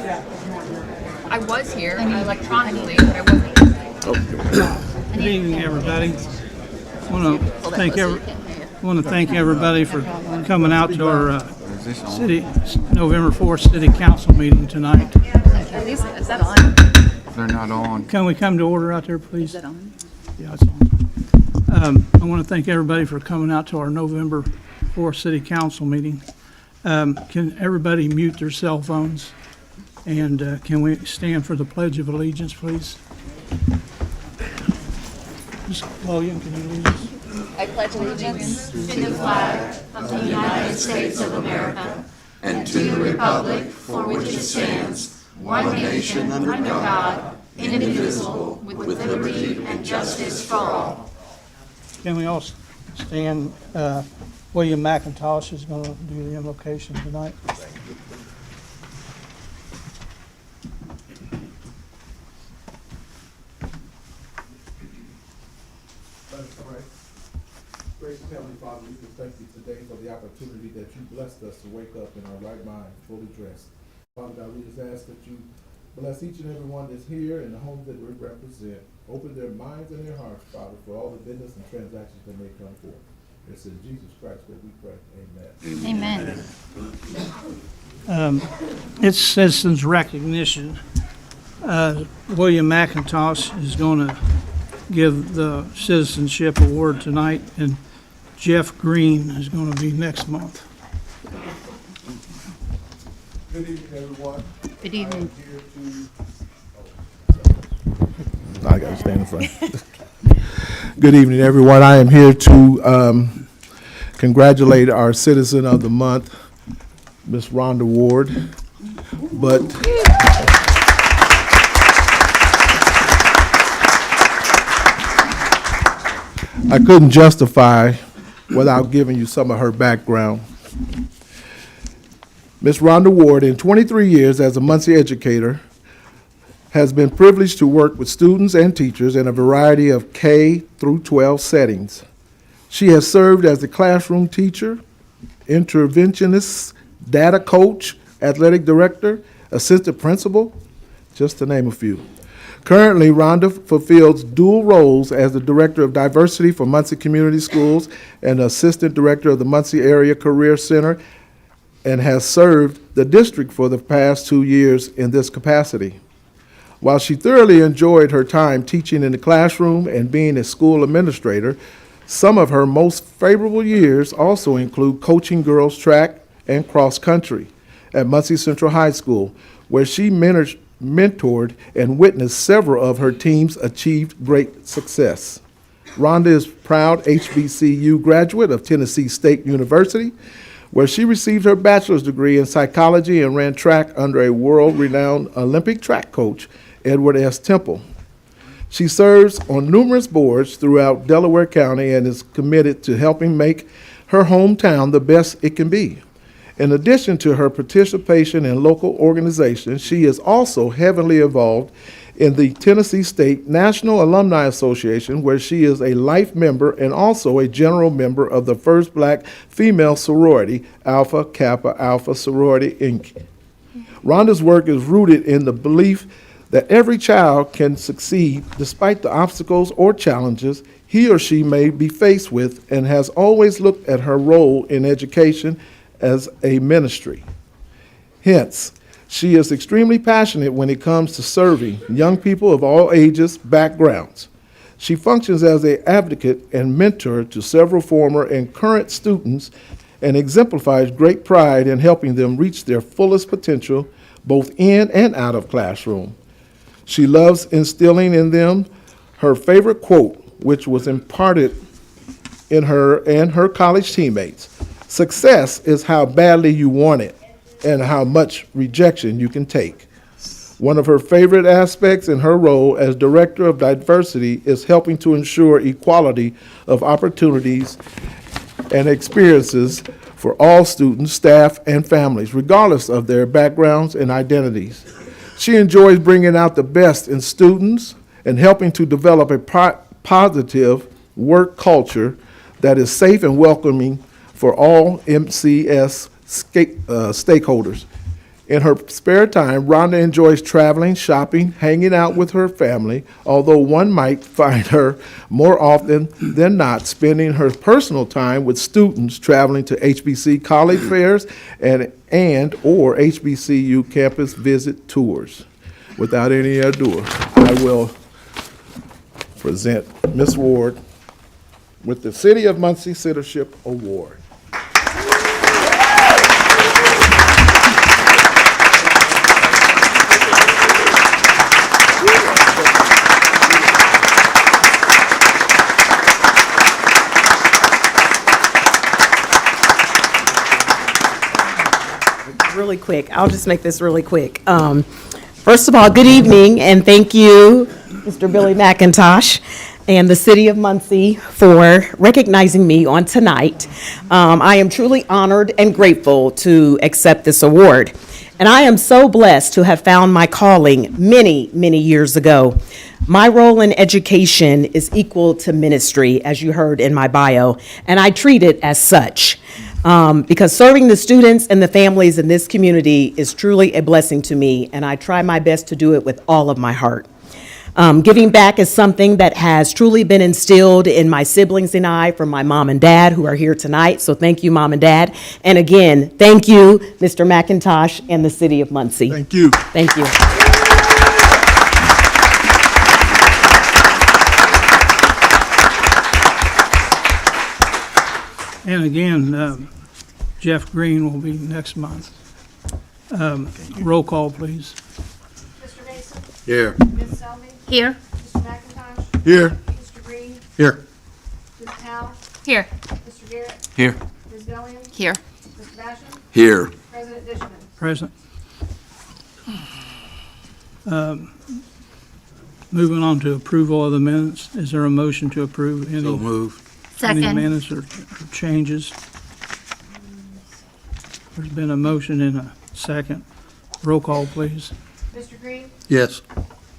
I was here electronically, but I wasn't. Good evening, everybody. I want to thank everybody for coming out to our November 4th City Council meeting tonight. Is that on? They're not on. Can we come to order out there, please? Is that on? Yeah, it's on. I want to thank everybody for coming out to our November 4th City Council meeting. Can everybody mute their cell phones? And can we stand for the Pledge of Allegiance, please? Ms. William, can you lead us? I pledge allegiance to the flag of the United States of America and to the republic for which it stands, one nation under God, indivisible, with liberty and justice for all. Can we all stand? William McIntosh is going to do the invocation tonight. Gracious Heavenly Father, we just thank you today for the opportunity that you blessed us to wake up in our right mind, fully dressed. Father God, we just ask that you bless each and every one that's here and the homes that we represent. Open their minds and their hearts, Father, for all the business and transactions that may come forth. It's in Jesus Christ that we pray. Amen. Amen. It's citizens recognition. William McIntosh is going to give the citizenship award tonight, and Jeff Green is going to be next month. Good evening, everyone. Good evening. I got to stand in front. Good evening, everyone. I am here to congratulate our Citizen of the Month, Miss Rhonda Ward. But I couldn't justify without giving you some of her background. Ms. Rhonda Ward, in 23 years as a Muncie educator, has been privileged to work with students and teachers in a variety of K through 12 settings. She has served as the classroom teacher, interventionist, data coach, athletic director, assistant principal, just to name a few. Currently, Rhonda fulfills dual roles as the Director of Diversity for Muncie Community Schools and Assistant Director of the Muncie Area Career Center, and has served the district for the past 2 years in this capacity. While she thoroughly enjoyed her time teaching in the classroom and being a school administrator, some of her most favorable years also include coaching girls track and cross country at Muncie Central High School, where she mentored and witnessed several of her teams achieve great success. Rhonda is proud HBCU graduate of Tennessee State University, where she received her bachelor's degree in psychology and ran track under a world-renowned Olympic track coach, Edward S. Temple. She serves on numerous boards throughout Delaware County and is committed to helping make her hometown the best it can be. In addition to her participation in local organizations, she is also heavily involved in the Tennessee State National Alumni Association, where she is a life member and also a general member of the first black female sorority, Alpha Kappa Alpha Sorority, Inc. Rhonda's work is rooted in the belief that every child can succeed despite the obstacles or challenges he or she may be faced with, and has always looked at her role in education as a ministry. Hence, she is extremely passionate when it comes to serving young people of all ages, backgrounds. She functions as an advocate and mentor to several former and current students and exemplifies great pride in helping them reach their fullest potential, both in and out of classroom. She loves instilling in them her favorite quote, which was imparted in her and her college teammates. Success is how badly you want it and how much rejection you can take. One of her favorite aspects in her role as Director of Diversity is helping to ensure equality of opportunities and experiences for all students, staff, and families, regardless of their backgrounds and identities. She enjoys bringing out the best in students and helping to develop a positive work culture that is safe and welcoming for all MCS stakeholders. In her spare time, Rhonda enjoys traveling, shopping, hanging out with her family, although one might find her more often than not spending her personal time with students traveling to HBC college fairs and or HBCU campus visit tours. Without any ado, I will present Ms. Ward with the City of Muncie Citizenship Award. Really quick. I'll just make this really quick. First of all, good evening, and thank you, Mr. Billy McIntosh and the City of Muncie for recognizing me on tonight. I am truly honored and grateful to accept this award. And I am so blessed to have found my calling many, many years ago. My role in education is equal to ministry, as you heard in my bio, and I treat it as such. Because serving the students and the families in this community is truly a blessing to me, and I try my best to do it with all of my heart. Giving back is something that has truly been instilled in my siblings and I from my mom and dad who are here tonight, so thank you, Mom and Dad. And again, thank you, Mr. McIntosh and the City of Muncie. Thank you. Thank you. And again, Jeff Green will be next month. Roll call, please. Mr. Mason? Here. Ms. Selby? Here. Mr. McIntosh? Here. Mr. Green? Here. Ms. Powell? Here. Mr. Garrett? Here. Ms. Gillian? Here. Mr. Basham? Here. President Dishman? Present. Moving on to approval of the minutes. Is there a motion to approve any? So moved. Any Second. minutes or changes? There's been a motion and a second. Roll call, please. Mr. Green? Yes.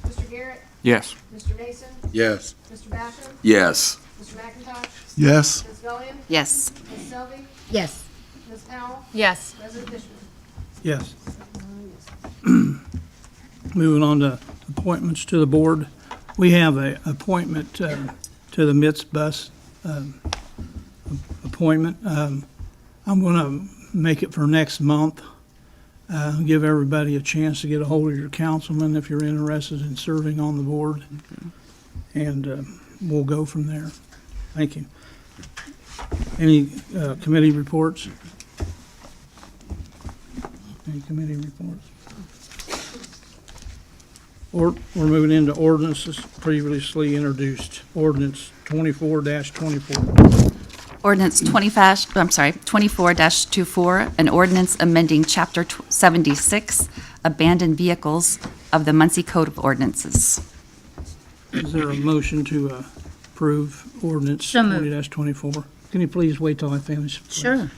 Mr. Garrett? Yes. Mr. Mason? Yes. Mr. Basham? Yes. Mr. McIntosh? Yes. Ms. Gillian? Yes. Ms. Selby? Yes. Ms. Powell? Yes. President Dishman? Yes. Moving on to appointments to the board. We have a appointment to the MITS bus appointment. I'm going to make it for next month. Give everybody a chance to get a hold of your councilman if you're interested in serving on the board. And we'll go from there. Thank you. Any committee reports? Any committee reports? Or we're moving into ordinances previously introduced. Ordinance 24-24. Ordinance 24-24, an ordinance amending Chapter 76, Abandoned Vehicles of the Muncie Code of Ordinances. Is there a motion to approve ordinance So moved. 20-24? Can you please wait till I finish? please? Sure.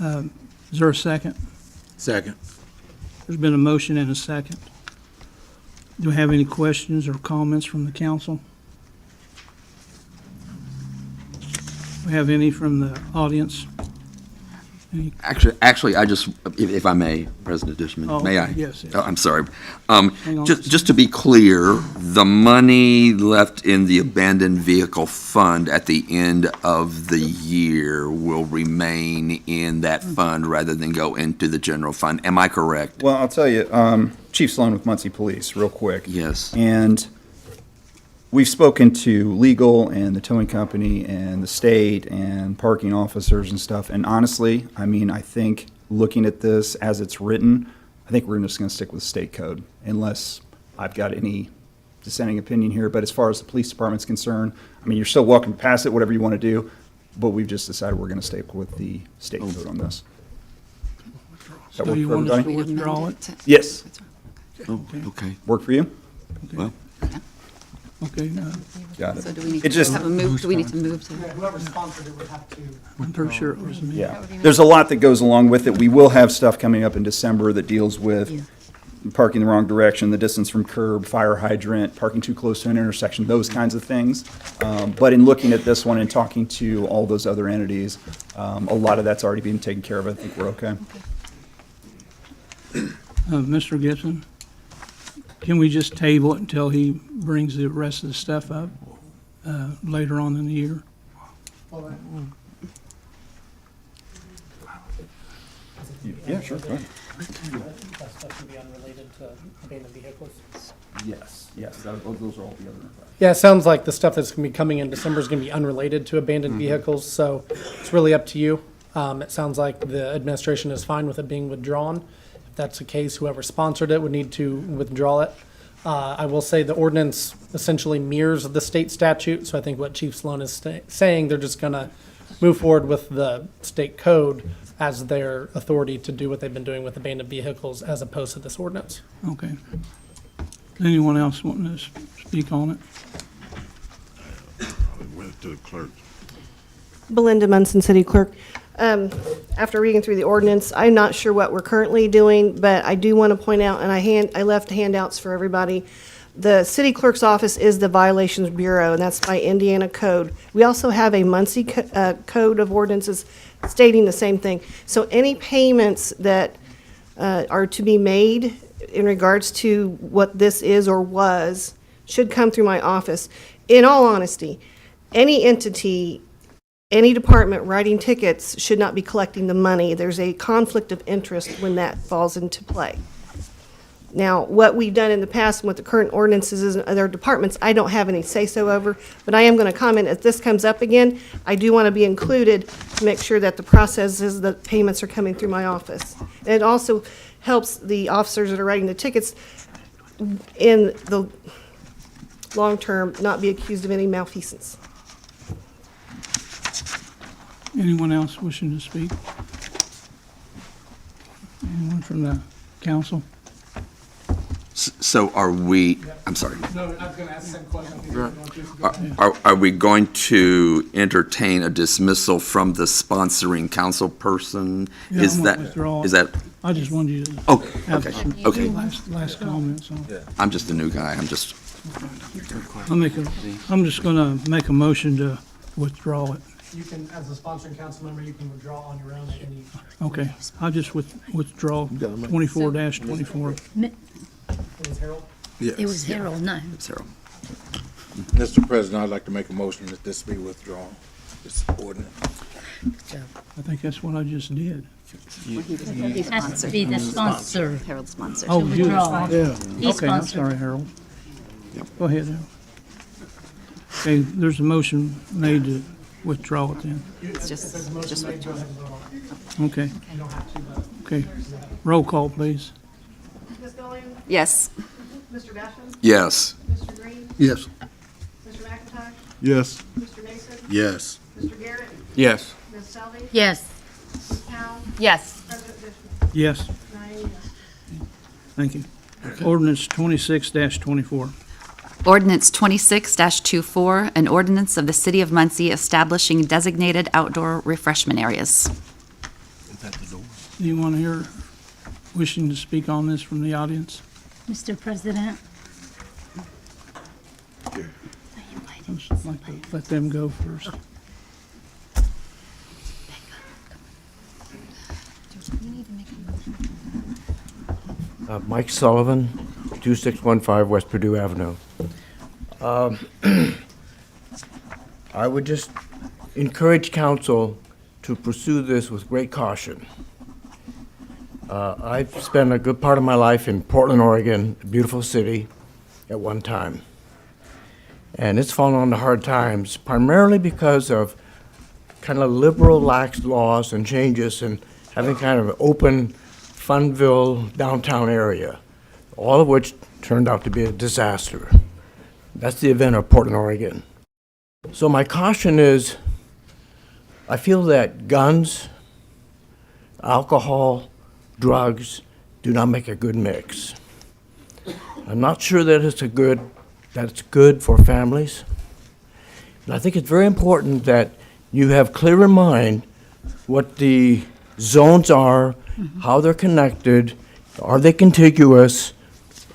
Is there a second? Second. There's been a motion and a second. Do we have any questions or comments from the council? Do we have any from the audience? Any? Actually, I just, if I may, President Dishman, Oh, may I? yes, yes. Oh, I'm sorry. on. Just to be clear, the money left in the abandoned vehicle fund at the end of the year will remain in that fund rather than go into the general fund. Am I correct? Well, I'll tell you, Chief Sloan with Muncie Police, real quick. Yes. And we've spoken to legal and the towing company and the state and parking officers and stuff. And honestly, I mean, I think looking at this as it's written, I think we're just going to stick with state code unless I've got any dissenting opinion here. But as far as the police department's concerned, I mean, you're still welcome to pass it, whatever you want to do. But we've just decided we're going to stick with the state code on this. Does that So work you for want us to everybody? withdraw it? Yes. Oh, okay. Work for you? Well, Okay, Got it. So do we need It to just- have a move, do we need to move to? Whoever sponsored it would have to. I'm pretty sure it was me. Yeah, there's a lot that goes along with it. We will have stuff coming up in December that deals with parking the wrong direction, the distance from curb, fire hydrant, parking too close to an intersection, those kinds of things. But in looking at this one and talking to all those other entities, a lot of that's already being taken care of. I think we're okay. Mr. Gibson, can we just table it until he brings the rest of the stuff up later on in the year? Yeah, sure, go ahead. That stuff would be unrelated to abandoned vehicles? Yes, those are all the other. Yeah, it sounds like the stuff that's gonna be coming in December is gonna be unrelated to abandoned vehicles, so it's really up to you. It sounds like the administration is fine with it being withdrawn. If that's the case, whoever sponsored it would need to withdraw it. I will say the ordinance essentially mirrors the state statute, so I think what Chief Sloan is saying, they're just gonna move forward with the state code as their authority to do what they've been doing with abandoned vehicles as opposed to this ordinance. Okay. Anyone else wanting to speak on it? Went to the clerk. Belinda Munson, City Clerk. After reading through the ordinance, I'm not sure what we're currently doing, but I do want to point out, and I left handouts for everybody. The city clerk's office is the violations bureau, and that's by Indiana code. We also have a Muncie code of ordinances stating the same thing. So any payments that are to be made in regards to what this is or was should come through my office. In all honesty, any entity, any department writing tickets should not be collecting the money. There's a conflict of interest when that falls into play. Now, what we've done in the past and what the current ordinances is in other departments, I don't have any say-so over, but I am going to comment, if this comes up again, I do want to be included to make sure that the processes, the payments are coming through my office. And it also helps the officers that are writing the tickets in the long term not be accused of any malfeasance. Anyone else wishing to speak? Anyone from the council? So are we, I'm sorry, No, I was gonna ask the same question. are we going to entertain a dismissal from the sponsoring council person? Yeah, Is I'm gonna that, withdraw. is that, I just wanted you to oh, have okay, some okay. last comments on it. I'm just a new guy, I'm just, I'm just gonna make a motion to withdraw it. You can, as a sponsoring council member, you can withdraw on your own at any. Okay, I'll just withdraw 24-24. It was Harold? It was Harold, no. Sarah. Mr. President, I'd like to make a motion that this be withdrawn, this ordinance. I think that's what I just did. It has to be the sponsor. Harold sponsor. Oh, you, Withdraw. yeah. He's Okay, I'm sponsored. sorry, Harold. Go ahead, Harold. Okay, there's a motion made to withdraw it then. Just withdraw. Okay. Okay, roll call, please. Ms. Gillian? Yes. Mr. Basham? Yes. Mr. Green? Yes. Mr. McIntosh? Yes. Mr. Mason? Yes. Mr. Garrett? Yes. Ms. Selby? Yes. Ms. Powell? Yes. President Bishop? Yes, 9 yes. thank you. Ordinance 26-24. Ordinance 26-24, an ordinance of the City of Muncie establishing designated outdoor refreshment areas. Anyone here wishing to speak on this from the audience? Mr. President, I'd like to let them go first. Mike Sullivan, 2615 West Purdue Avenue. I would just encourage council to pursue this with great caution. I've spent a good part of my life in Portland, Oregon, a beautiful city, at one time. And it's fallen on the hard times, primarily because of kind of liberal, lax laws and changes and having kind of an open Funville downtown area, all of which turned out to be a disaster. That's the event of Portland, Oregon. So my caution is, I feel that guns, alcohol, drugs do not make a good mix. I'm not sure that it's good for families. And I think it's very important that you have clear in mind what the zones are, how they're connected, are they contiguous,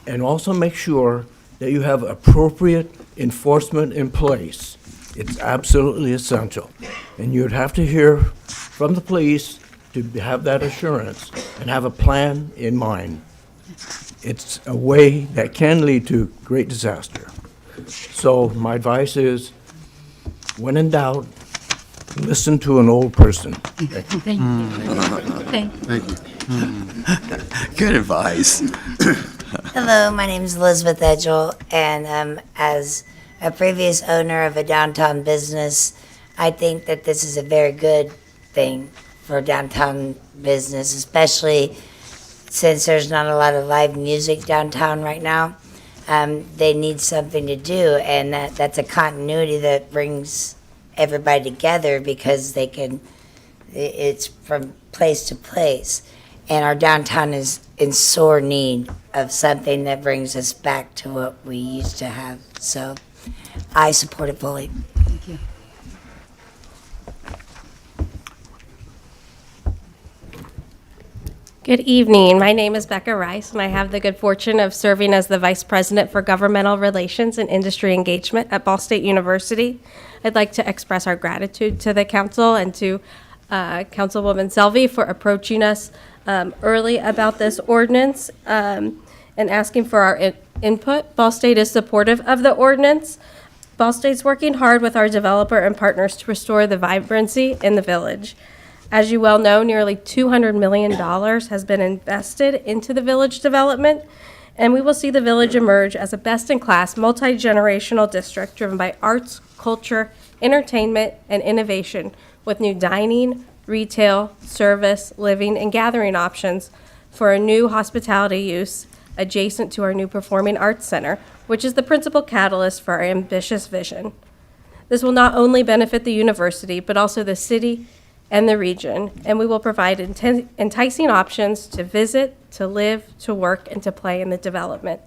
and also make sure that you have appropriate enforcement in place. It's absolutely essential. And you'd have to hear from the police to have that assurance and have a plan in mind. It's a way that can lead to great disaster. So my advice is, when in doubt, listen to an old person. Thank you. Thank you. Good advice. Hello, my name is Elizabeth Edgel, and as a previous owner of a downtown business, I think that this is a very good thing for downtown business, especially since there's not a lot of live music downtown right now. They need something to do, and that's a continuity that brings everybody together because it's from place to place. And our downtown is in sore need of something that brings us back to what we used to have. So I support it fully. Thank you. Good evening. My name is Becca Rice, and I have the good fortune of serving as the Vice President for Governmental Relations and Industry Engagement at Ball State University. I'd like to express our gratitude to the council and to Councilwoman Selvey for approaching us early about this ordinance and asking for our input. Ball State is supportive of the ordinance. Ball State's working hard with our developer and partners to restore the vibrancy in the village. As you well know, nearly $200 million has been invested into the village development, and we will see the village emerge as a best-in-class, multi-generational district driven by arts, culture, entertainment, and innovation, with new dining, retail, service, living, and gathering options for a new hospitality use adjacent to our new Performing Arts Center, which is the principal catalyst for our ambitious vision. This will not only benefit the university, but also the city and the region, and we will provide enticing options to visit, to live, to work, and to play in the development.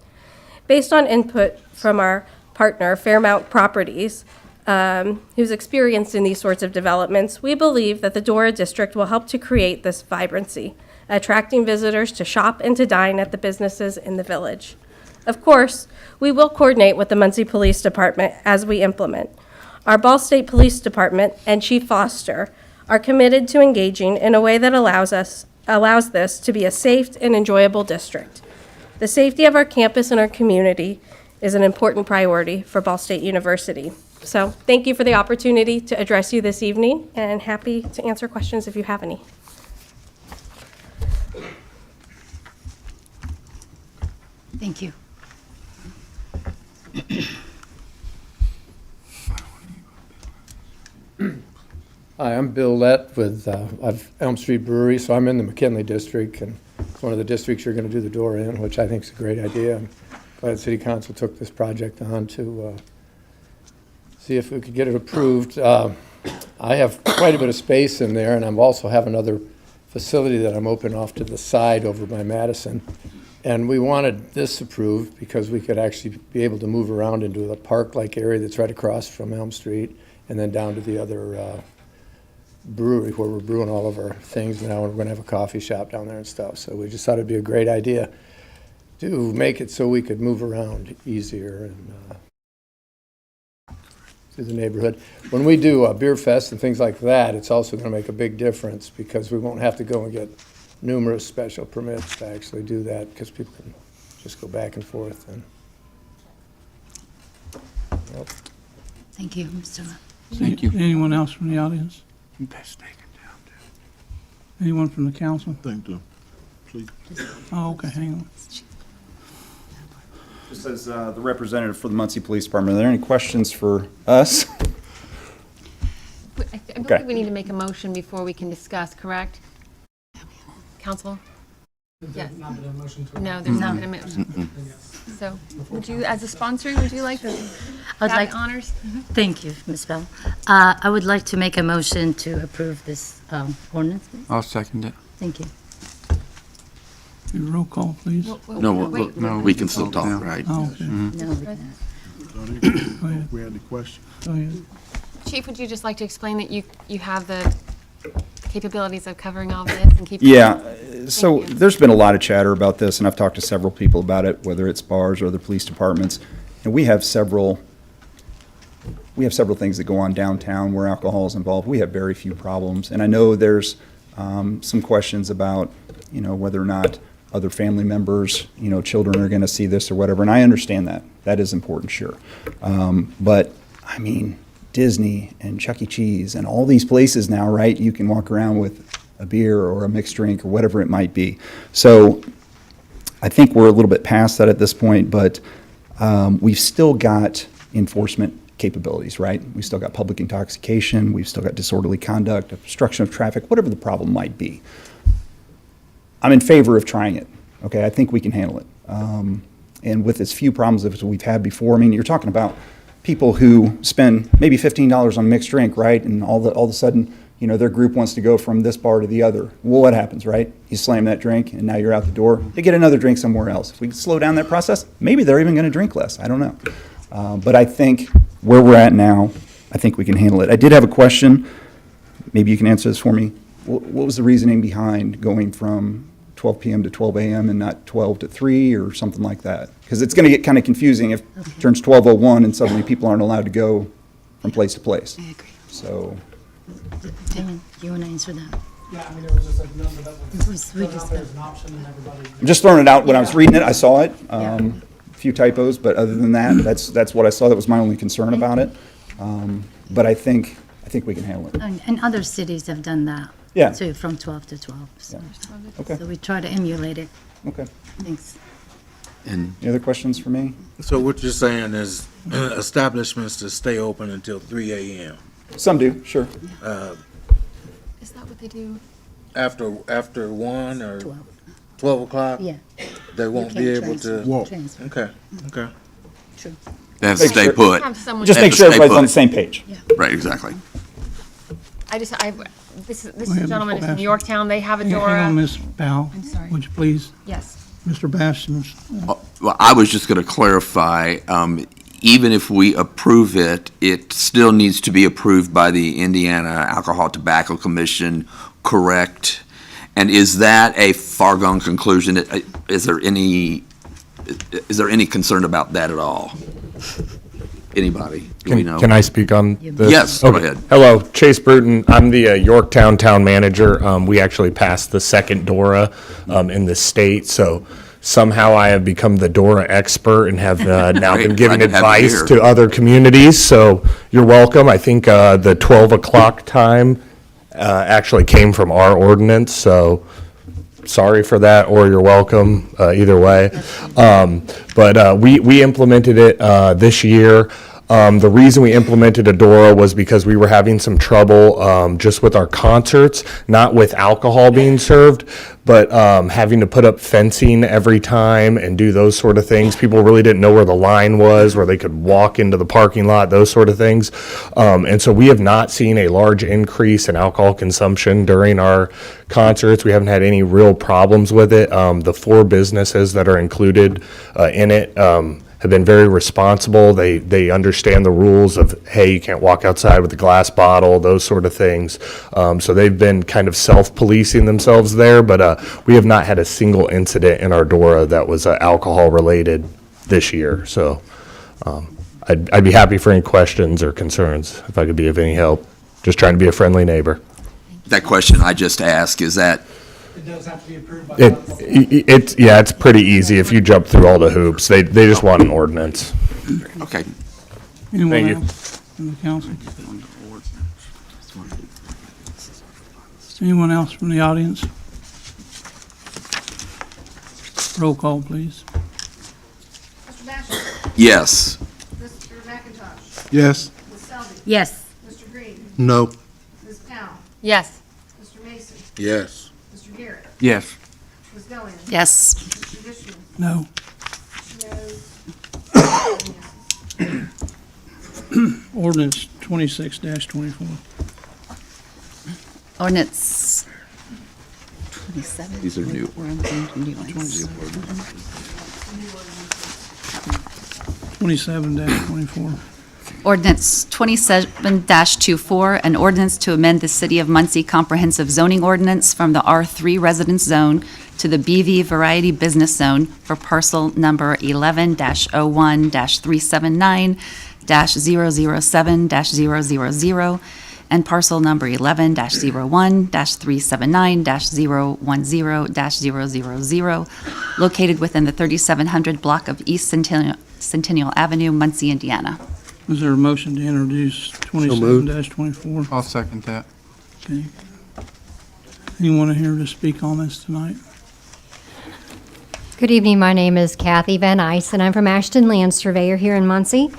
Based on input from our partner, Fairmount Properties, who's experienced in these sorts of developments, we believe that the Dora District will help to create this vibrancy, attracting visitors to shop and to dine at the businesses in the village. Of course, we will coordinate with the Muncie Police Department as we implement. Our Ball State Police Department and Chief Foster are committed to engaging in a way that allows this to be a safe and enjoyable district. The safety of our campus and our community is an important priority for Ball State University. So thank you for the opportunity to address you this evening, and happy to answer questions if you have any. Thank you. Hi, I'm Bill Lett with Elm Street Brewery, so I'm in the McKinley district, and it's one of the districts you're going to do the door in, which I think is a great idea. I'm glad City Council took this project on to see if we could get it approved. I have quite a bit of space in there, and I also have another facility that I'm opening off to the side over by Madison. And we wanted this approved because we could actually be able to move around into the park-like area that's right across from Elm Street, and then down to the other brewery where we're brewing all of our things now, and we're going to have a coffee shop down there and stuff. So we just thought it'd be a great idea to make it so we could move around easier and through the neighborhood. When we do a beer fest and things like that, it's also going to make a big difference because we won't have to go and get numerous special permits to actually do that, because people can just go back and forth. And yep. Thank you, Mr. Lett. Thank you. Anyone else from the audience? Anyone from the council? Thank you. Please. Oh, okay, hang on. Just as the representative for the Muncie Police Department, are there any questions for us? I believe we need to make a motion before we can discuss, correct? Council? Yes. No, there's not been a motion. So, would you, as a sponsor, would you like to I'd have like the honors? Thank you, Ms. Bell. I would like to make a motion to approve this ordinance. Please. I'll second it. Thank you. Do a roll call, please. No, we can still talk, right? Oh, okay. No, we can't. Go ahead. We had the question. Go ahead. Chief, would you just like to explain that you have the capabilities of covering all this and keeping? Yeah, so there's been a lot of chatter about this, and I've talked to several people about it, whether it's bars or other police departments. And we have several things that go on downtown where alcohol is involved. We have very few problems. And I know there's some questions about whether or not other family members, children are going to see this or whatever. And I understand that. That is important, sure. But, I mean, Disney and Chuck E. Cheese and all these places now, right? You can walk around with a beer or a mixed drink or whatever it might be. So I think we're a little bit past that at this point, but we've still got enforcement capabilities, right? We've still got public intoxication, we've still got disorderly conduct, obstruction of traffic, whatever the problem might be. I'm in favor of trying it, okay? I think we can handle it. And with as few problems as we've had before, I mean, you're talking about people who spend maybe $15 on a mixed drink, right? And all of a sudden, their group wants to go from this bar to the other. Well, what happens, right? You slam that drink, and now you're out the door. They get another drink somewhere else. If we slow down that process, maybe they're even going to drink less. I don't know. But I think where we're at now, I think we can handle it. I did have a question. Maybe you can answer this for me. What was the reasoning behind going from 12 p.m. to 12 a.m. and not 12 to 3 or something like that? Because it's going to get kind of confusing if it turns 12:01 and suddenly people aren't allowed to go from place to place. I agree. So, Damon, you want to answer that? Yeah, I mean, there was just a number that was We put out just there got- as an option and everybody. I'm just throwing it out. When I was reading it, I saw it. A few typos, but other than that, that's what I saw. That was my only concern about it. But I think we can handle it. And other cities have done that. Yeah. Too, from 12 to 12. So. Okay. So we try to emulate it. Okay. Thanks. And Any other questions for me? So what you're saying is establishments to stay open until 3 a.m. Some do, sure. Is that what they do? After 1 or 12. 12 o'clock? Yeah. They won't be can't able to? Walk. Transfer. Okay, okay. True. they have to Make stay sure- put. Have someone. Just Have make to sure stay everybody's on put. the same page. Right, exactly. This ahead, gentleman is Mr. from Bass. Yorktown. They have a Hang on, Dora. Ms. Powell. I'm sorry. Would you please, Yes. Mr. Basson's, Well, I was just going to clarify, even if we approve it, it still needs to be approved by the Indiana Alcohol Tobacco Commission, correct? And is that a foregone conclusion? Is there any concern about that at all? Anybody? Do we know? Can I speak on this? Yes, go ahead. Hello, Chase Bruton. I'm the Yorktown Town Manager. We actually passed the second DORA in the state, so somehow I have become the DORA expert and have now Great, been giving glad to have you advice here. to other communities, so you're welcome. I think the 12 o'clock time actually came from our ordinance, so sorry for that, or you're welcome, either way. But we implemented it this year. The reason we implemented a DORA was because we were having some trouble just with our concerts, not with alcohol being served, but having to put up fencing every time and do those sort of things. People really didn't know where the line was, where they could walk into the parking lot, those sort of things. And so we have not seen a large increase in alcohol consumption during our concerts. We haven't had any real problems with it. The 4 businesses that are included in it have been very responsible. They understand the rules of, hey, you can't walk outside with a glass bottle, those sort of things. So they've been kind of self-policing themselves there, but we have not had a single incident in our DORA that was alcohol-related this year. So I'd be happy for any questions or concerns, if I could be of any help. Just trying to be a friendly neighbor. That question I just asked, is that, It does have to be approved by. It's pretty easy if you jump through all the hoops. They just want an ordinance. okay. anyone Thank you. else from the council? Anyone else from the audience? Roll call, please. Mr. Basham? Yes. Mr. McIntosh? Yes. Ms. Selby? Yes. Mr. Green? No. Ms. Powell? Yes. Mr. Mason? Yes. Mr. Garrett? Yes. Ms. Gillian? Yes. Mr. Dishman? No. No. Ordinance 26-24. Ordinance 27. These are new. We're on the new ones. 27-24. Ordinance 27-24, an ordinance to amend the City of Muncie Comprehensive Zoning Ordinance from the R3 Residence Zone to the BV Variety Business Zone for parcel number 11-01-379-007-000 and parcel number 11-01-379-010-000, located within the 3700 block of East Centennial Avenue, Muncie, Indiana. Is there a motion to introduce 27-24? I'll second that. Okay. Anyone here to speak on this tonight? Good evening, my name is Kathy Van Ice, and I'm from Ashton Land Surveyor here in Muncie.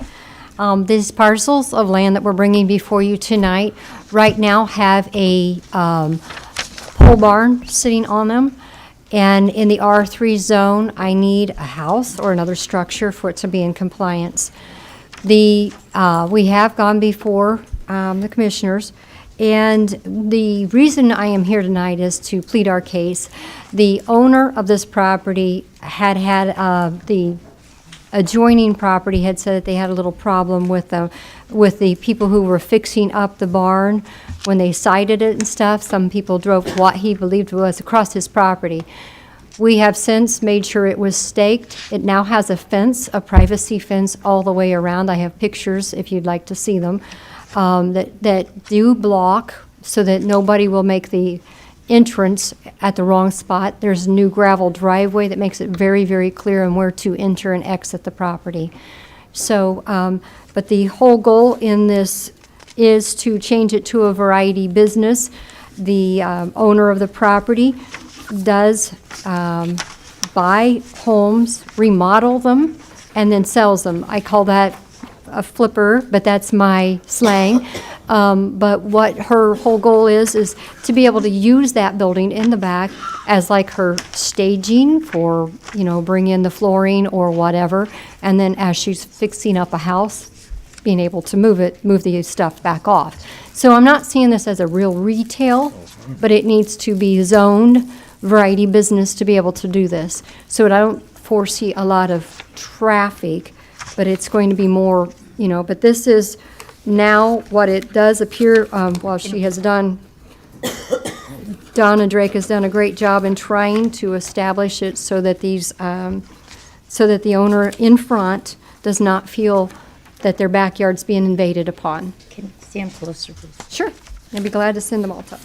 These parcels of land that we're bringing before you tonight right now have a pole barn sitting on them. And in the R3 zone, I need a house or another structure for it to be in compliance. We have gone before the commissioners, and the reason I am here tonight is to plead our case. The owner of this property had the adjoining property had said that they had a little problem with the people who were fixing up the barn when they sited it and stuff. Some people drove what he believed was across his property. We have since made sure it was staked. It now has a fence, a privacy fence all the way around. I have pictures if you'd like to see them, that do block so that nobody will make the entrance at the wrong spot. There's a new gravel driveway that makes it very, very clear on where to enter and exit the property. So, but the whole goal in this is to change it to a variety business. The owner of the property does buy homes, remodel them, and then sells them. I call that a flipper, but that's my slang. But what her whole goal is to be able to use that building in the back as like her staging for, bring in the flooring or whatever. And then as she's fixing up a house, being able to move the stuff back off. So I'm not seeing this as a real retail, but it needs to be zoned variety business to be able to do this. So I don't foresee a lot of traffic, but it's going to be more, but this is now what it does appear, she has done, Donna Drake has done a great job in trying to establish it so that so that the owner in front does not feel that their backyard's being invaded upon. Can you stand closer, please? Sure, I'd be glad to send them all to.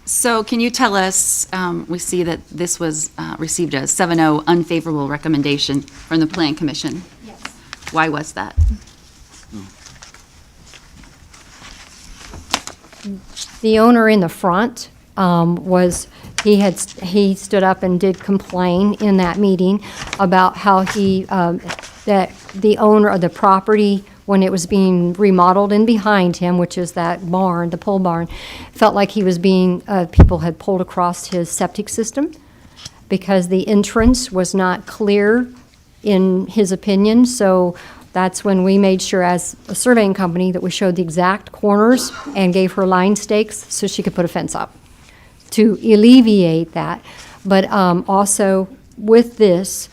So can you tell us, we see that this was received a 7-0 unfavorable recommendation from the Plan Commission. Yes. Why was that? The owner in the front he stood up and did complain in that meeting about how that the owner of the property, when it was being remodeled in behind him, which is that barn, the pole barn, felt like he was people had pulled across his septic system because the entrance was not clear in his opinion. So that's when we made sure as a surveying company that we showed the exact corners and gave her line stakes so she could put a fence up to alleviate that. But also with this,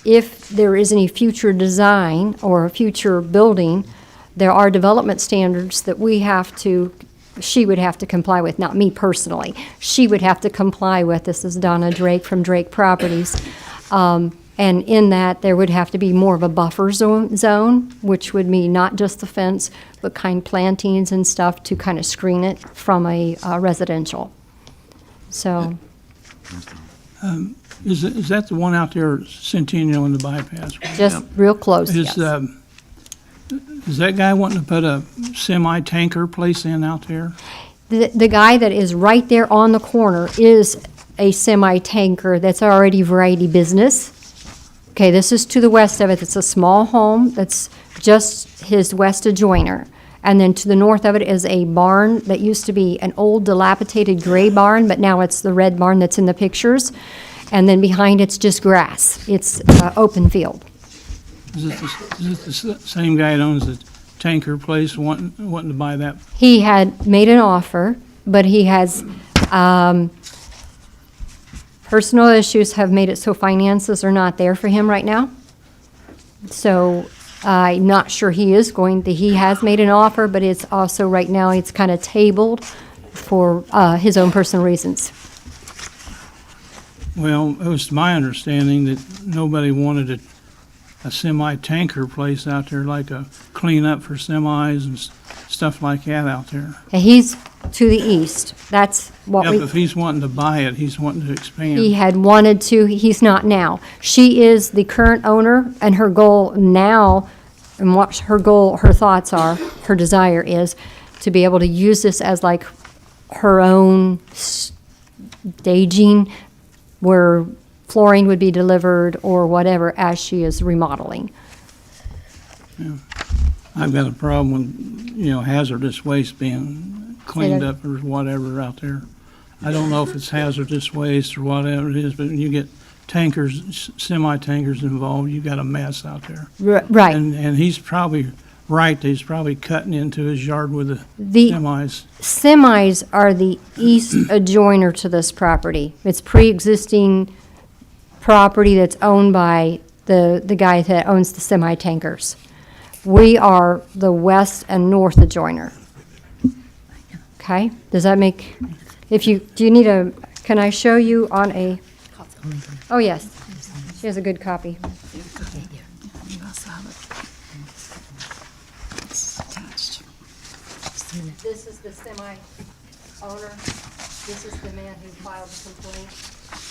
if there is any future design or a future building, there are development standards that she would have to comply with, not me personally. She would have to comply with. This is Donna Drake from Drake Properties. And in that, there would have to be more of a buffer zone, which would mean not just the fence, but plantings and stuff to kind of screen it from a residential. So. Is that the one out there, Centennial and the bypass? Just real close, yes. Is that guy wanting to put a semi-tanker place in out there? The guy that is right there on the corner is a semi-tanker that's already variety business. Okay, this is to the west of it. It's a small home that's just his west adjoiner. And then to the north of it is a barn that used to be an old dilapidated gray barn, but now it's the red barn that's in the pictures. And then behind it's just grass. It's open field. Is it the same guy that owns the tanker place wanting to buy that? He had made an offer, but he has, personal issues have made it so finances are not there for him right now. So I'm not sure he has made an offer, but it's also right now, it's kind of tabled for his own personal reasons. Well, it was my understanding that nobody wanted a semi-tanker place out there, like a cleanup for semis and stuff like that out there. He's to the east. That's what Yeah, we. but if he's wanting to buy it, he's wanting to expand. He had wanted to, he's not now. She is the current owner, and her goal now, and what her goal, her thoughts are, her desire is to be able to use this as like her own staging, where flooring would be delivered or whatever as she is remodeling. I've got a problem with, hazardous waste being cleaned up or whatever out there. I don't know if it's hazardous waste or whatever it is, but when you get tankers, semi-tankers involved, you got a mess out there. Right. And he's probably right, he's probably cutting into his yard with the semis. Semis are the east adjoiner to this property. It's pre-existing property that's owned by the guy that owns the semi-tankers. We are the west and north adjoiner. Okay, does that make, do you need can I show you on a, oh yes, she has a good copy. This is the semi-owner, this is the man who filed the complaint,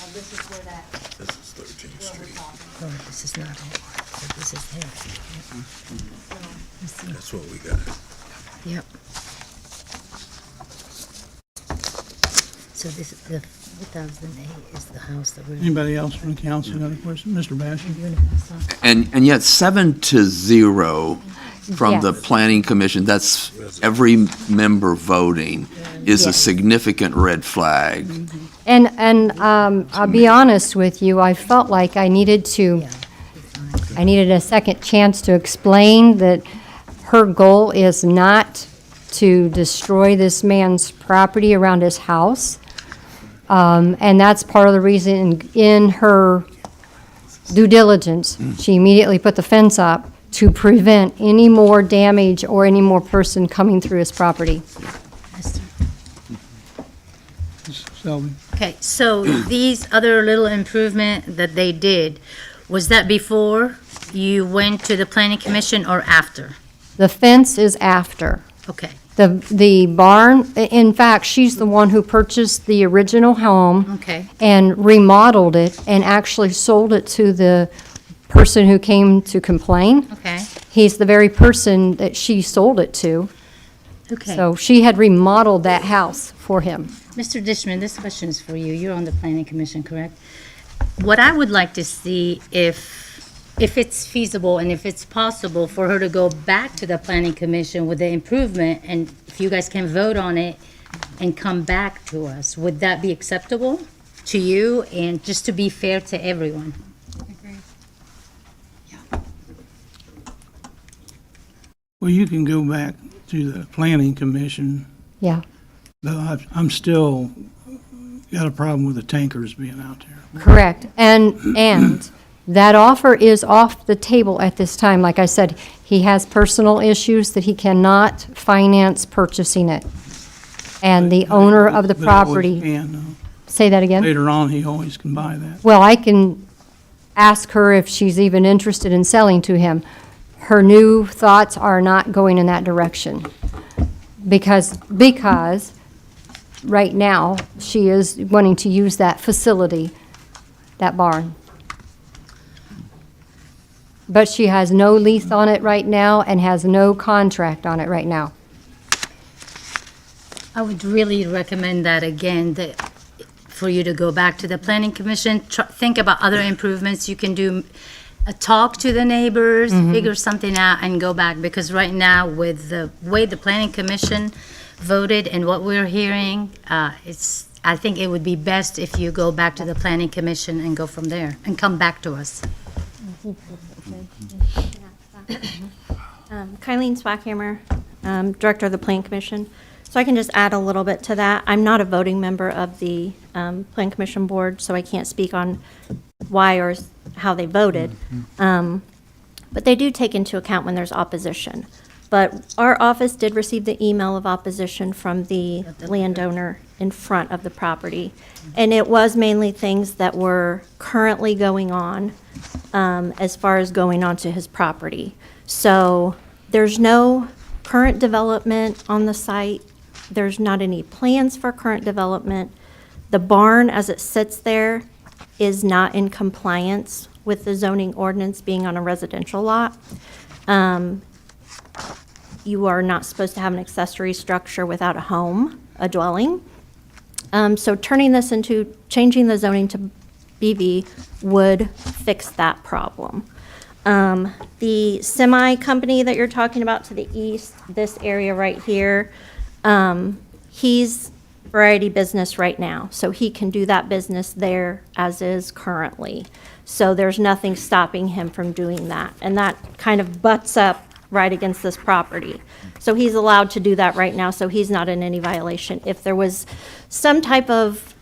and this is where that. This is 13th Street. Oh, this is not it. This is here. That's what we got. Yep. So this is the 2008 is the house that we're. Anybody else from the council got a question? Mr. Basham? And yet 7-0 from the Yes. planning commission, that's every member voting, is a Yes. significant red flag. And I'll be honest with you, I felt like I needed a second chance to explain that her goal is not to destroy this man's property around his house. And that's part of the reason in her due diligence, she immediately put the fence up to prevent any more damage or any more person coming through his property. Selby? Okay, so these other little improvement that they did, was that before you went to the planning commission or after? The fence is after. Okay, The barn, in fact, she's the one who purchased the original home okay, and remodeled it and actually sold it to the person who came to complain. okay, He's the very person that she sold it to. okay. So she had remodeled that house for him. Mr. Dishman, this question is for you. You're on the planning commission, correct? What I would like to see if it's feasible and if it's possible for her to go back to the planning commission with the improvement, and if you guys can vote on it and come back to us, would that be acceptable to you and just to be fair to everyone? Well, you can go back to the planning commission, Yeah, but I'm still got a problem with the tankers being out there. correct. And that offer is off the table at this time. Like I said, he has personal issues that he cannot finance purchasing it. And the owner of the But he always property, can, though. say that again? Later on, he always can buy that. Well, I can ask her if she's even interested in selling to him. Her new thoughts are not going in that direction. Because right now, she is wanting to use that facility, that barn. But she has no lease on it right now and has no contract on it right now. I would really recommend that again, that for you to go back to the planning commission, think about other improvements you can do, talk to the neighbors, figure something out and go back, because right now with the way the planning commission voted and what we're hearing, I think it would be best if you go back to the planning commission and go from there and come back to us. Kylene Swackhammer, Director of the Plan Commission. So I can just add a little bit to that. I'm not a voting member of the Plan Commission Board, so I can't speak on why or how they voted. But they do take into account when there's opposition. But our office did receive the email of opposition from the landowner in front of the property. And it was mainly things that were currently going on as far as going onto his property. So there's no current development on the site. There's not any plans for current development. The barn, as it sits there, is not in compliance with the zoning ordinance being on a residential lot. You are not supposed to have an accessory structure without a home, a dwelling. So changing the zoning to BV would fix that problem. The semi company that you're talking about to the east, this area right here, he's variety business right now, so he can do that business there as is currently. So there's nothing stopping him from doing that, and that kind of butts up right against this property. So he's allowed to do that right now, so he's not in any violation. If there was some type of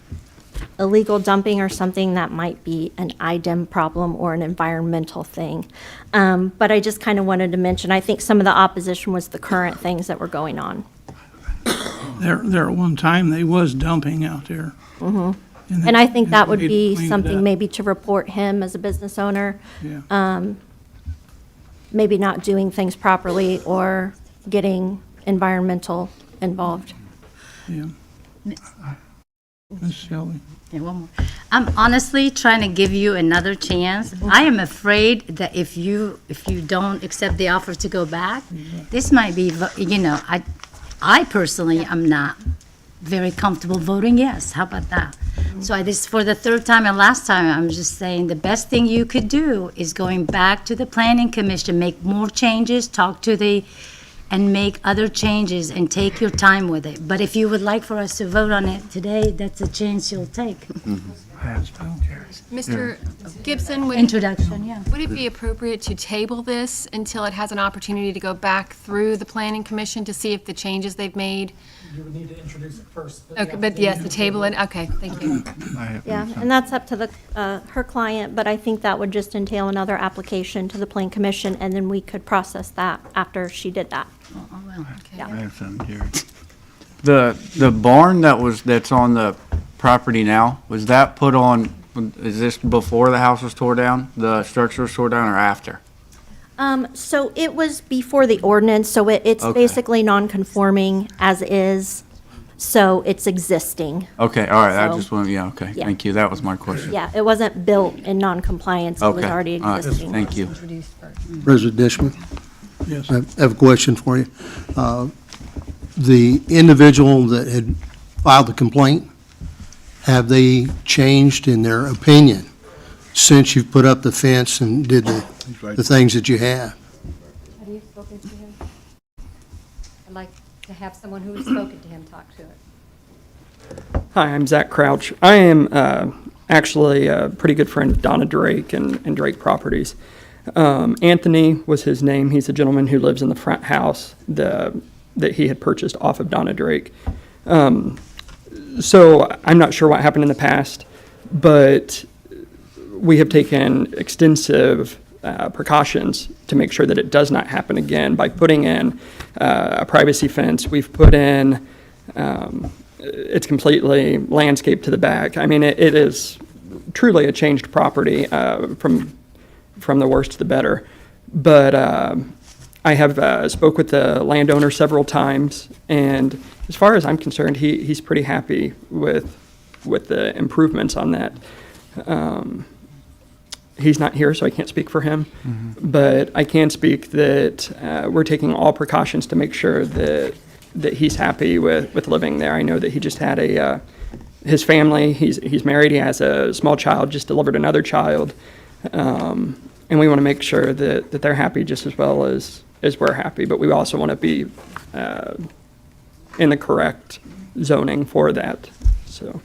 illegal dumping or something, that might be an IDEM problem or an environmental thing. But I just kind of wanted to mention, I think some of the opposition was the current things that were going on. There at one time, they was dumping out there. And I think that would they be cleaned it something up. maybe to report him as a business owner. Yeah. Maybe not doing things properly or getting environmental involved. Yeah. Ms. Shelley. Yeah, one more. I'm honestly trying to give you another chance. I am afraid that if you don't accept the offer to go back, this might be, I personally am not very comfortable voting yes. How about that? So for the third time and last time, I'm just saying the best thing you could do is going back to the planning commission, make more changes, and make other changes and take your time with it. But if you would like for us to vote on it today, that's a chance you'll take. Mr. Gibson, Introduction, yeah. would it be appropriate to table this until it has an opportunity to go back through the planning commission to see if the changes they've made? You would need to introduce it first. Okay, but yes, the table, okay, thank you. Yeah, and that's up to her client, but I think that would just entail another application to the Plan Commission, and then we could process that after she did that. Okay. I have something, Jerry. The barn that's on the property now, was that put on, is this before the house was tore down? The structure was tore down or after? So it was before the ordinance, so it's Okay. basically non-conforming as is, so it's existing. Okay, all right, I So- just want, yeah, okay, Yeah. thank you, that was my question. Yeah, it wasn't built in non-compliance, it was Okay, already all right, existing. thank you. President Dishman, Yes. I have a question for you. The individual that had filed the complaint, have they changed in their opinion since you've put up the fence and did the things that you have? Have you spoken to him? I'd like to have someone who has spoken to him talk to it. Hi, I'm Zach Crouch. I am actually a pretty good friend of Donna Drake and Drake Properties. Anthony was his name. He's a gentleman who lives in the front house that he had purchased off of Donna Drake. So I'm not sure what happened in the past, but we have taken extensive precautions to make sure that it does not happen again by putting in a privacy fence. We've put in, it's completely landscaped to the back. I mean, it is truly a changed property from the worst to the better. But I have spoke with the landowner several times, and as far as I'm concerned, he's pretty happy with the improvements on that. He's not here, so I can't speak for him, but I can speak that we're taking all precautions to make sure that he's happy with living there. I know that he just had his family. He's married. He has a small child. Just delivered another child, and we want to make sure that they're happy just as well as we're happy. But we also want to be in the correct zoning for that. So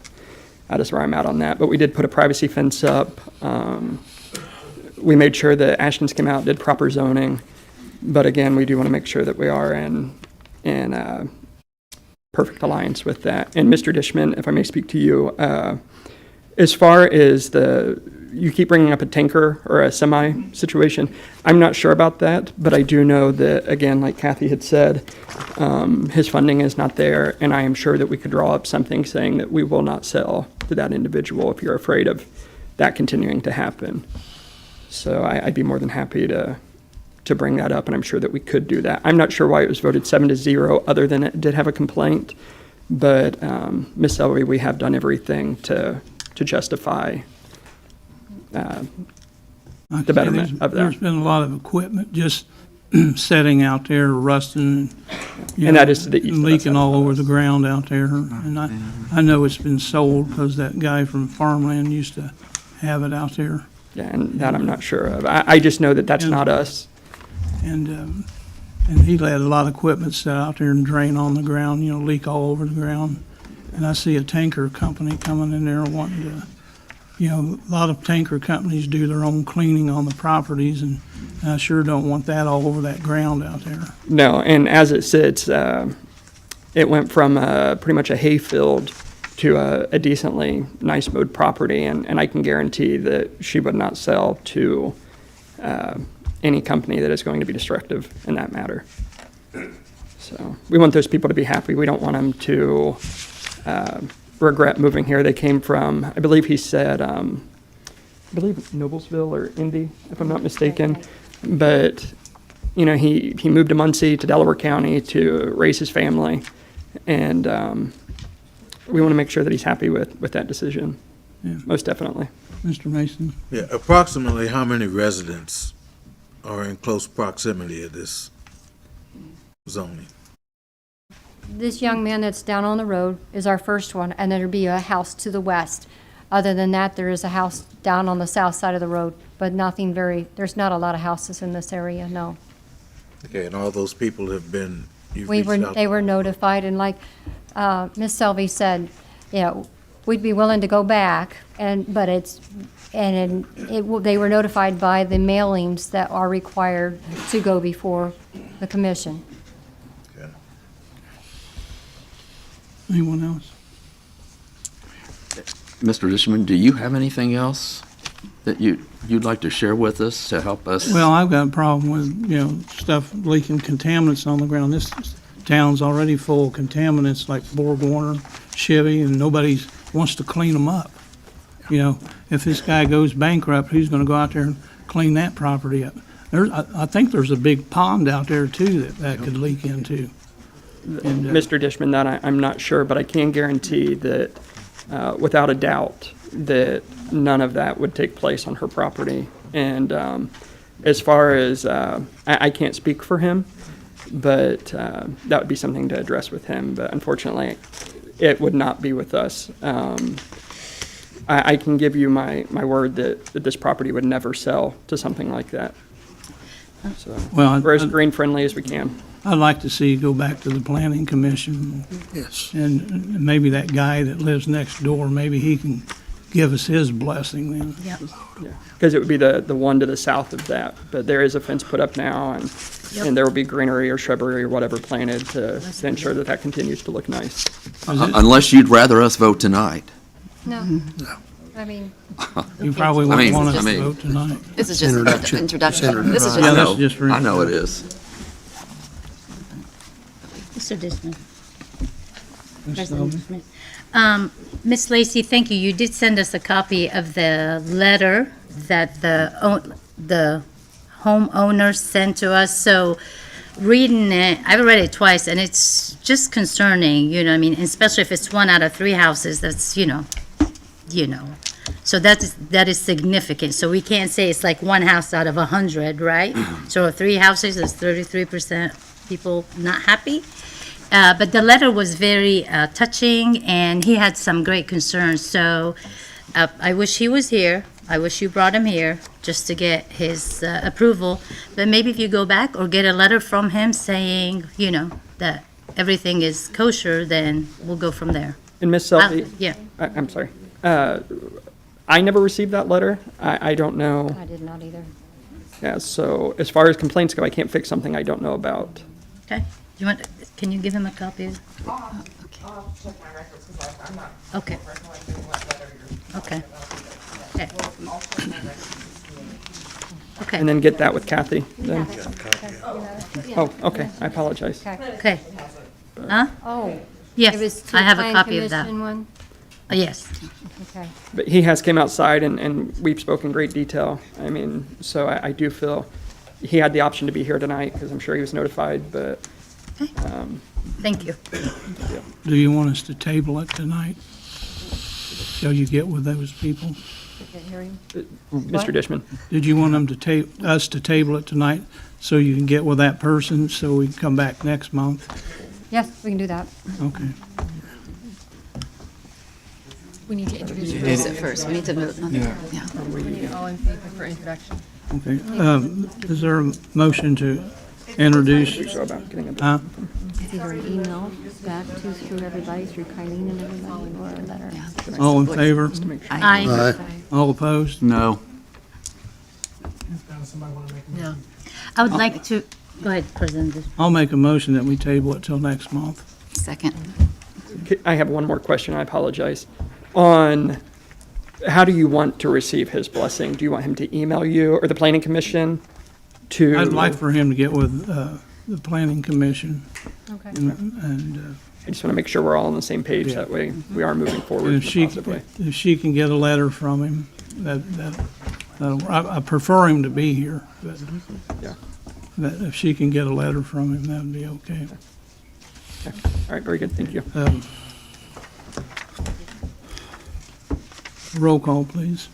that is where I'm at on that. But we did put a privacy fence up. We made sure that Ashton's came out, did proper zoning. But again, we do want to make sure that we are in perfect alliance with that. And Mr. Dishman, if I may speak to you, as far as you keep bringing up a tanker or a semi situation, I'm not sure about that, but I do know that, again, like Kathy had said, his funding is not there, and I am sure that we could draw up something saying that we will not sell to that individual if you're afraid of that continuing to happen. So I'd be more than happy to to bring that up, and I'm sure that we could do that. I'm not sure why it was voted 7-0, other than it did have a complaint. But, Ms. Selvey, we have done everything to justify the betterment of that. There's been a lot of equipment just setting out there, rusting, you And know, that is to the east of us, leaking all over the ground out there. And I know it's been sold because that guy from farmland used to have it out there. Yeah, and that I'm not sure of. I just know that that's not us. And he let a lot of equipment set out there and drain on the ground, you know, leak all over the ground. And I see a tanker company coming in there wanting to, you know, a lot of tanker companies do their own cleaning on the properties, and I sure don't want that all over that ground out there. No, and as it sits, it went from pretty much a hay field to a decently nice mowed property, and I can guarantee that she would not sell to any company that is going to be destructive in that matter. So we want those people to be happy. We don't want them to regret moving here. They came from, I believe he said, I believe Noblesville or Indy, if I'm not mistaken. But, you know, he moved to Muncie, to Delaware County to raise his family. And we want to make sure that he's happy with that decision. Yeah. Most definitely. Mr. Mason? Yeah, approximately how many residents are in close proximity of this zoning? This young man that's down on the road is our first one, and there'd be a house to the west. Other than that, there is a house down on the south side of the road, but nothing there's not a lot of houses in this area, no. Okay, and all those people have been, you've They reached out to? were notified, and like Ms. Selvey said, you know, we'd be willing to go back, they were notified by the mailings that are required to go before the commission. Anyone else? Mr. Dishman, do you have anything else that you'd like to share with us to help us? Well, I've got a problem with, you know, stuff leaking contaminants on the ground. This town's already full of contaminants like BorgWarner, Chevy, and nobody wants to clean them up. You know, if this guy goes bankrupt, who's going to go out there and clean that property up? I think there's a big pond out there, too, that could leak into. And, Mr. Dishman, that I'm not sure, but I can guarantee that without a doubt that none of that would take place on her property. And as far as, I can't speak for him, but that would be something to address with him. But unfortunately, it would not be with us. I can give you my word that this property would never sell to something like that. So Well, we're as green friendly as we can. I'd like to see you go back to the planning commission. Yes. And maybe that guy that lives next door, maybe he can give us his blessing then. Yep. Because it would be the one to the south of that. But there is a fence put up now, and there will be greenery or shrubbery or whatever planted to ensure that that continues to look nice. Unless you'd rather us vote tonight. No. I mean, You probably wouldn't want us to vote tonight. This is just Introduction. introduction. This is Yeah, just, this is just I know it is. Mr. Disney. Ms. President Selvey? Smith. Ms. Lacy, thank you. You did send us a copy of the letter that the homeowner sent to us. So reading it, I've read it twice, and it's just concerning, you know, I mean, especially if it's 1 out of 3 houses, that's, you know. So that is significant. So we can't say it's like 1 house out of 100, right? So 3 houses is 33% people not happy. But the letter was very touching, and he had some great concerns. So I wish he was here. I wish you brought him here just to get his approval. But maybe if you go back or get a letter from him saying, you know, that everything is kosher, then we'll go from there. And Ms. Selvey, Yeah. I'm sorry. I never received that letter. I don't know. I did not either. Yeah, so as far as complaints go, I can't fix something I don't know about. Okay. Can you give him a copy? I'll check my records because I'm not. Okay. personally sure what letter you're. Okay. Okay. I'll check my records. Okay. And then get that with Kathy then. Oh, okay, I apologize. Okay. Huh? Oh. It was Yes, to I have a Plan copy of that. Commission one? Yes. Okay. But he has came outside and we've spoken great detail. I mean, so I do feel, he had the option to be here tonight, because I'm sure he was notified, but, Thank you. Do you want us to table it tonight? Shall you get with those people? Mr. Dishman. Did you want them to us to table it tonight so you can get with that person so we can come back next month? Yes, we can do that. Okay. We need to introduce Introduce it first. We need to vote on it. Yeah. All in favor for introduction? Okay. Is there a motion to introduce? So about getting a- Huh? It's either an email back to through everybody, through Colleen and everybody, or a letter. All in favor? Aye. All opposed? No. No. I would like to, go ahead, President. I'll make a motion that we table it till next month. Second. Okay, I have one more question, I apologize. On, how do you want to receive his blessing? Do you want him to email you, or the planning commission to? I'd like for him to get with the planning commission. Okay. And I just want to make sure we're all on the same page, that way we are moving forward if positively. she can get a letter from him, I prefer him to be here, but Yeah. but if she can get a letter from him, that'd be okay. All right, very good, thank you. Roll call, please,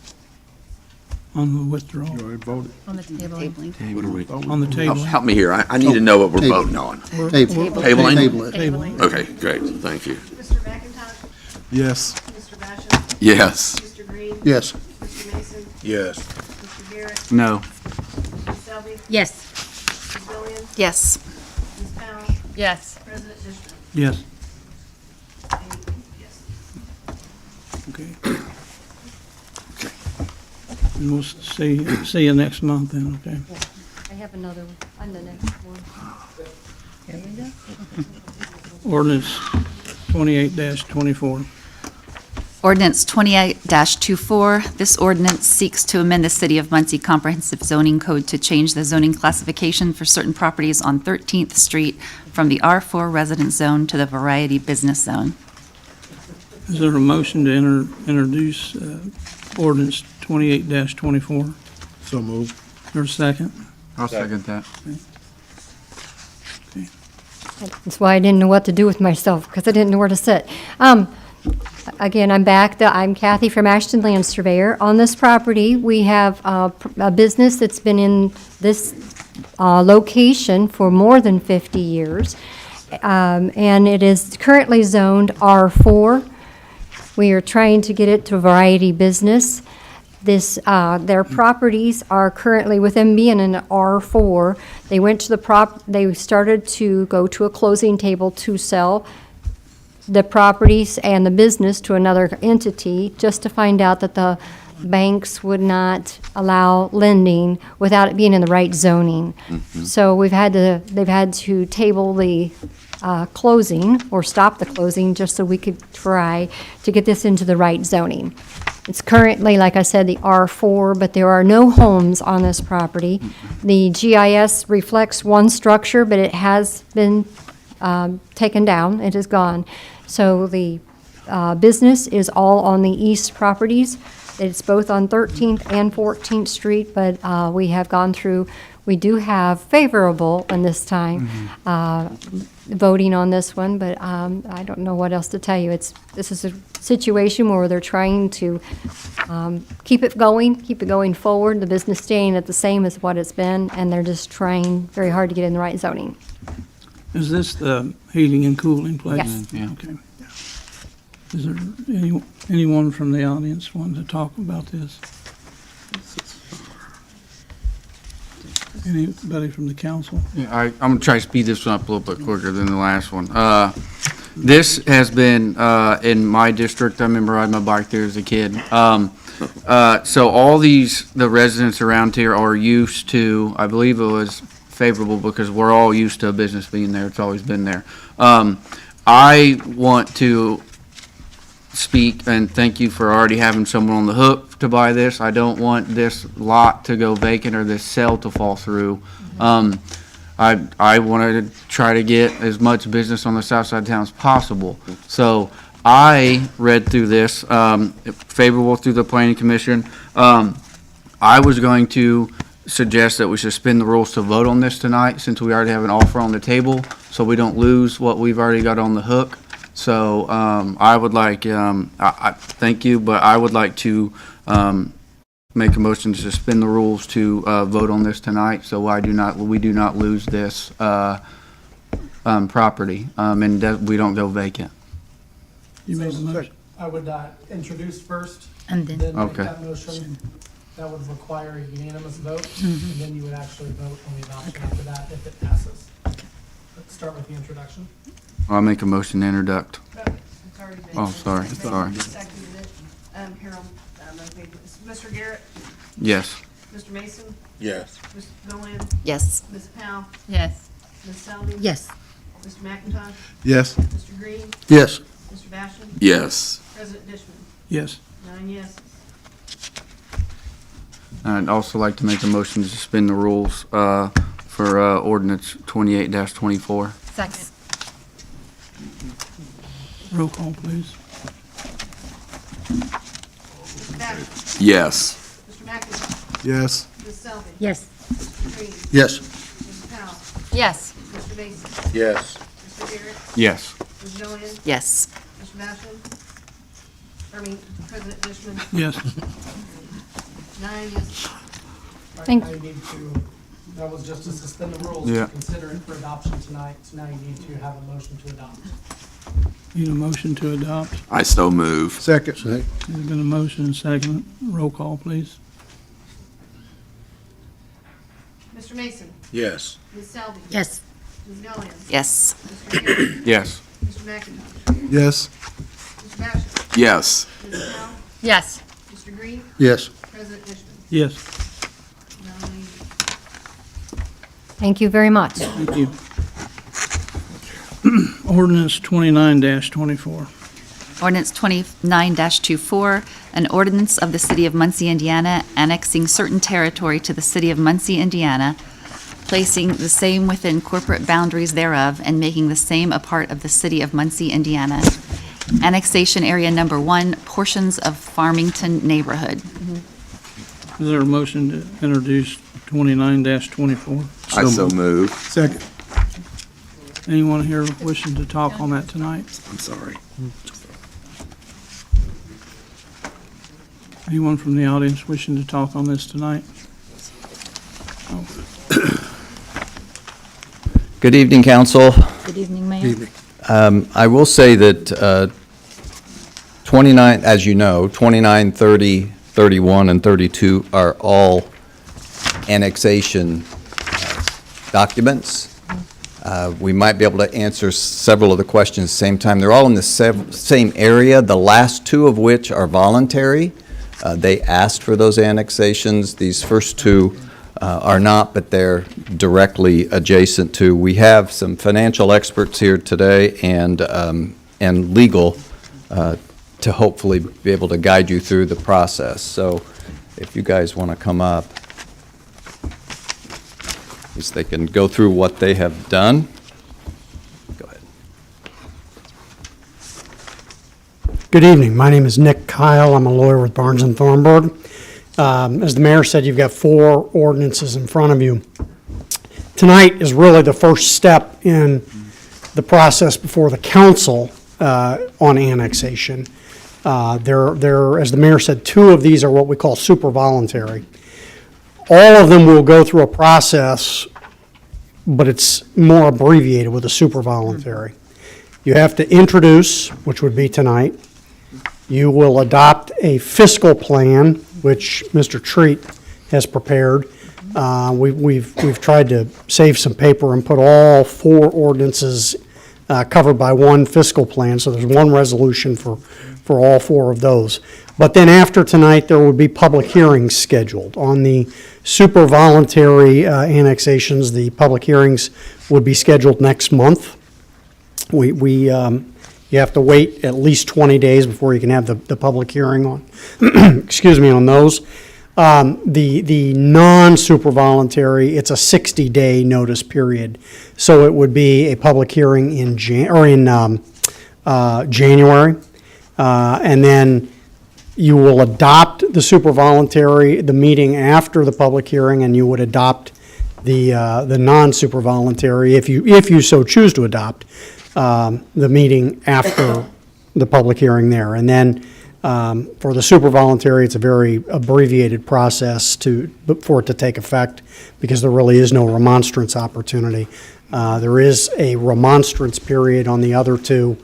on the withdrawal, On the table. What are we? on the table. Help me here. I need to know what we're Table. voting on. Table. Tabling? Table it. Tabling. Okay, great. Thank you. Mr. McIntosh? Yes. Mr. Basham? Yes. Mr. Green? Yes. Mr. Mason? Yes. Mr. Garrett? No. Ms. Selby? Yes. Ms. Gillian? Yes. Ms. Powell? Yes. President Dishman? Yes. Yes. Okay. And we'll see you next month then, okay? I have another one, on the next one. Ordinance 28-24. Ordinance 28-24. This ordinance seeks to amend the City of Muncie Comprehensive Zoning Code to change the zoning classification for certain properties on 13th Street from the R4 Residence Zone to the Variety Business Zone. Is there a motion to introduce ordinance 28-24? So moved. Is there a second? I'll second that. That's why I didn't know what to do with myself, because I didn't know where to sit. Again, I'm back. I'm Kathy from Ashton Land Surveyor. On this property, we have a business that's been in this location for more than 50 years, and it is currently zoned R4. We are trying to get it to variety business. Their properties are currently, with them being an R4, they started to go to a closing table to sell the properties and the business to another entity, just to find out that the banks would not allow lending without it being in the right zoning. So they've had to table the closing, or stop the closing, just so we could try to get this into the right zoning. It's currently, like I said, the R4, but there are no homes on this property. The GIS reflects one structure, but it has been taken down. It is gone. So the business is all on the east properties. It's both on 13th and 14th Street, but we have gone through, we do have favorable in this time, voting on this one, but I don't know what else to tell you. This is a situation where they're trying to keep it going forward, the business staying at the same as what it's been, and they're just trying very hard to get in the right zoning. Is this the heating and cooling place? Yes. Yeah. Okay. Is there anyone from the audience want to talk about this? Anybody from the council? Yeah, I'm gonna try to speed this one up a little bit quicker than the last one. This has been, in my district, I remember riding my bike there as a kid. So all the residents around here are used to, I believe it was favorable because we're all used to a business being there. It's always been there. I want to speak and thank you for already having someone on the hook to buy this. I don't want this lot to go vacant or this sale to fall through. I wanted to try to get as much business on the south side of town as possible. So I read through this, favorable through the planning commission. I was going to suggest that we suspend the rules to vote on this tonight, since we already have an offer on the table, so we don't lose what we've already got on the hook. So I would like, I thank you, but I would like to make a motion to suspend the rules to vote on this tonight, so we do not lose this property, and that we don't go vacant. You made the motion. I would introduce first, And then- then make Okay. that motion. That would require a unanimous vote, and then you would actually vote on the adoption after that if it passes. Let's start with the introduction. I'll make a motion to introduct. It's already been- Oh, sorry. Seconded it. Harold, okay. Mr. Garrett, Yes. Mr. Mason, Yes. Ms. Nolan, Yes. Ms. Powell, Yes. Ms. Selby. Yes. Mr. McIntosh, Yes. Mr. Green, Yes. Mr. Basham, Yes. President Dishman. Yes. 9 yes. I'd also like to make a motion to suspend the rules for ordinance 28-24. Second. Roll call, please. Mr. Basham, Yes. Mr. McIntosh, Yes. Ms. Selby. Yes. Mr. Green, Yes. Ms. Powell, Yes. Mr. Mason, Yes. Mr. Garrett, Yes. Ms. Nolan, Yes. Mr. Basham, President Dishman. Yes. 9 yes. Now you need to, that was just to suspend the rules, Yeah. to consider it for adoption tonight, so now you need to have a motion to adopt. Need a motion to adopt. I so move. Second. There's been a motion and second. Roll call, please. Mr. Mason, Yes. Ms. Selby. Yes. Ms. Nolan, Yes. Mr. Garrett, Yes. Mr. McIntosh, Yes. Mr. Basham, Yes. Ms. Powell, Yes. Mr. Green, Yes. President Dishman. Yes. 9 Thank you very much. Thank you. Ordinance 29-24. Ordinance 29-24, an ordinance of the City of Muncie, Indiana, annexing certain territory to the City of Muncie, Indiana, placing the same within corporate boundaries thereof, and making the same a part of the City of Muncie, Indiana. Annexation Area Number 1, portions of Farmington neighborhood. Is there a motion to introduce 29-24? I so move. Second. Anyone here wishing to talk on that tonight? I'm sorry. Anyone from the audience wishing to talk on this tonight? Good evening, council. Good evening, Mayor. I will say that 29, as you know, 29, 30, 31, and 32 are all annexation documents. We might be able to answer several of the questions at the same time. They're all in the same area, the last two of which are voluntary. They asked for those annexations. These first two are not, but they're directly adjacent to. We have some financial experts here today and legal to hopefully be able to guide you through the process. So if you guys want to come up, at least they can go through what they have done. Go ahead. Good evening. My name is Nick Kyle. I'm a lawyer with Barnes and Thornburg. As the mayor said, you've got 4 ordinances in front of you. Tonight is really the first step in the process before the council on annexation. There, as the mayor said, 2 of these are what we call super voluntary. All of them will go through a process, but it's more abbreviated with a super voluntary. You have to introduce, which would be tonight. You will adopt a fiscal plan, which Mr. Treat has prepared. We've tried to save some paper and put all 4 ordinances covered by one fiscal plan, so there's one resolution for all 4 of those. But then after tonight, there would be public hearings scheduled. On the super voluntary annexations, the public hearings would be scheduled next month. You have to wait at least 20 days before you can have the public hearing on, excuse me, on those. The non-super voluntary, it's a 60-day notice period. So it would be a public hearing in January. And then You will adopt the super voluntary, the meeting after the public hearing, and you would adopt the non-super voluntary, if you so choose to adopt, the meeting after the public hearing there. And then for the super voluntary, it's a very abbreviated process for it to take effect, because there really is no remonstrance opportunity. There is a remonstrance period on the other two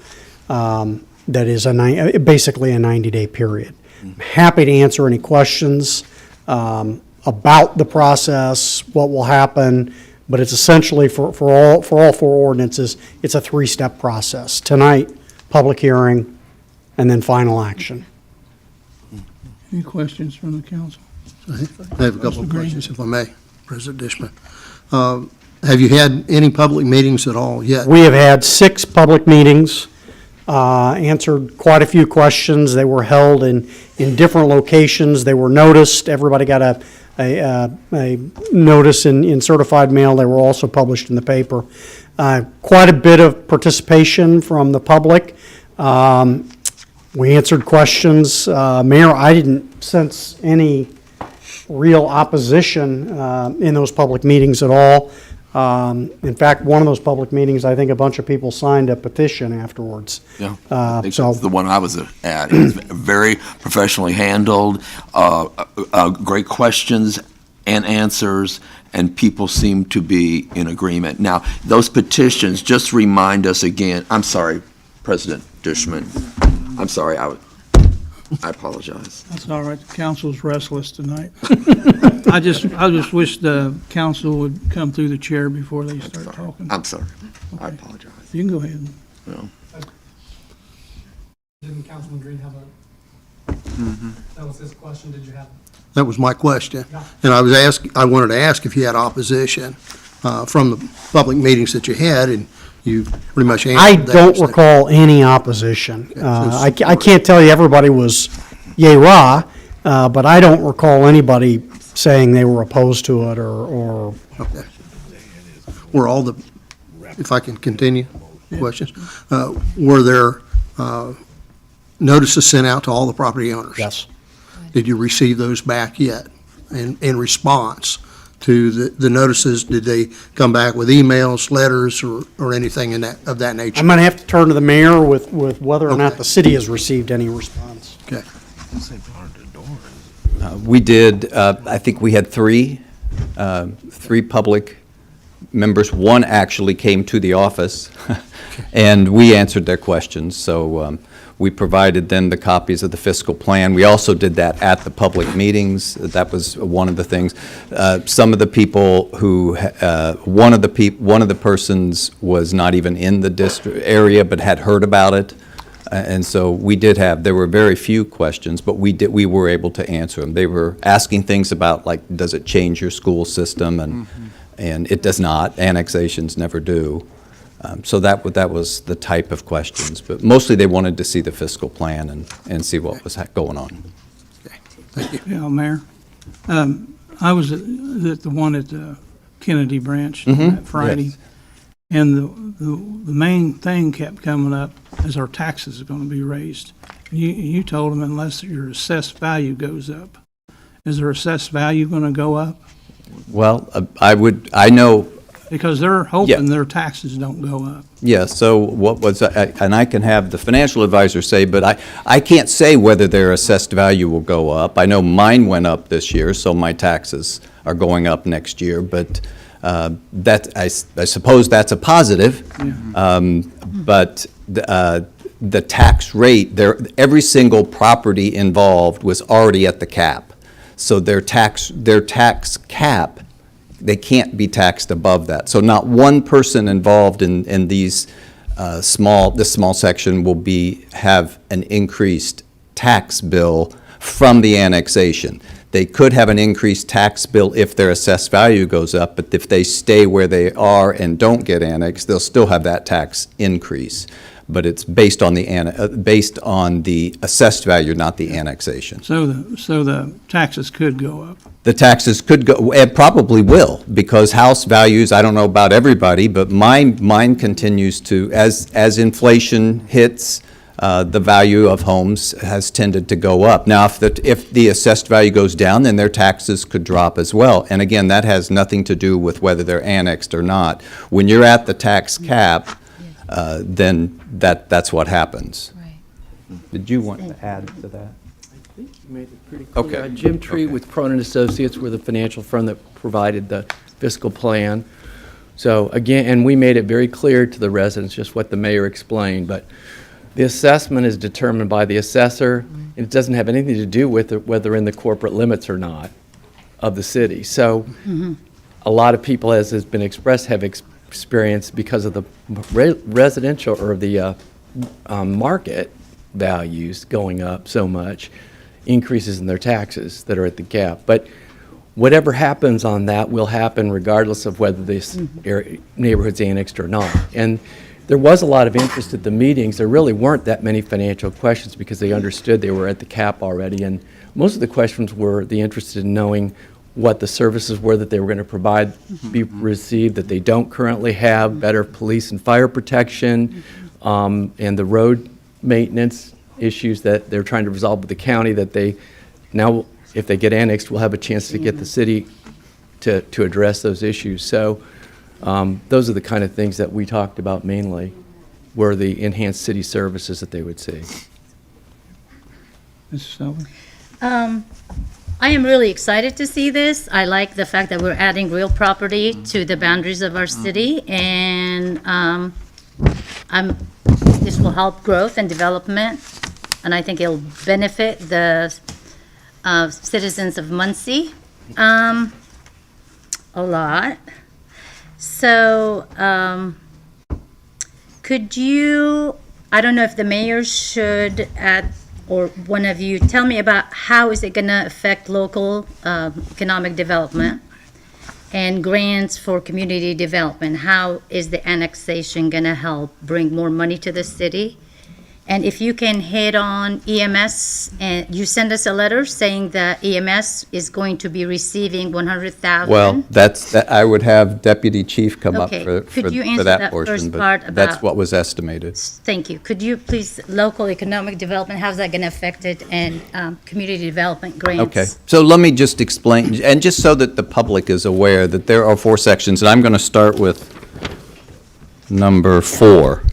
that is basically a 90-day period. I'm happy to answer any questions about the process, what will happen, but it's essentially for all four ordinances, it's a three-step process. Tonight, public hearing, and then final action. Any questions from the council? I have a couple of questions, if I may, President Dishman. Have you had any public meetings at all yet? We have had 6 public meetings, answered quite a few questions. They were held in different locations. They were noticed. Everybody got a notice in certified mail. They were also published in the paper. Quite a bit of participation from the public. We answered questions. Mayor, I didn't sense any real opposition in those public meetings at all. In fact, one of those public meetings, I think a bunch of people signed a petition afterwards. Yeah, I think that's the one I was at. It was very professionally handled, great questions and answers, and people seem to be in agreement. Now, those petitions, just remind us again, I'm sorry, President Dishman, I'm sorry, I apologize. That's all right. The council's restless tonight. I just wish the council would come through the chair before they start talking. I'm sorry. Okay. I apologize. You can go ahead. No. Didn't Councilman Green have that was his question, did you have? That was my question. And I wanted to ask if you had opposition from the public meetings that you had, and you pretty much answered I that. don't recall any opposition. I can't tell you everybody was yay rah, but I don't recall anybody saying they were opposed to it or. Okay. Were all the, if I can continue questions, were there notices sent out to all the property owners? Yes. Did you receive those back yet? In response to the notices, did they come back with emails, letters, or anything of that nature? I'm going to have to turn to the mayor with whether or not the city has received any response. Okay. We did, I think we had three public members. One actually came to the office, and we answered their questions. So we provided them the copies of the fiscal plan. We also did that at the public meetings. That was one of the things. Some of the people who, one of the persons was not even in the district area, but had heard about it. And so we did have, there were very few questions, but we were able to answer them. They were asking things about, like, does it change your school system? And it does not. Annexations never do. So that was the type of questions. But mostly they wanted to see the fiscal plan and see what was going on. Thank you. Yeah, Mayor. I was at the one at the Kennedy branch that Friday. Yes. And the main thing kept coming up is our taxes are going to be raised. You told them unless your assessed value goes up. Is their assessed value going to go up? Well, I know. Because they're hoping their taxes don't go up. Yeah, so what was, and I can have the financial advisor say, but I can't say whether their assessed value will go up. I know mine went up this year, so my taxes are going up next year, but I suppose that's a positive. But the tax rate, every single property involved was already at the cap. So their tax cap, they can't be taxed above that. So not one person involved in this small section will have an increased tax bill from the annexation. They could have an increased tax bill if their assessed value goes up, but if they stay where they are and don't get annexed, they'll still have that tax increase. But it's based on the assessed value, not the annexation. So the taxes could go up. The taxes could go, and probably will, because house values, I don't know about everybody, but mine continues to, as inflation hits, the value of homes has tended to go up. Now, if the assessed value goes down, then their taxes could drop as well. And again, that has nothing to do with whether they're annexed or not. When you're at the tax cap, then that's what happens. Did you want to add to that? You made it pretty clear. Okay. Jim Tree Okay. with Cronin Associates, we're the financial firm that provided the fiscal plan. So again, and we made it very clear to the residents just what the mayor explained, but the assessment is determined by the assessor, and it doesn't have anything to do with whether in the corporate limits or not of the city. So a lot of people, as has been expressed, have experienced because of the residential or the market values going up so much, increases in their taxes that are at the cap. But whatever happens on that will happen regardless of whether this neighborhood's annexed or not. And there was a lot of interest at the meetings. There really weren't that many financial questions because they understood they were at the cap already. And most of the questions were the interested in knowing what the services were that they were going to provide, be received, that they don't currently have, better police and fire protection, and the road maintenance issues that they're trying to resolve with the county that they now, if they get annexed, will have a chance to get the city to address those issues. So those are the kind of things that we talked about mainly, were the enhanced city services that they would see. Mrs. Sullivan? I am really excited to see this. I like the fact that we're adding real property to the boundaries of our city, and this will help growth and development, and I think it'll benefit the citizens of Muncie a lot. So, could you, I don't know if the mayor should add, or one of you, tell me about how is it gonna affect local economic development and grants for community development? How is the annexation gonna help bring more money to the city? And if you can hit on EMS, and you send us a letter saying that EMS is going to be receiving 100,000. Well, I would have Deputy Chief come up Okay. for Could you for answer that that portion, first part but that's about- what was estimated. Thank you. Could you please, local economic development, how's that gonna affect it, and community development grants? Okay, so let me just explain, and just so that the public is aware that there are 4 sections, and I'm going to start with number 4,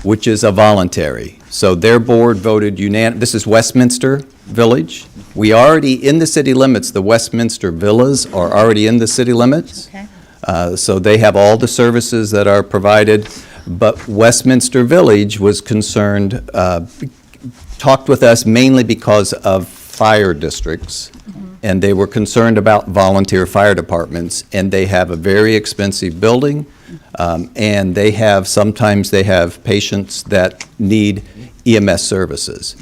which is a voluntary. So their board voted this is Westminster Village. We already, in the city limits, the Westminster villas are already in the city limits. Okay. So they have all the services that are provided, but Westminster Village was concerned, talked with us mainly because of fire districts, and they were concerned about volunteer fire departments, and they have a very expensive building, and sometimes they have patients that need EMS services.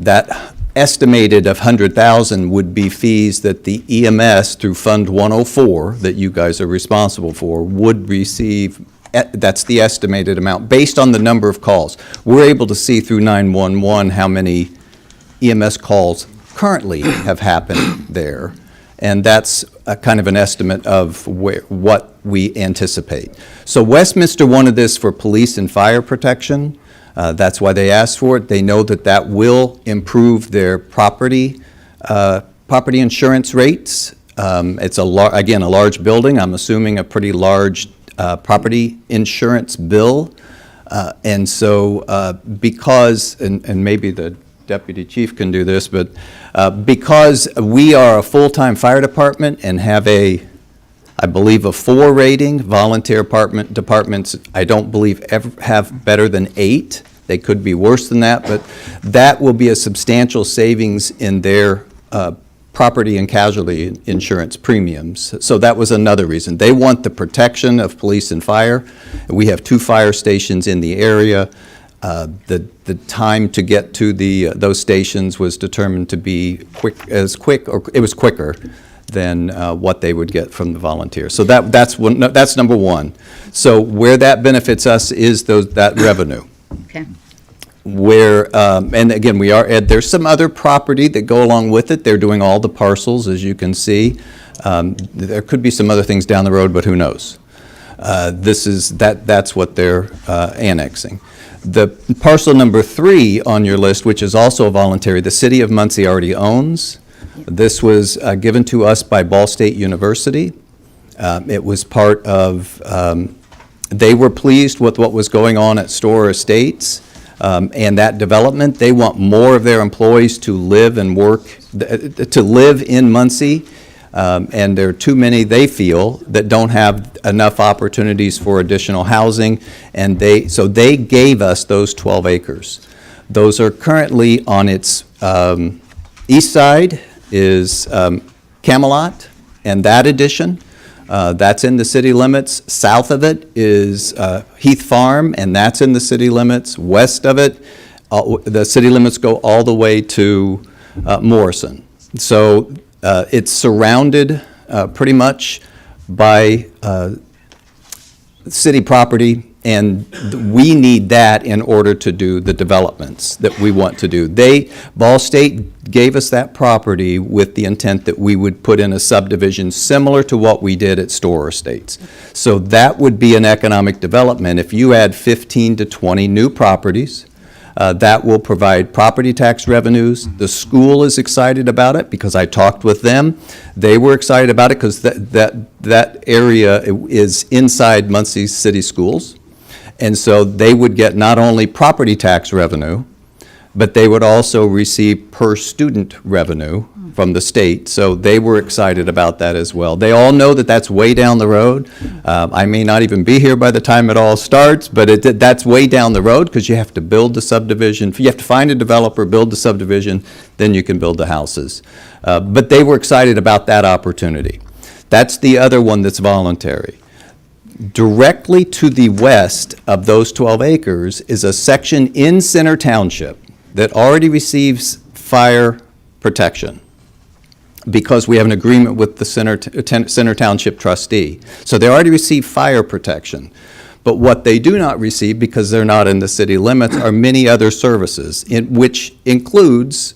That estimated of 100,000 would be fees that the EMS through Fund 104, that you guys are responsible for, would receive. That's the estimated amount, based on the number of calls. We're able to see through 911 how many EMS calls currently have happened there, and that's a kind of an estimate of what we anticipate. So Westminster wanted this for police and fire protection. That's why they asked for it. They know that that will improve their property insurance rates. It's again, a large building. I'm assuming a pretty large property insurance bill. And so because, and maybe the Deputy Chief can do this, but because we are a full-time fire department and have I believe, a 4 rating, volunteer departments, I don't believe ever have better than 8. They could be worse than that, but that will be a substantial savings in their property and casualty insurance premiums. So that was another reason. They want the protection of police and fire. We have 2 fire stations in the area. The time to get to those stations was determined to be it was quicker than what they would get from the volunteers. So that's number 1. So where that benefits us is that revenue. Okay. And again, there's some other property that go along with it. They're doing all the parcels, as you can see. There could be some other things down the road, but who knows? That's what they're annexing. The parcel number 3 on your list, which is also voluntary, the city of Muncie already owns. This was given to us by Ball State University. It was part of, they were pleased with what was going on at Storer Estates and that development. They want more of their employees to live and work, to live in Muncie. And there are too many, they feel, that don't have enough opportunities for additional housing, and so they gave us those 12 acres. Those are currently on its east side is Camelot and that addition. That's in the city limits. South of it is Heath Farm, and that's in the city limits. West of it, the city limits go all the way to Morrison. So it's surrounded pretty much by city property, and we need that in order to do the developments that we want to do. Ball State gave us that property with the intent that we would put in a subdivision similar to what we did at Storer Estates. So that would be an economic development. If you add 15 to 20 new properties, that will provide property tax revenues. The school is excited about it because I talked with them. They were excited about it because that area is inside Muncie City Schools. And so they would get not only property tax revenue, but they would also receive per student revenue from the state. So they were excited about that as well. They all know that that's way down the road. I may not even be here by the time it all starts, but that's way down the road because you have to build the subdivision. You have to find a developer, build the subdivision, then you can build the houses. But they were excited about that opportunity. That's the other one that's voluntary. Directly to the west of those 12 acres is a section in Center Township that already receives fire protection because we have an agreement with the Center Township trustee. So they already receive fire protection. But what they do not receive, because they're not in the city limits, are many other services, which includes,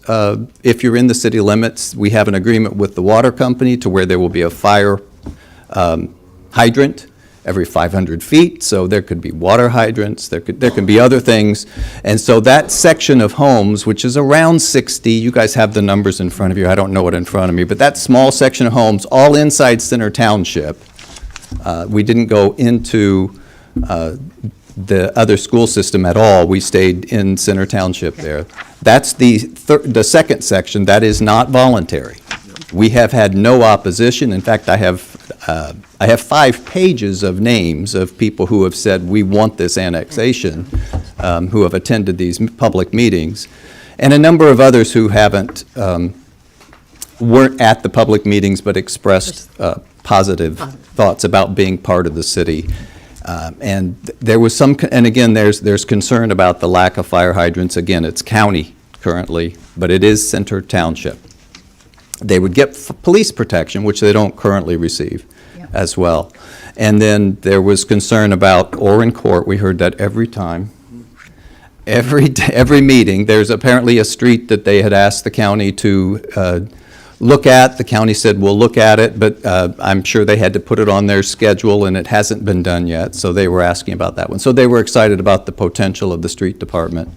if you're in the city limits, we have an agreement with the water company to where there will be a fire hydrant every 500 feet, so there could be water hydrants, there can be other things. And so that section of homes, which is around 60, you guys have the numbers in front of you, I don't know it in front of me, but that small section of homes, all inside Center Township, we didn't go into the other school system at all, we stayed in Center Township there. That's the second section, that is not voluntary. We have had no opposition. In fact, I have 5 pages of names of people who have said, we want this annexation, who have attended these public meetings, and a number of others who weren't at the public meetings but expressed positive thoughts about being part of the city. And there was and again, there's concern about the lack of fire hydrants. Again, it's county currently, but it is Center Township. They would get police protection, which they don't currently receive as well. And then there was concern about Orin Court. We heard that every time. Every meeting, there's apparently a street that they had asked the county to look at. The county said, we'll look at it, but I'm sure they had to put it on their schedule, and it hasn't been done yet. So they were asking about that one. So they were excited about the potential of the street department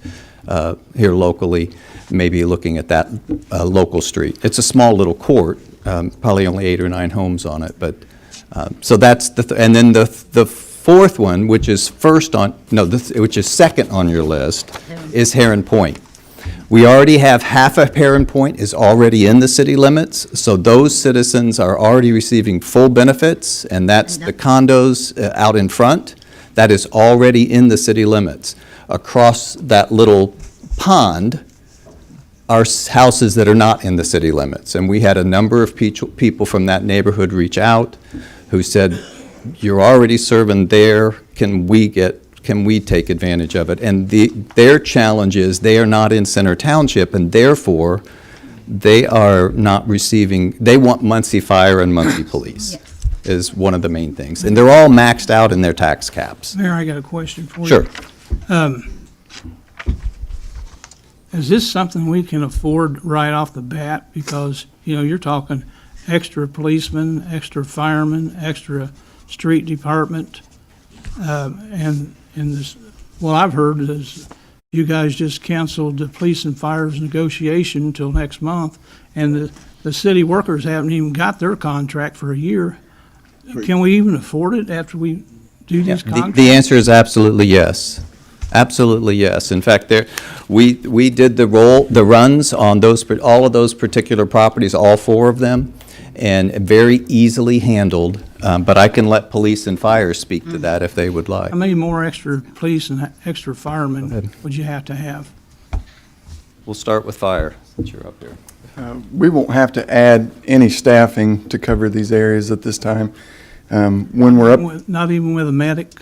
here locally, maybe looking at that local street. It's a small little court, probably only 8 or 9 homes on it, but so that's and then the fourth one, which is which is second on your list, is Heron Point. We already have half of Heron Point is already in the city limits, so those citizens are already receiving full benefits, and that's the condos out in front. That is already in the city limits. Across that little pond are houses that are not in the city limits. And we had a number of people from that neighborhood reach out who said, you're already serving there, can we take advantage of it? And their challenge is they are not in Center Township, and therefore they are not receiving, they want Muncie Fire and Muncie Police. Is one of the main things. And they're all maxed out in their tax caps. Mayor, I got a question for you. Sure. Is this something we can afford right off the bat? Because, you're talking extra policemen, extra firemen, extra street department. And this, what I've heard is you guys just canceled the police and fire's negotiation until next month, and the city workers haven't even got their contract for a year. Can we even afford it after we do these contracts? The answer is absolutely yes. Absolutely yes. In fact, we did the runs on all of those particular properties, all 4 of them, and very easily handled. But I can let police and fire speak to that if they would like. How many more extra police and extra firemen would you have to have? We'll start with fire, since you're up here. We won't have to add any staffing to cover these areas at this time. When we're up, Not even with a medic?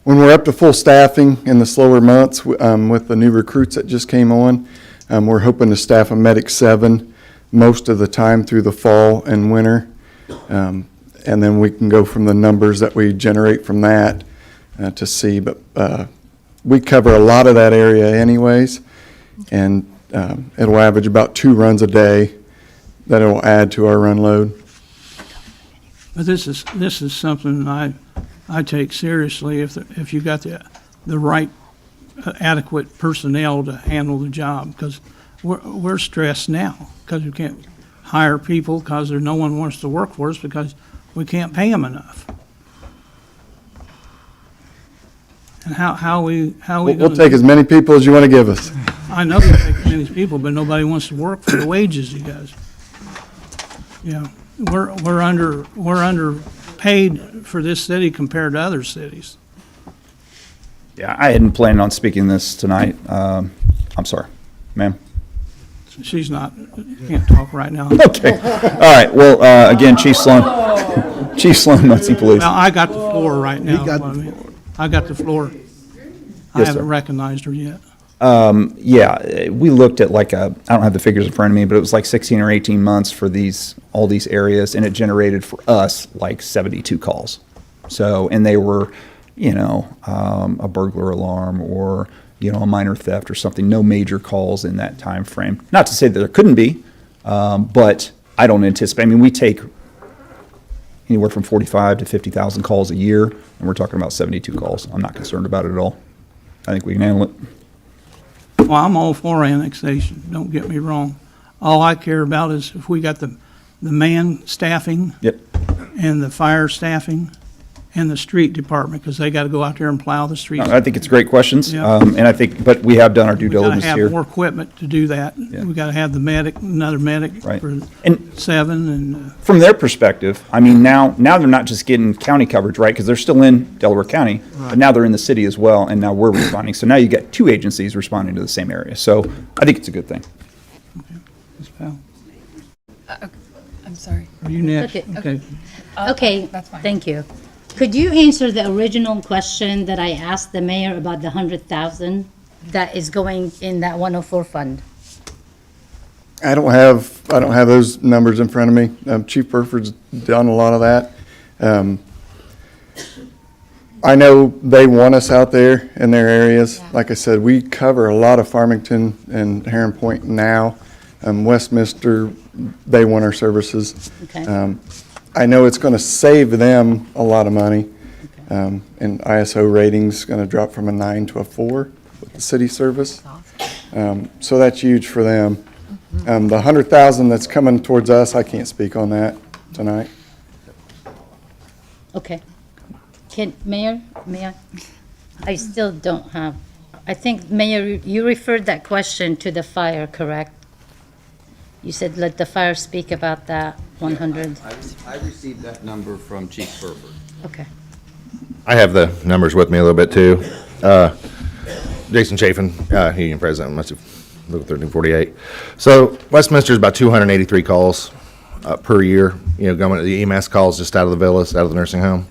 when we're up to full staffing in the slower months, with the new recruits that just came on, we're hoping to staff a medic 7 most of the time through the fall and winter. And then we can go from the numbers that we generate from that to see. But we cover a lot of that area anyways, and it'll average about 2 runs a day that it will add to our run load. But this is something I take seriously if you got the right adequate personnel to handle the job, because we're stressed now because we can't hire people because no one wants to work for us because we can't pay them enough. And how we We'll take as many people as you want to give us. I know you take many people, but nobody wants to work for the wages you guys. Yeah, we're underpaid for this city compared to other cities. Yeah, I hadn't planned on speaking this tonight. I'm sorry, ma'am. She's not, can't talk right now. Okay. All right. Well, again, Chief Sloan, Muncie Police. Well, I got the floor right now. I got the floor. I Yes, haven't sir. recognized her yet. Yeah, we looked at I don't have the figures in front of me, but it was like 16 or 18 months for all these areas, and it generated for us like 72 calls. So, and they were, a burglar alarm or, a minor theft or something, no major calls in that time frame. Not to say that there couldn't be, but I don't anticipate, we take anywhere from 45 to 50,000 calls a year, and we're talking about 72 calls. I'm not concerned about it at all. I think we can handle it. Well, I'm all for annexation, don't get me wrong. All I care about is if we got the man staffing. Yep. And the fire staffing and the street department, because they got to go out there and plow the streets. I think it's great questions, Yeah. And I think, but we have done our due We got diligence to have here. more equipment to do that. We got to have the medic, another medic Right. for And 7 and. from their perspective, now they're not just getting county coverage, right? Because they're still in Delaware County, but now they're in the city as well, and now we're responding. So now you get 2 agencies responding to the same area. So I think it's a good thing. Ms. Powell, I'm sorry. are you next? Okay. Okay, thank you. Could you answer the original question that I asked the mayor about the 100,000 that is going in that 104 fund? I don't have those numbers in front of me. Chief Burford's done a lot of that. I know they want us out there in their areas. Like I said, we cover a lot of Farmington and Heron Point now. Westminster, they want our services. Okay. I know it's going to save them a lot of money. And ISO rating's going to drop from a 9 to a 4 with the city service. So that's huge for them. The 100,000 that's coming towards us, I can't speak on that tonight. Okay. Mayor, I still don't have, I think, Mayor, you referred that question to the fire, correct? You said let the fire speak about that 100. I received that number from Chief Burford. Okay. I have the numbers with me a little bit too. Jason Chafin, Union President, must have looked at 1348. So Westminster's about 283 calls per year, going to the EMS calls just out of the villas, out of the nursing home.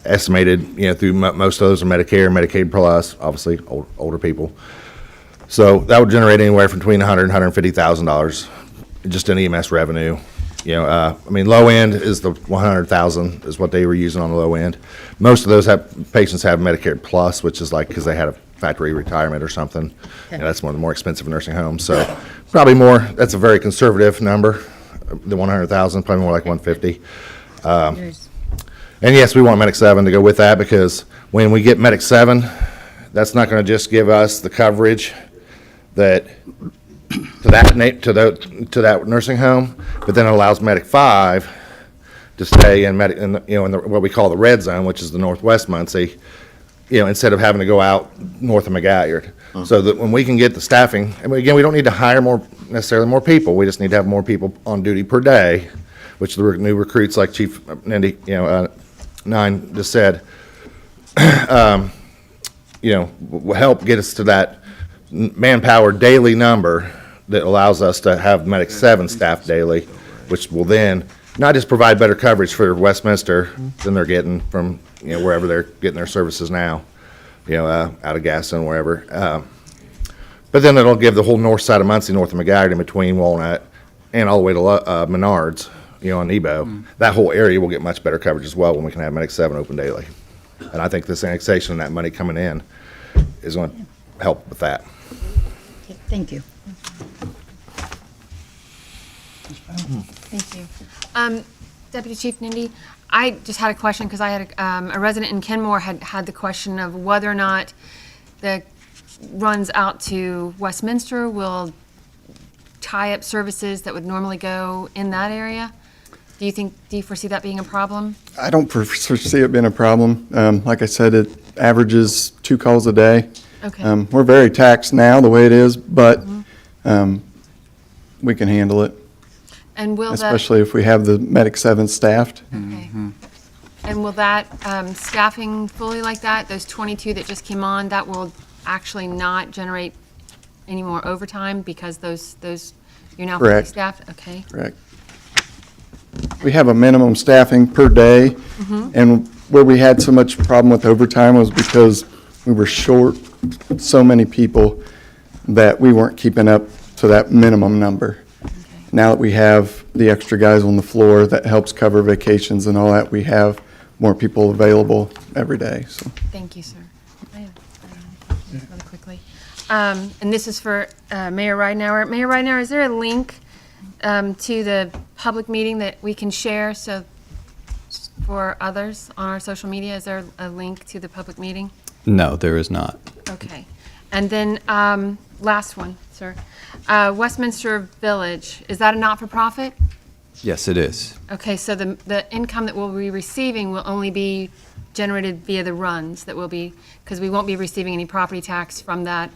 Estimated, through most of those are Medicare, Medicaid plus, obviously older people. So that would generate anywhere from between $100,000 and $150,000 just in EMS revenue. Low end is the 100,000 is what they were using on the low end. Most of those patients have Medicare plus, which is like because they had a factory retirement or something. Okay. That's one of the more expensive nursing homes. So probably more. That's a very conservative number. The 100,000, probably more like 150. And yes, we want Medic 7 to go with that, because when we get Medic 7, that's not going to just give us the coverage that, to that nursing home, but then it allows Medic 5 to stay in what we call the red zone, which is the northwest Muncie, instead of having to go out north of McGalliard. So that when we can get the staffing, and again, we don't need to hire necessarily more people, we just need to have more people on duty per day, which the new recruits, like Chief Nindy, Nine just said, will help get us to that manpower daily number that allows us to have Medic 7 staff daily, which will then not just provide better coverage for Westminster than they're getting from, wherever they're getting their services now, out of Gaston, wherever. But then it'll give the whole north side of Muncie, north of McGuire, in between Walnut and all the way to Menards, on Nebo. That whole area will get much better coverage as well when we can have Medic 7 open daily. And I think this annexation and that money coming in is going to help with that. Okay, thank you. Thank you. Deputy Chief Nindy, I just had a question because I had a resident in Kenmore had the question of whether or not the runs out to Westminster will tie up services that would normally go in that area. Do you foresee that being a problem? I don't foresee it being a problem. Like I said, it averages 2 calls a day. Okay. We're very taxed now the way it is, but we can handle it. And will especially if we have the Medic 7 staffed. Okay. And will that staffing fully like that, those 22 that just came on, that will actually not generate any more overtime because those you're now fully Correct. staffed? Okay. Correct. We have a minimum staffing per day, and where we had so much problem with overtime was because we were short so many people that we weren't keeping up to that minimum number. Now that we have the extra guys on the floor, that helps cover vacations and all that, we have more people available every day, so. Thank you, sir. I have really quickly. And this is for Mayor Ridenour. Mayor Ridenour, is there a link to the public meeting that we can share so for others on our social media? Is there a link to the public meeting? No, there is not. Okay. And then last one, sir. Westminster Village, is that a not-for-profit? Yes, it is. Okay, so the income that we'll be receiving will only be generated via the runs that will be, because we won't be receiving any property tax from that.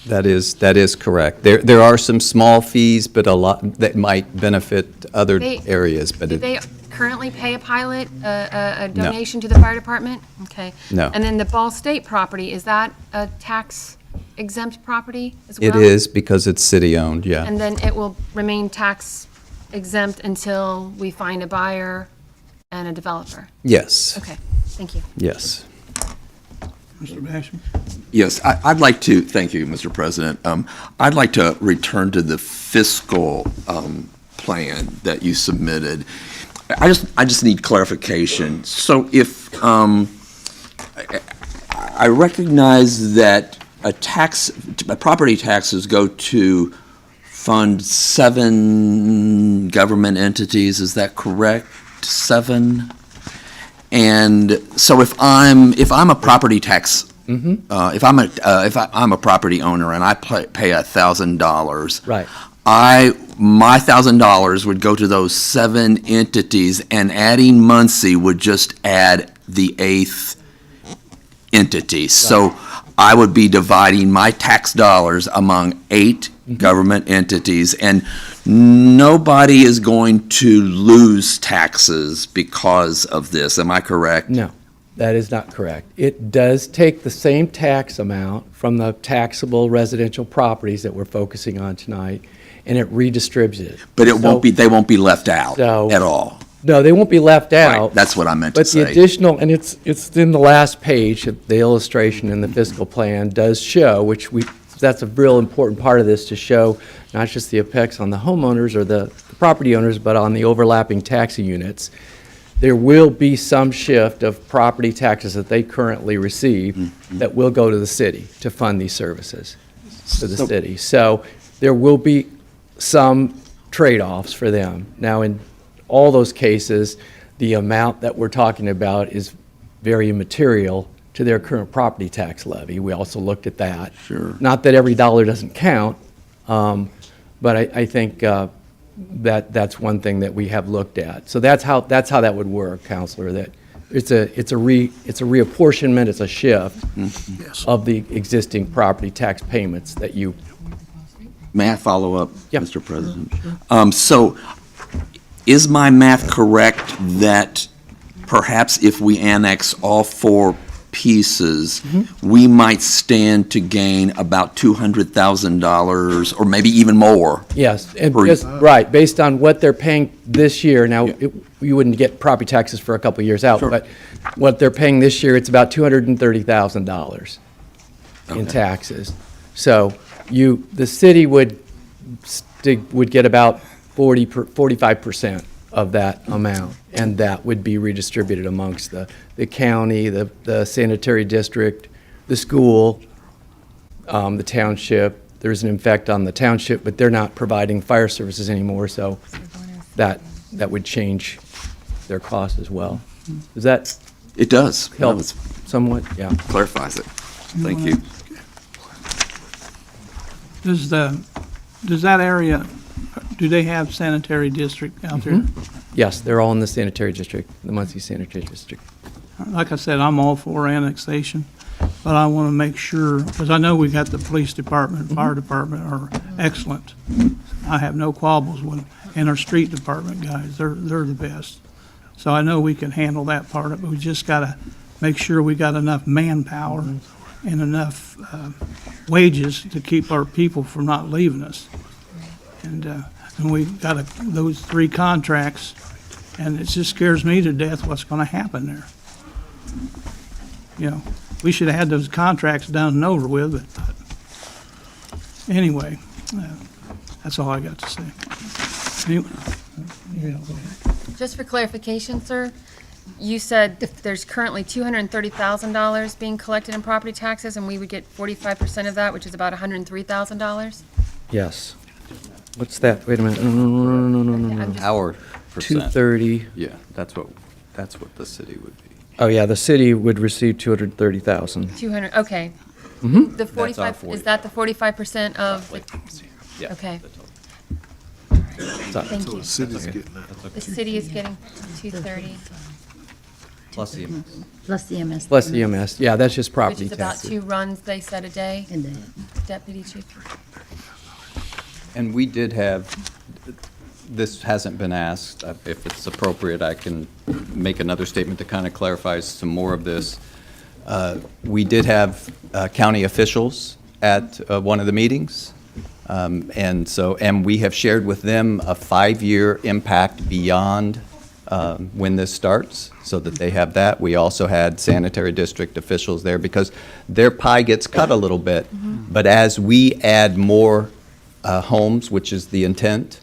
That is correct. There are some small fees, but a lot that might benefit other areas, but Do they currently pay a pilot, a No. donation to the fire department? Okay. No. And then the Ball State property, is that a tax exempt property as well? it is because it's city-owned, yeah. And then it will remain tax exempt until we find a buyer and a developer? Yes. Okay, thank you. Yes. Mr. Basham? Yes, I'd like to, thank you, Mr. President. I'd like to return to the fiscal plan that you submitted. I just need clarification. So if, I recognize that property taxes go to fund 7 government entities, is that correct? 7? And so if I'm a property tax, if I'm a property owner and I pay $1,000, Right. my $1,000 would go to those 7 entities, and adding Muncie would just add the 8th entity. So I would be dividing my tax dollars among 8 government entities, and nobody is going to lose taxes because of this. Am I correct? No, that is not correct. It does take the same tax amount from the taxable residential properties that we're focusing on tonight, and it redistributes it. But they won't be left out at all. No, they won't be left out. Right, that's what I meant to But say. the additional, and it's in the last page, the illustration in the fiscal plan does show, that's a real important part of this, to show not just the effects on the homeowners or the property owners, but on the overlapping taxing units. There will be some shift of property taxes that they currently receive that will go to the city to fund these services to the city. So there will be some trade-offs for them. Now, in all those cases, the amount that we're talking about is very immaterial to their current property tax levy. We also looked at that. Sure. Not that every dollar doesn't count, but I think that's one thing that we have looked at. So that's how that would work, Counselor, that it's a reapportionment, it's a shift of the existing property tax payments that you. May I follow up, Yep. Mr. President? So is my math correct that perhaps if we annex all four pieces, we might stand to gain about $200,000 or maybe even more? Yes, and per- right, based on what they're paying this year. Now, you wouldn't get property taxes for a couple of years out, but what they're paying this year, it's about $230,000 in taxes. So the city would get about 45% of that amount, and that would be redistributed amongst the county, the sanitary district, the school, the township. There's an effect on the township, but they're not providing fire services anymore, so that would change their cost as well. Does that It does. help somewhat? Yeah. Clarifies it. Thank you. Does that area, do they have sanitary district out there? Yes, they're all in the sanitary district, the Muncie Sanitary District. Like I said, I'm all for annexation, but I want to make sure, because I know we got the police department, fire department are excellent. I have no qualms with, and our street department guys, they're the best. So I know we can handle that part of it, but we just got to make sure we got enough manpower and enough wages to keep our people from not leaving us. And we got those 3 contracts, and it just scares me to death what's going to happen there. You know, we should have had those contracts done and over with, but anyway, that's all I got to say. Anyway, yeah, go ahead. Just for clarification, sir, you said there's currently $230,000 being collected in property taxes, and we would get 45% of that, which is about $103,000? Yes. What's that? Wait a minute. No. Our percent. 230. Yeah, that's what the city would be. Oh, yeah, the city would receive 230,000. 200, okay. Mm-hmm. The 45, is that the 45% of? Yeah. Okay. So- Thank you. The city's getting that. The city is getting 230, Plus the Plus the EMS. Plus EMS. Yeah, that's just which property is about taxes. 2 runs, they said, a day, And then Deputy Chief. And we did have, this hasn't been asked, if it's appropriate, I can make another statement that kind of clarifies some more of this. We did have county officials at one of the meetings, and we have shared with them a 5-year impact beyond when this starts, so that they have that. We also had sanitary district officials there, because their pie gets cut a little bit, but as we add more homes, which is the intent,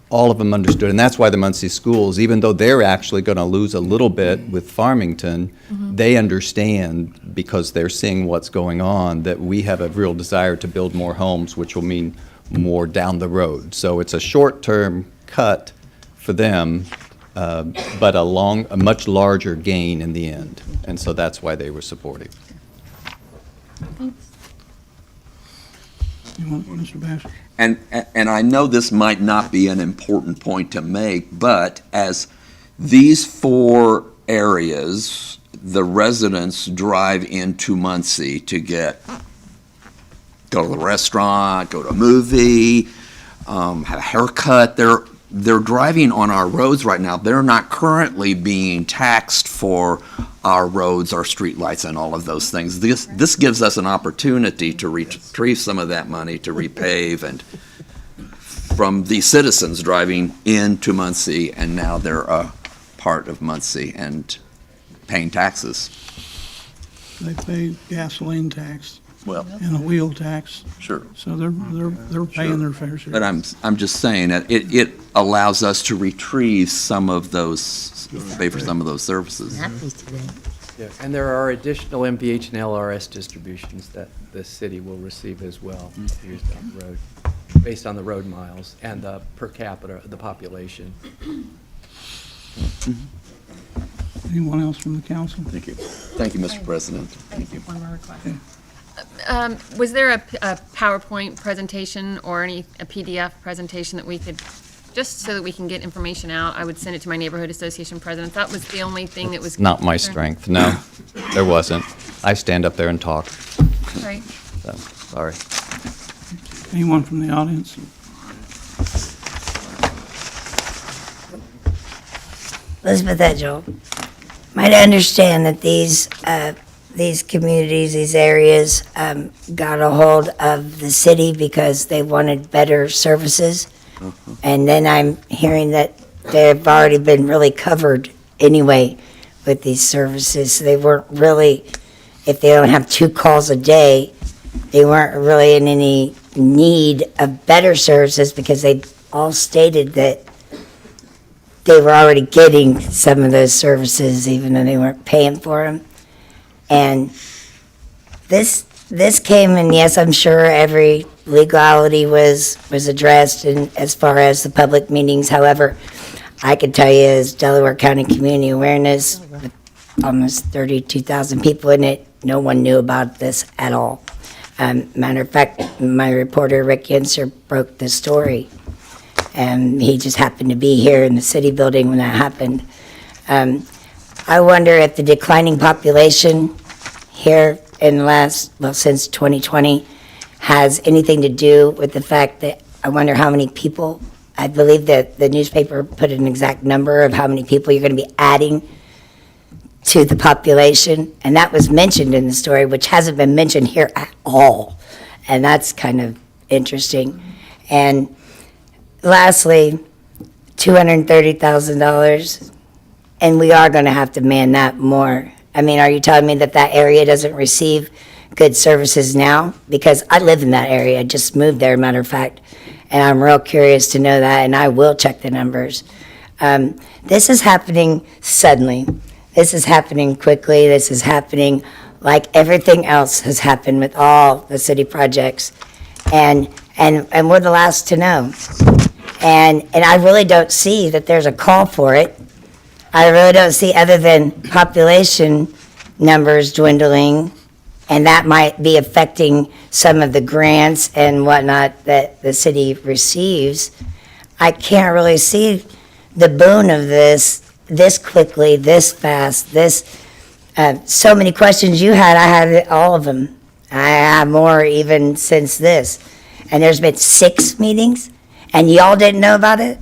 all of them understood, and that's why the Muncie schools, even though they're actually going to lose a little bit with Farmington, they understand, because they're seeing what's going on, that we have a real desire to build more homes, which will mean more down the road. So it's a short-term cut for them, but a much larger gain in the end, and so that's why they were supportive. You want, Mr. Bass? And I know this might not be an important point to make, but as these 4 areas, the residents drive into Muncie to go to the restaurant, go to a movie, have a haircut. They're driving on our roads right now. They're not currently being taxed for our roads, our streetlights, and all of those things. This gives us an opportunity to retrieve some of that money to repave and from the citizens driving into Muncie, and now they're a part of Muncie and paying taxes. They pay gasoline tax. Well, And a wheel tax, sure. so they're paying their fair share. But I'm just saying that it allows us to retrieve some of those, pay for some of those services. happy today. Yeah, and there are additional MVH and LRS distributions that the city will receive as well, years down the road, based on the road miles and the per capita, the population. Anyone else from the council? Thank you. Thank you, Mr. President. Thank you. One more request. Was there a PowerPoint presentation or a PDF presentation that we could, just so that we can get information out? I would send it to my neighborhood association president. That was the only thing that was. Not my strength, no, there wasn't. I stand up there and talk, Right. so, sorry. Anyone from the audience? Elizabeth Edgell. Might understand that these communities, these areas, got a hold of the city because they wanted better services. And then I'm hearing that they've already been really covered anyway with these services. So they weren't really, if they don't have 2 calls a day, they weren't really in any need of better services because they all stated that they were already getting some of those services even though they weren't paying for them. And this came, and yes, I'm sure every legality was addressed in, as far as the public meetings. However, I can tell you as Delaware County Community Awareness, with almost 32,000 people in it, no one knew about this at all. Matter of fact, my reporter, Rick Yenser, broke the story. And he just happened to be here in the city building when that happened. I wonder if the declining population here in the last, well, since 2020, has anything to do with the fact that I wonder how many people, I believe that the newspaper put an exact number of how many people you're going to be adding to the population. And that was mentioned in the story, which hasn't been mentioned here at all. And that's kind of interesting. And lastly, $230,000, and we are going to have to man that more. I mean, are you telling me that that area doesn't receive good services now? Because I live in that area, I just moved there, matter of fact, and I'm real curious to know that, and I will check the numbers. This is happening suddenly. This is happening quickly. This is happening like everything else has happened with all the city projects, and we're the last to know. And I really don't see that there's a call for it. I really don't see, other than population numbers dwindling, and that might be affecting some of the grants and whatnot that the city receives. I can't really see the boon of this quickly, this fast, so many questions you had, I had all of them. I have more even since this. And there's been 6 meetings, and y'all didn't know about it?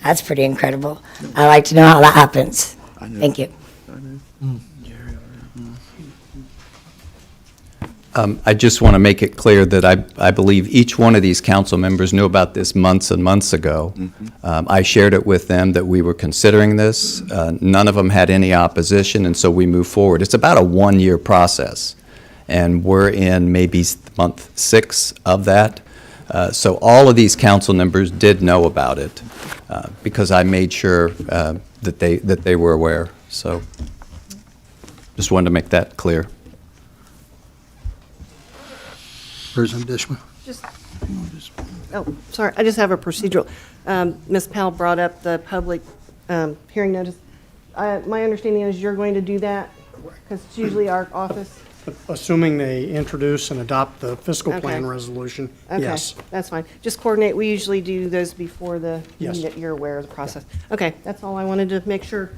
That's pretty incredible. I'd like to know how that happens. Thank you. I just want to make it clear that I believe each one of these council members knew about this months and months ago. I shared it with them that we were considering this. None of them had any opposition, and so we moved forward. It's about a 1-year process, and we're in maybe month 6 of that. So all of these council members did know about it because I made sure that they were aware. So just wanted to make that clear. President Dishman. Oh, sorry, I just have a procedural. Ms. Powell brought up the public hearing notice. My understanding is you're going to do that, because it's usually our office. Assuming they introduce and adopt the fiscal Okay. plan resolution, Okay, yes. that's fine. Just coordinate, we usually do those before the, Yes. that you're aware of the process. Okay, that's all I wanted to make sure.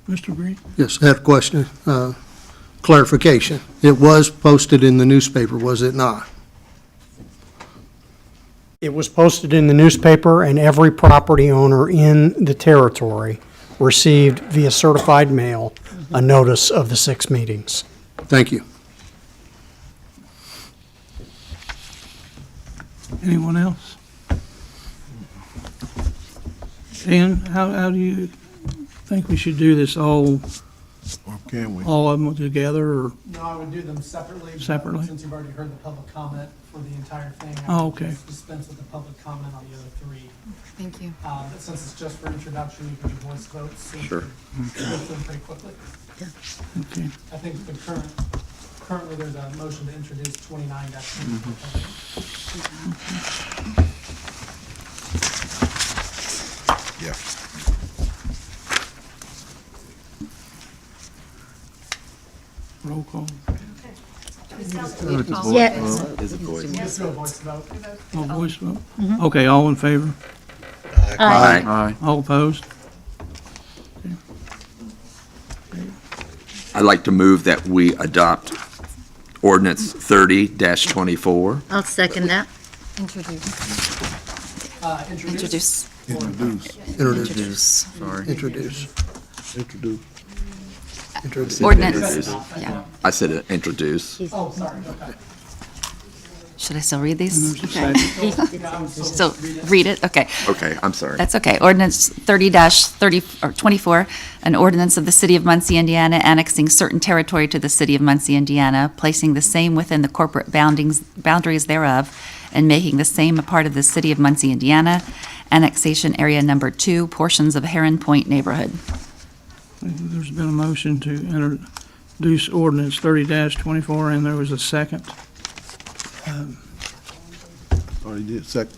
Mr. Green? Yes, I had a question, clarification. It was posted in the newspaper, was it not? It was posted in the newspaper, and every property owner in the territory received via certified mail a notice of the 6 meetings. Thank you. Anyone else? Dan, how do you think we should do this all, Or can we? all of them together, or? No, I would do them separately. but Separately? Since you've already heard the public comment for the entire thing. Oh, okay. Dispense with the public comment on the other 3. Thank you. But since it's just for introduction, you can do voice votes. So Sure. you can go through them pretty quickly. Okay. I think currently there's a motion to introduce 29-2. Yeah. Roll call. Yes. Oh, voice vote? Okay, all in favor? Aye. Aye. All opposed? I'd like to move that we adopt ordinance 30-24. I'll second that. Introduce. Introduce. Introduce. Sorry. Introduce. Introduce. Ordinance, yeah. I said introduce. Should I still read these? There's a second. Still read it? Okay. Okay, I'm sorry. That's okay. Ordinance 30-24, an ordinance of the City of Muncie, Indiana, annexing certain territory to the City of Muncie, Indiana, placing the same within the corporate boundaries thereof, and making the same a part of the City of Muncie, Indiana, annexation area number 2, portions of Heron Point neighborhood. There's been a motion to introduce ordinance 30-24, and there was a second. Already did, second.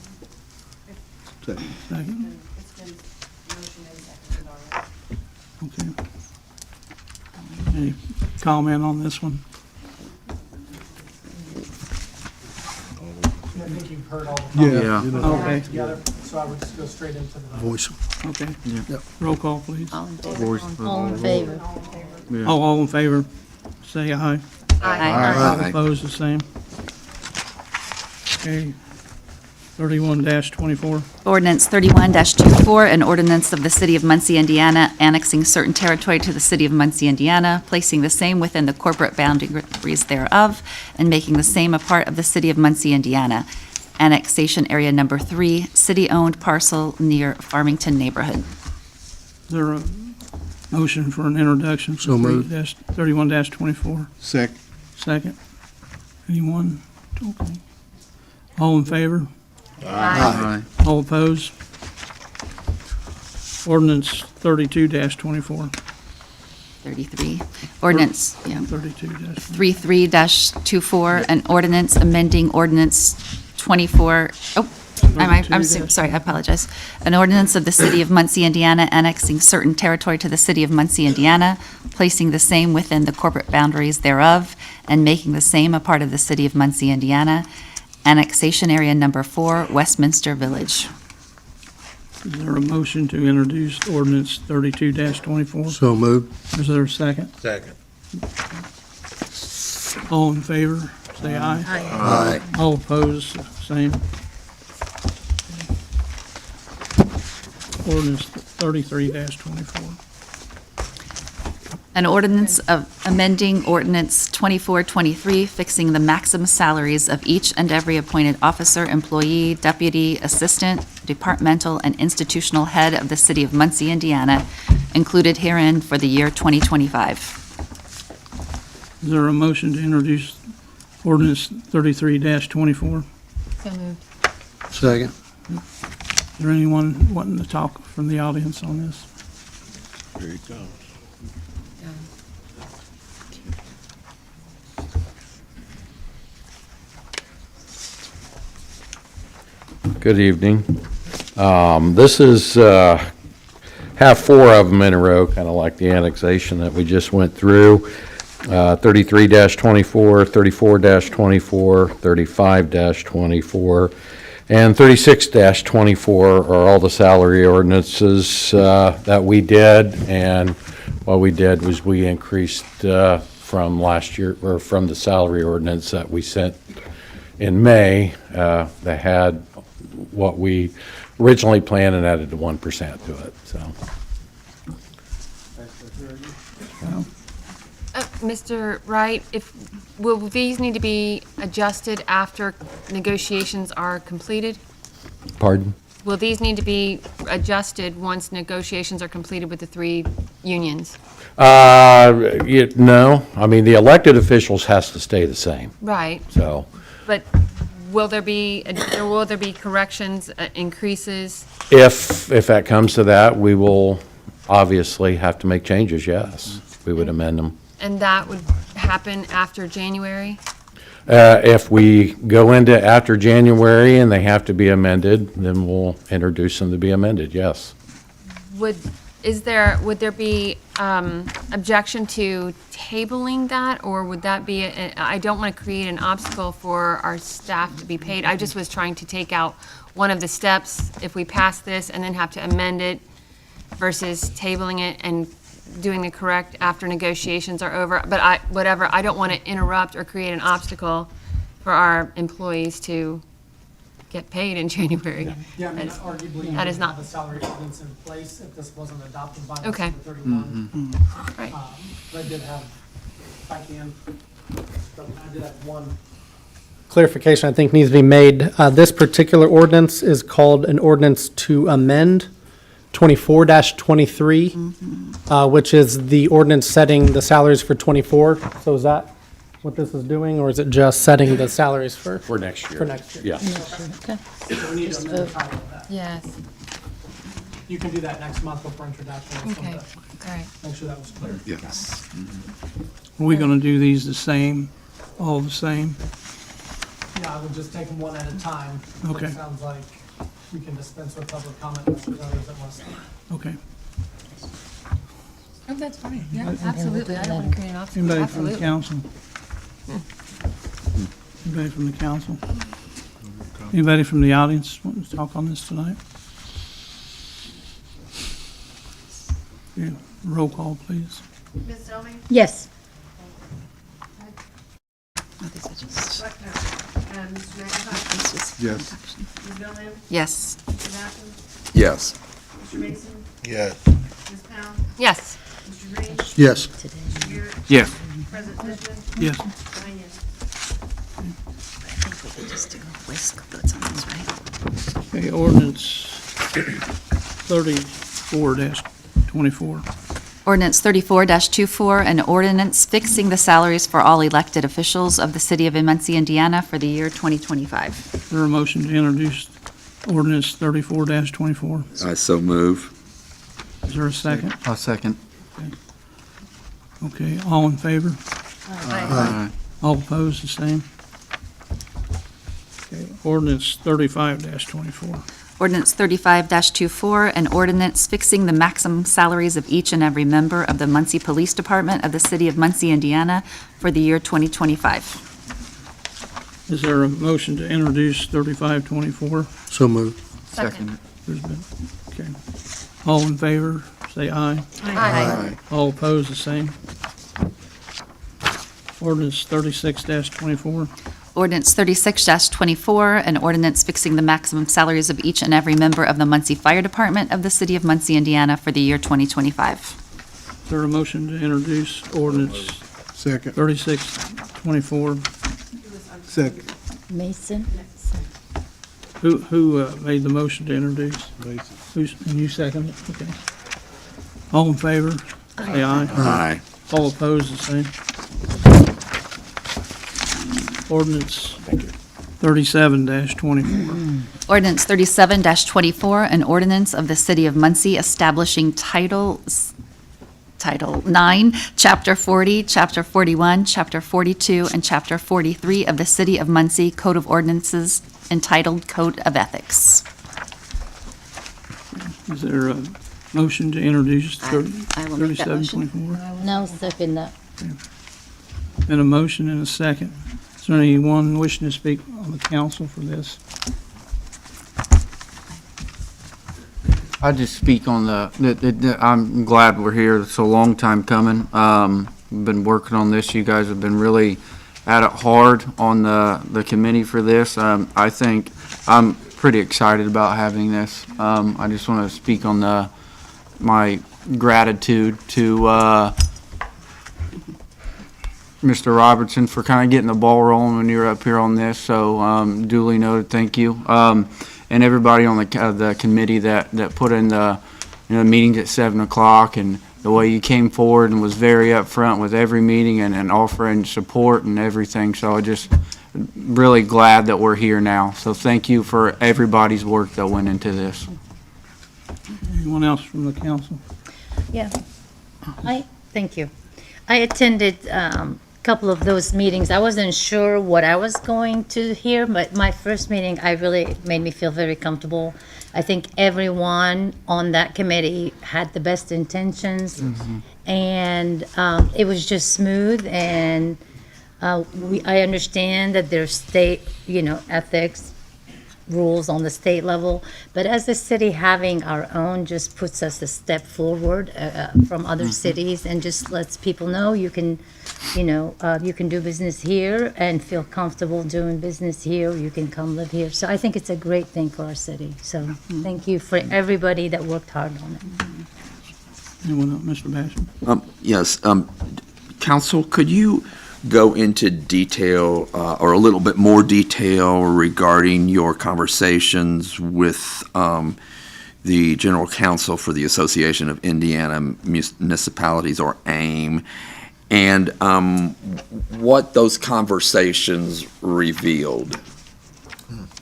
Second. Okay. Any comment on this one? I think you've heard all the Yeah. Okay. together, so I would just go straight into the vote. Voice. Okay. Yep. Roll call, please. All in favor? Voice vote. All in favor? Yeah. Oh, all in favor, say aye. Aye. All opposed, the same. Okay. 31-24. Ordinance 31-24, an ordinance of the City of Muncie, Indiana, annexing certain territory to the City of Muncie, Indiana, placing the same within the corporate boundaries thereof, and making the same a part of the City of Muncie, Indiana. Annexation area number 3, city-owned parcel near Farmington neighborhood. Is there a motion for an introduction? So moved. 31-24. Second. Anyone? Okay. All in favor? Aye. All opposed? Ordinance 32-24. 33. Ordinance, yeah. 32-24. 33-24, an ordinance amending ordinance 24, sorry, I apologize. An ordinance of the City of Muncie, Indiana, annexing certain territory to the City of Muncie, Indiana, placing the same within the corporate boundaries thereof, and making the same a part of the City of Muncie, Indiana. Annexation area number 4, Westminster Village. Is there a motion to introduce ordinance 32-24? So moved. Is there a second? Second. All in favor, say aye. Aye. All opposed, same. Ordinance 33-24. An ordinance of amending ordinance 2423, fixing the maximum salaries of each and every appointed officer, employee, deputy, assistant, departmental, and institutional head of the City of Muncie, Indiana, included herein for the year 2025. Is there a motion to introduce ordinance 33-24? So moved. Second. Is there anyone wanting to talk from the audience on this? Here it comes. Good evening. This is, have 4 of them in a row, kind of like the annexation that we just went through. 33-24, 34-24, 35-24, and 36-24 are all the salary ordinances that we did. And what we did was we increased from last year, or from the salary ordinance that we sent in May, that had what we originally planned and added the 1% to it, so. Mr. Wright, will these need to be adjusted after negotiations are completed? Pardon? Will these need to be adjusted once negotiations are completed with the 3 unions? No, I mean, the elected officials has to stay the same, Right, so. but will there be corrections, increases? If that comes to that, we will obviously have to make changes, yes. We would amend them. And that would happen after January? If we go into after January and they have to be amended, then we'll introduce them to be amended, yes. Would would there be objection to tabling that, or would that be, I don't want to create an obstacle for our staff to be paid. I just was trying to take out one of the steps if we pass this and then have to amend it versus tabling it and doing the correct after negotiations are over. But I don't want to interrupt or create an obstacle for our employees to get paid in January. Yeah, I mean, arguably, that is not the salary ordinance in place if this wasn't adopted by Okay. December 31. Right. But I did have, if I can, I did have one clarification I think needs to be made. This particular ordinance is called an ordinance to amend 24-23, which is the ordinance setting the salaries for 24. So is that what this is doing, or is it just setting the salaries for next year? For next year. Yeah. So we need to amend the title of that. Yes. You can do that next month before introduction. I just Okay. wanted to All right. Make sure that was clear. Yes. Are we going to do these the same, all the same? Yeah, I would just take them one at a time. Okay. It sounds like we can dispense with public comment if there's others that want to speak. Okay. Oh, that's fine. Yeah, absolutely. I don't want to create an obstacle. Anybody from the Absolutely. council? Anybody from the council? Anybody from the audience want to talk on this tonight? Okay, roll call, please. Ms. Selby? Yes. Mr. McIntyre? Yes. Ms. Gilman? Yes. Mr. Matheson? Yes. Mr. Mason? Yes. Ms. Powell? Yes. Mr. Green? Yes. Mr. Garrett? Yes. President Fishman? Yes. 9 yes. Okay, ordinance 34-24. Ordinance 34-24, an ordinance fixing the salaries for all elected officials of the city of Muncie, Indiana for the year 2025. Is there a motion to introduce ordinance 34-24? I so move. Is there a second? I'll second. Okay, all in favor? Aye. All opposed, the same? Okay, ordinance 35-24. Ordinance 35-24, an ordinance fixing the maximum salaries of each and every member of the Muncie Police Department of the city of Muncie, Indiana for the year 2025. Is there a motion to introduce 35-24? So moved. Second. There's been, okay. All in favor, say aye. Aye. All opposed, the same? Ordinance 36-24. Ordinance 36-24, an ordinance fixing the maximum salaries of each and every member of the Muncie Fire Department of the city of Muncie, Indiana for the year 2025. Is there a motion to introduce ordinance Second. 36-24? Second. Mason? Who made the motion to introduce? Mason. And you seconded it? Okay. All in favor, say aye. Aye. All opposed, the same? Ordinance 37-24. Ordinance 37-24, an ordinance of the city of Muncie establishing Title 9, Chapter 40, Chapter 41, Chapter 42, and Chapter 43 of the City of Muncie Code of Ordinances entitled Code of Ethics. Is there a motion to introduce I will make that motion. 37-24? No, second that. Been a motion and a second. Is there anyone wishing to speak on the council for this? I just speak on I'm glad we're here. It's a long time coming. We've been working on this. You guys have been really at it hard on the committee for this. I think I'm pretty excited about having this. I just want to speak on my gratitude to Mr. Robertson for kind of getting the ball rolling when you're up here on this. So duly noted, thank you. And everybody on the committee that put in the meetings at 7 o'clock and the way you came forward and was very upfront with every meeting and offering support and everything. So I just really glad that we're here now. So thank you for everybody's work that went into this. Anyone else from the council? Yeah. Thank you. I attended a couple of those meetings, I wasn't sure what I was going to hear, but my first meeting, I really made me feel very comfortable. I think everyone on that committee had the best intentions, and it was just smooth, and I understand that there's state, ethics rules on the state level, but as a city, having our own just puts us a step forward from other cities, and just lets people know you can do business here and feel comfortable doing business here. You can come live here. So I think it's a great thing for our city. So thank you for everybody that worked hard on it. Anyone else, Mr. Basham? Yes, Council, could you go into detail, or a little bit more detail regarding your conversations with the General Counsel for the Association of Indiana Municipalities, or AIM, and what those conversations revealed?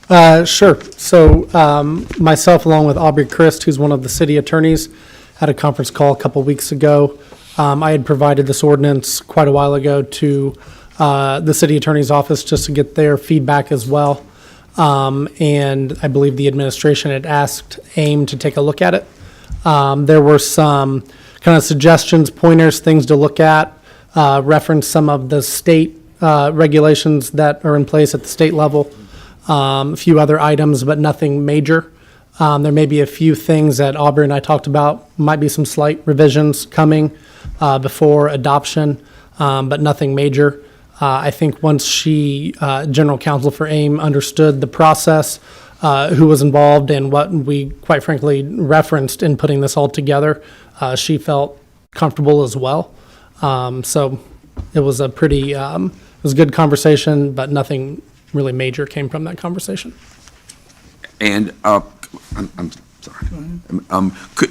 Sure. So myself, along with Aubrey Christ, who's one of the city attorneys, had a conference call a couple weeks ago. I had provided this ordinance quite a while ago to the city attorney's office just to get their feedback as well. And I believe the administration had asked AIM to take a look at it. There were some kind of suggestions, pointers, things to look at, reference some of the state regulations that are in place at the state level, a few other items, but nothing major. There may be a few things that Aubrey and I talked about, might be some slight revisions coming before adoption, but nothing major. I think once General Counsel for AIM understood the process, who was involved, and what we quite frankly referenced in putting this all together, she felt comfortable as well. So it was a it was a good conversation, but nothing really major came from that conversation. And I'm sorry.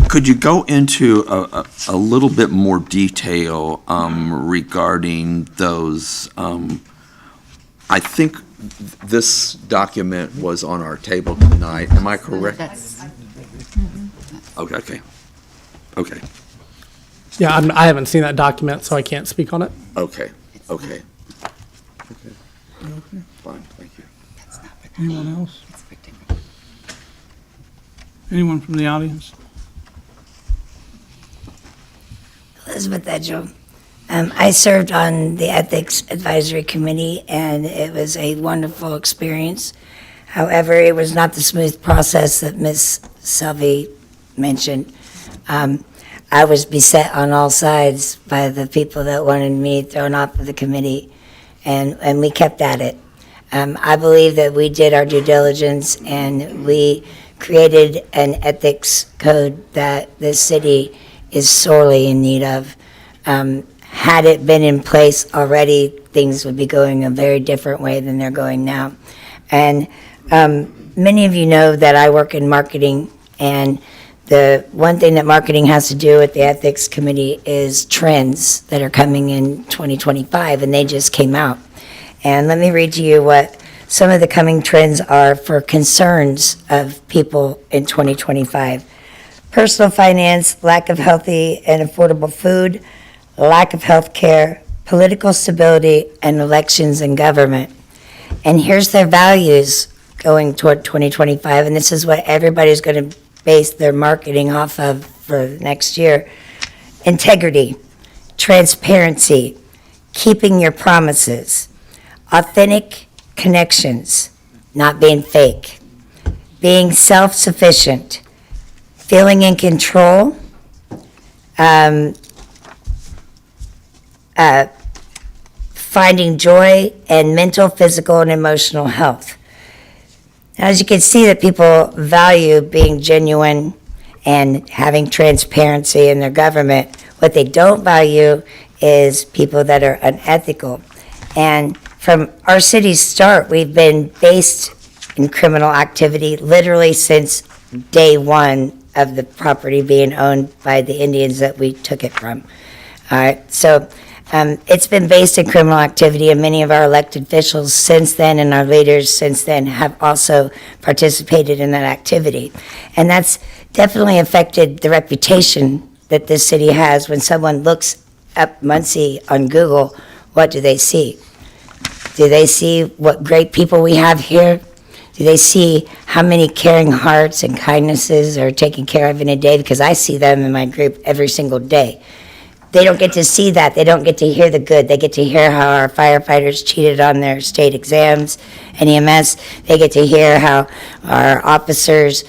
Could you go into a little bit more detail regarding those? I think this document was on our table tonight. Am I correct? Okay. Yeah, I haven't seen that document, so I can't speak on it. Okay. Fine, thank you. Anyone else? Anyone from the audience? Elizabeth Edgell. I served on the Ethics Advisory Committee, and it was a wonderful experience. However, it was not the smooth process that Ms. Selvey mentioned. I was beset on all sides by the people that wanted me thrown off of the committee, and we kept at it. I believe that we did our due diligence, and we created an ethics code that the city is sorely in need of. Had it been in place already, things would be going a very different way than they're going now. And many of you know that I work in marketing, and the one thing that marketing has to do with the ethics committee is trends that are coming in 2025, and they just came out. And let me read to you what some of the coming trends are for concerns of people in 2025. Personal finance, lack of healthy and affordable food, lack of health care, political stability, and elections in government. And here's their values going toward 2025, and this is what everybody's going to base their marketing off of for next year. Integrity, transparency, keeping your promises, authentic connections, not being fake, being self-sufficient, feeling in control, finding joy, and mental, physical, and emotional health. Now, as you can see, that people value being genuine and having transparency in their government. What they don't value is people that are unethical. And from our city's start, we've been based in criminal activity literally since day one of the property being owned by the Indians that we took it from. All right, so it's been based in criminal activity, and many of our elected officials since then and our leaders since then have also participated in that activity. And that's definitely affected the reputation that this city has. When someone looks up Muncie on Google, what do they see? Do they see what great people we have here? Do they see how many caring hearts and kindnesses are taken care of in a day? Because I see them in my group every single day. They don't get to see that. They don't get to hear the good. They get to hear how our firefighters cheated on their state exams and EMS. They get to hear how our officers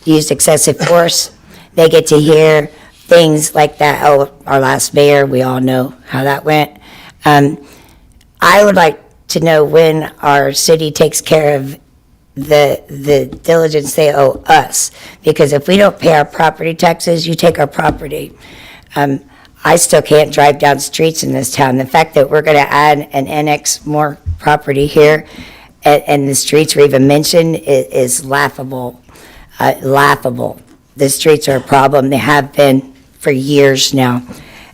used excessive force. They get to hear things like that. Oh, our last mayor, we all know how that went. I would like to know when our city takes care of the diligence they owe us. Because if we don't pay our property taxes, you take our property. I still can't drive down streets in this town. The fact that we're going to add and annex more property here, and the streets were even mentioned, is laughable. Laughable. The streets are a problem. They have been for years now.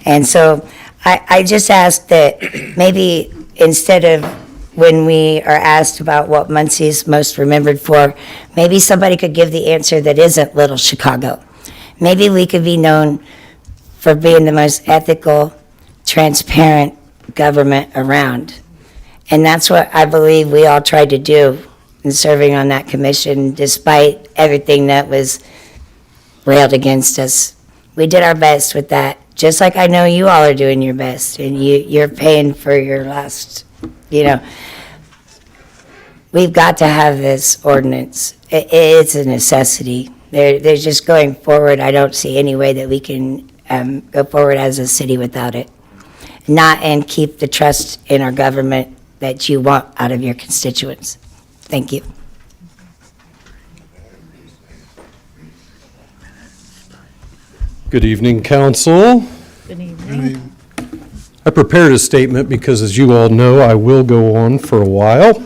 And so I just ask that maybe instead of when we are asked about what Muncie's most remembered for, maybe somebody could give the answer that isn't Little Chicago. Maybe we could be known for being the most ethical, transparent government around. And that's what I believe we all tried to do in serving on that commission, despite everything that was railed against us. We did our best with that, just like I know you all are doing your best, and you're paying for your last, We've got to have this ordinance. It's a necessity. There's just going forward, I don't see any way that we can go forward as a city without it. And keep the trust in our government that you want out of your constituents. Thank you. Good evening, council. Good evening. I prepared a statement because, as you all know, I will go on for a while.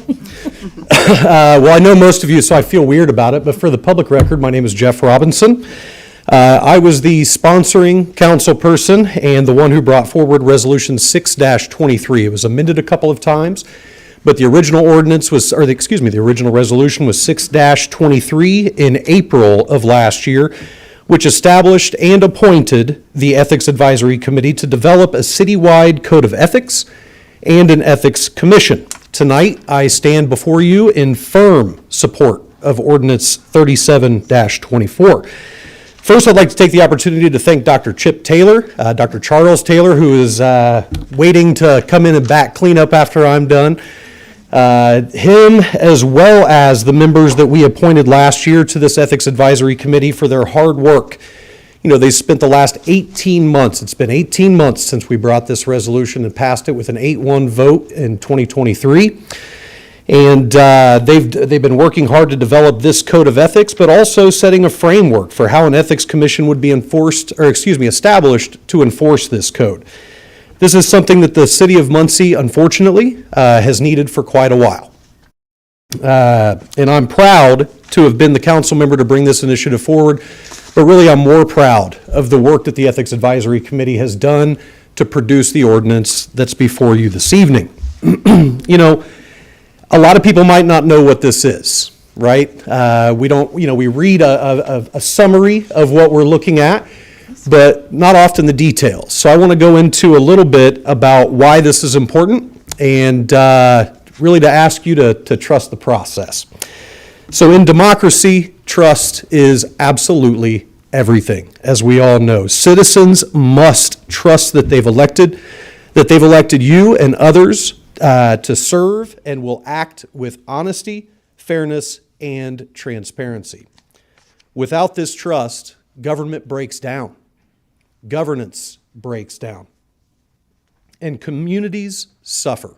Well, I know most of you, so I feel weird about it, but for the public record, my name is Jeff Robinson. I was the sponsoring council person and the one who brought forward Resolution 6-23. It was amended a couple of times, but the original ordinance was, the original resolution was 6-23 in April of last year, which established and appointed the Ethics Advisory Committee to develop a citywide code of ethics and an ethics commission. Tonight, I stand before you in firm support of Ordinance 37-24. First, I'd like to take the opportunity to thank Dr. Chip Taylor, Dr. Charles Taylor, who is waiting to come in and clean up after I'm done. Him, as well as the members that we appointed last year to this Ethics Advisory Committee for their hard work. They spent the last 18 months, it's been 18 months since we brought this resolution and passed it with an 8-1 vote in 2023. And they've been working hard to develop this code of ethics, but also setting a framework for how an ethics commission would be established to enforce this code. This is something that the city of Muncie, unfortunately, has needed for quite a while. And I'm proud to have been the council member to bring this initiative forward, but really I'm more proud of the work that the Ethics Advisory Committee has done to produce the ordinance that's before you this evening. A lot of people might not know what this is, right? We read a summary of what we're looking at, but not often the details. So I want to go into a little bit about why this is important and really to ask you to trust the process. So in democracy, trust is absolutely everything, as we all know. Citizens must trust that they've elected you and others to serve and will act with honesty, fairness, and transparency. Without this trust, government breaks down, governance breaks down, and communities suffer.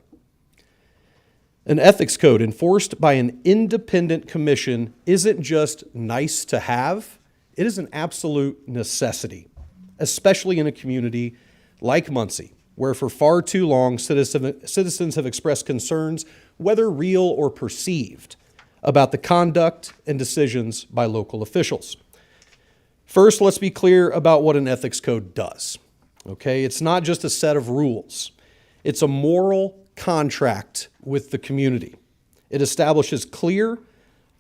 An ethics code enforced by an independent commission isn't just nice to have, it is an absolute necessity, especially in a community like Muncie, where for far too long citizens have expressed concerns, whether real or perceived, about the conduct and decisions by local officials. First, let's be clear about what an ethics code does. Okay, it's not just a set of rules. It's a moral contract with the community. It establishes clear,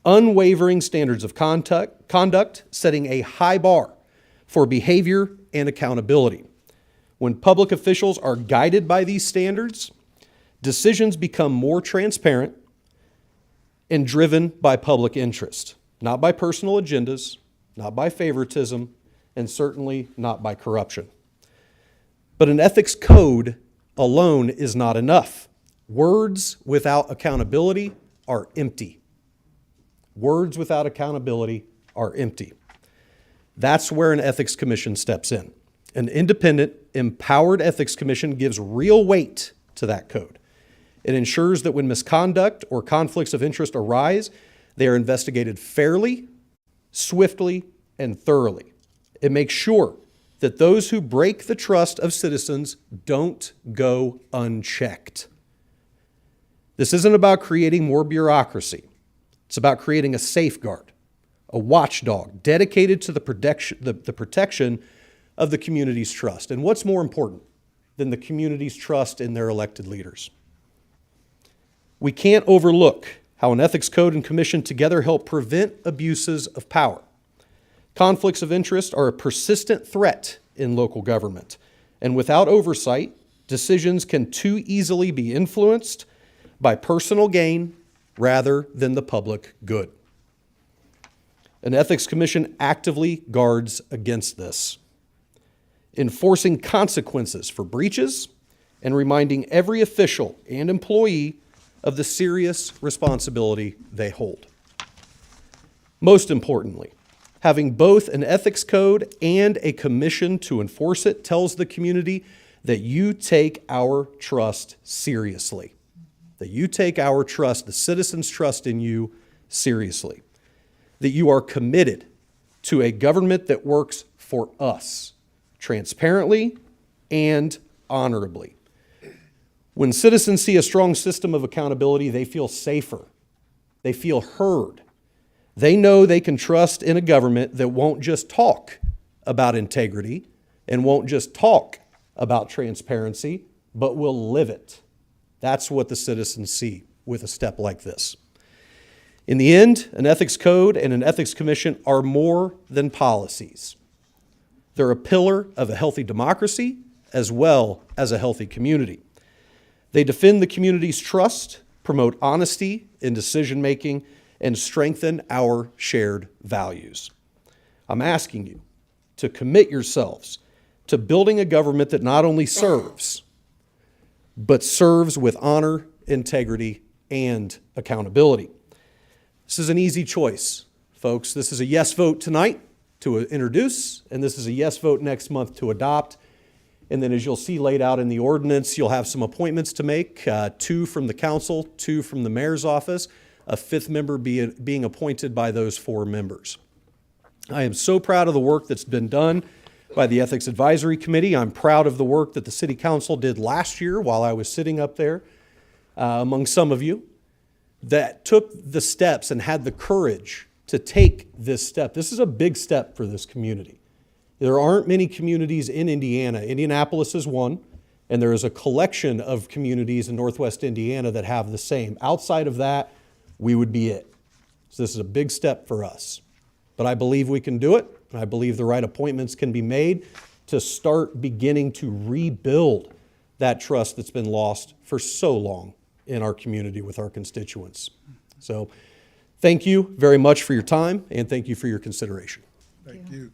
unwavering standards of conduct, setting a high bar for behavior and accountability. When public officials are guided by these standards, decisions become more transparent and driven by public interest, not by personal agendas, not by favoritism, and certainly not by corruption. But an ethics code alone is not enough. Words without accountability are empty. Words without accountability are empty. That's where an ethics commission steps in. An independent, empowered ethics commission gives real weight to that code. It ensures that when misconduct or conflicts of interest arise, they are investigated fairly, swiftly, and thoroughly. It makes sure that those who break the trust of citizens don't go unchecked. This isn't about creating more bureaucracy. It's about creating a safeguard, a watchdog dedicated to the protection of the community's trust. And what's more important than the community's trust in their elected leaders? We can't overlook how an ethics code and commission together help prevent abuses of power. Conflicts of interest are a persistent threat in local government, and without oversight, decisions can too easily be influenced by personal gain rather than the public good. An ethics commission actively guards against this, enforcing consequences for breaches and reminding every official and employee of the serious responsibility they hold. Most importantly, having both an ethics code and a commission to enforce it tells the community that you take our trust seriously. That you take our trust, the citizens' trust in you, seriously. That you are committed to a government that works for us, transparently and honorably. When citizens see a strong system of accountability, they feel safer. They feel heard. They know they can trust in a government that won't just talk about integrity and won't just talk about transparency, but will live it. That's what the citizens see with a step like this. In the end, an ethics code and an ethics commission are more than policies. They're a pillar of a healthy democracy as well as a healthy community. They defend the community's trust, promote honesty in decision-making, and strengthen our shared values. I'm asking you to commit yourselves to building a government that not only serves, but serves with honor, integrity, and accountability. This is an easy choice, folks. This is a yes vote tonight to introduce, and this is a yes vote next month to adopt. And then as you'll see laid out in the ordinance, you'll have some appointments to make, 2 from the council, 2 from the mayor's office, a 5th member being appointed by those 4 members. I am so proud of the work that's been done by the Ethics Advisory Committee. I'm proud of the work that the City Council did last year while I was sitting up there among some of you that took the steps and had the courage to take this step. This is a big step for this community. There aren't many communities in Indiana. Indianapolis is one, and there is a collection of communities in Northwest Indiana that have the same. Outside of that, we would be it. So this is a big step for us. But I believe we can do it, and I believe the right appointments can be made to start beginning to rebuild that trust that's been lost for so long in our community with our constituents. So thank you very much for your time, and thank you for your consideration. Thank you.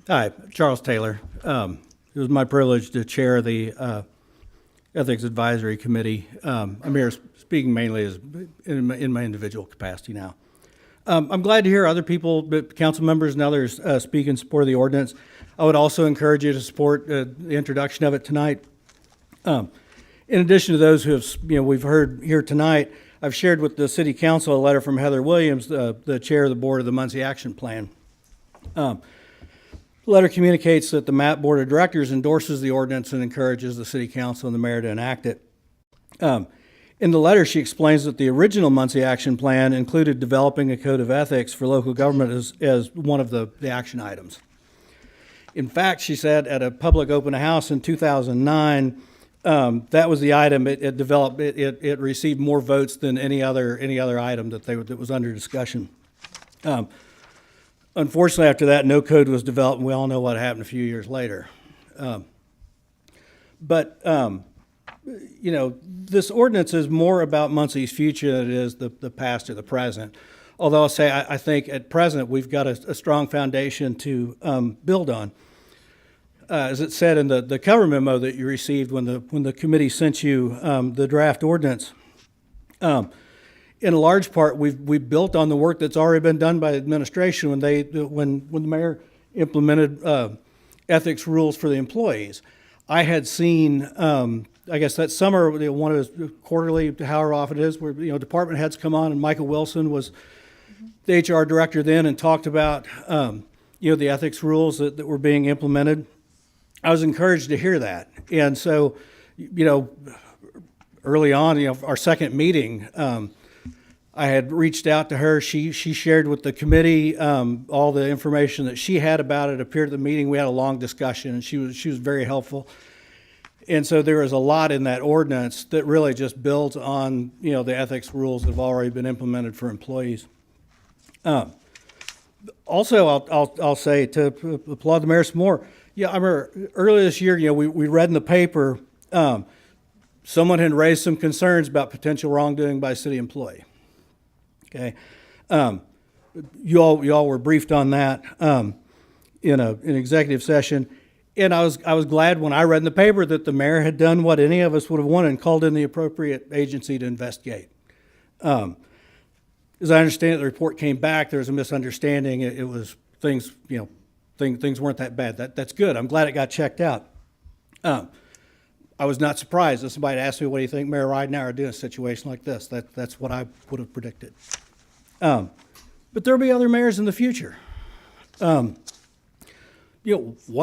Hi, Charles Taylor. It was my privilege to chair the Ethics Advisory Committee. I'm here speaking mainly as in my individual capacity now. I'm glad to hear other people, council members and others, speak in support of the ordinance. I would also encourage you to support the introduction of it tonight. In addition to those who have, we've heard here tonight, I've shared with the City Council a letter from Heather Williams, the chair of the board of the Muncie Action Plan. The letter communicates that the MAP Board of Directors endorses the ordinance and encourages the City Council and the mayor to enact it. In the letter, she explains that the original Muncie Action Plan included developing a code of ethics for local government as one of the action items. In fact, she said at a public open house in 2009, that was the item it developed. It received more votes than any other item that was under discussion. Unfortunately, after that, no code was developed, and we all know what happened a few years later. You know, this ordinance is more about Muncie's future than it is the past or the present. Although I'll say, I think at present, we've got a strong foundation to build on. As it said in the cover memo that you received when the committee sent you the draft ordinance, in a large part, we've built on the work that's already been done by the administration when the mayor implemented ethics rules for the employees. I had seen, I guess that summer, one of his quarterly, however often it is, where department heads come on, and Michael Wilson was the HR director then, and talked about the ethics rules that were being implemented. I was encouraged to hear that, and so early on, our second meeting, I had reached out to her. She shared with the committee all the information that she had about it. Appeared at the meeting. We had a long discussion, and she was very helpful. And so there is a lot in that ordinance that really just builds on the ethics rules that have already been implemented for employees. Also, I'll say to applaud the mayor some more. Yeah, I remember earlier this year, we read in the paper someone had raised some concerns about potential wrongdoing by a city employee. Okay, you all were briefed on that in an executive session, and I was glad when I read in the paper that the mayor had done what any of us would have wanted and called in the appropriate agency to investigate. As I understand it, the report came back. There was a misunderstanding. It was things things weren't that bad. That's good. I'm glad it got checked out. I was not surprised if somebody asked me, what do you think Mayor Ridenour would do in a situation like this? That's what I would have predicted. But there'll be other mayors in the future. What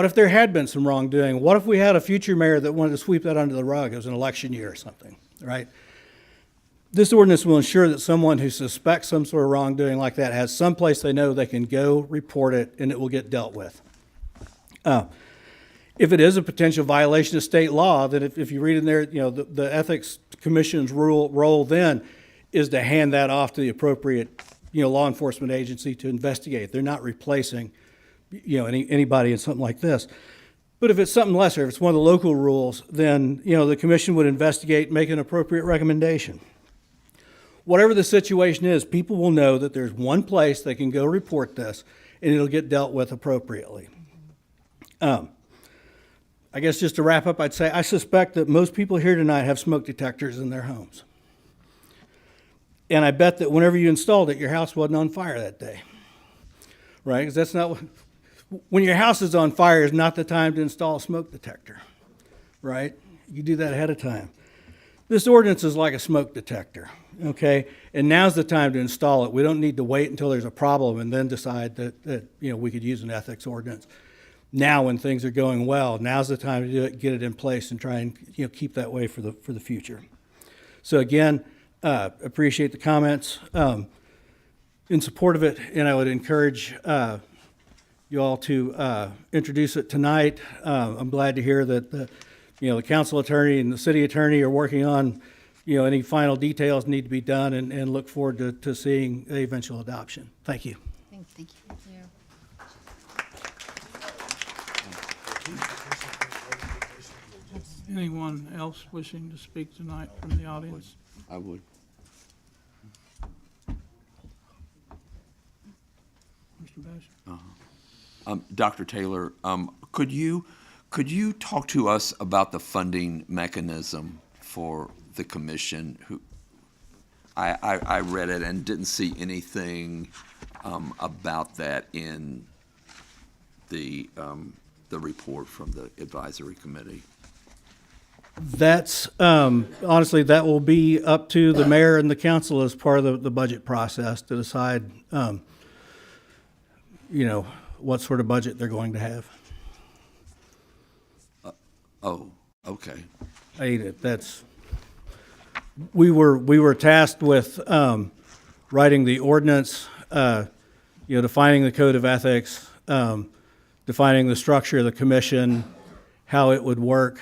if there had been some wrongdoing? What if we had a future mayor that wanted to sweep that under the rug? It was an election year or something, right? This ordinance will ensure that someone who suspects some sort of wrongdoing like that has some place they know they can go report it, and it will get dealt with. If it is a potential violation of state law, then if you read in there, the Ethics Commission's role then is to hand that off to the appropriate, law enforcement agency to investigate. They're not replacing, anybody in something like this. But if it's something lesser, if it's one of the local rules, then, the commission would investigate and make an appropriate recommendation. Whatever the situation is, people will know that there's one place they can go report this, and it'll get dealt with appropriately. I guess just to wrap up, I'd say I suspect that most people here tonight have smoke detectors in their homes. And I bet that whenever you installed it, your house wasn't on fire that day, right? Because that's not when your house is on fire is not the time to install a smoke detector, right? You do that ahead of time. This ordinance is like a smoke detector, okay? And now's the time to install it. We don't need to wait until there's a problem and then decide that we could use an ethics ordinance. Now, when things are going well, now's the time to do it, get it in place, and try and keep that way for the future. So again, appreciate the comments in support of it, and I would encourage you all to introduce it tonight. I'm glad to hear that the council attorney and the city attorney are working on any final details need to be done, and look forward to seeing the eventual adoption. Thank you. Thank you. Anyone else wishing to speak tonight from the audience? I would. Mr. Bash? Dr. Taylor, could you talk to us about the funding mechanism for the commission? I read it and didn't see anything about that in the report from the advisory committee. That's, honestly, that will be up to the mayor and the council as part of the budget process to decide, what sort of budget they're going to have. Okay. We were tasked with writing the ordinance, defining the code of ethics, defining the structure of the commission, how it would work.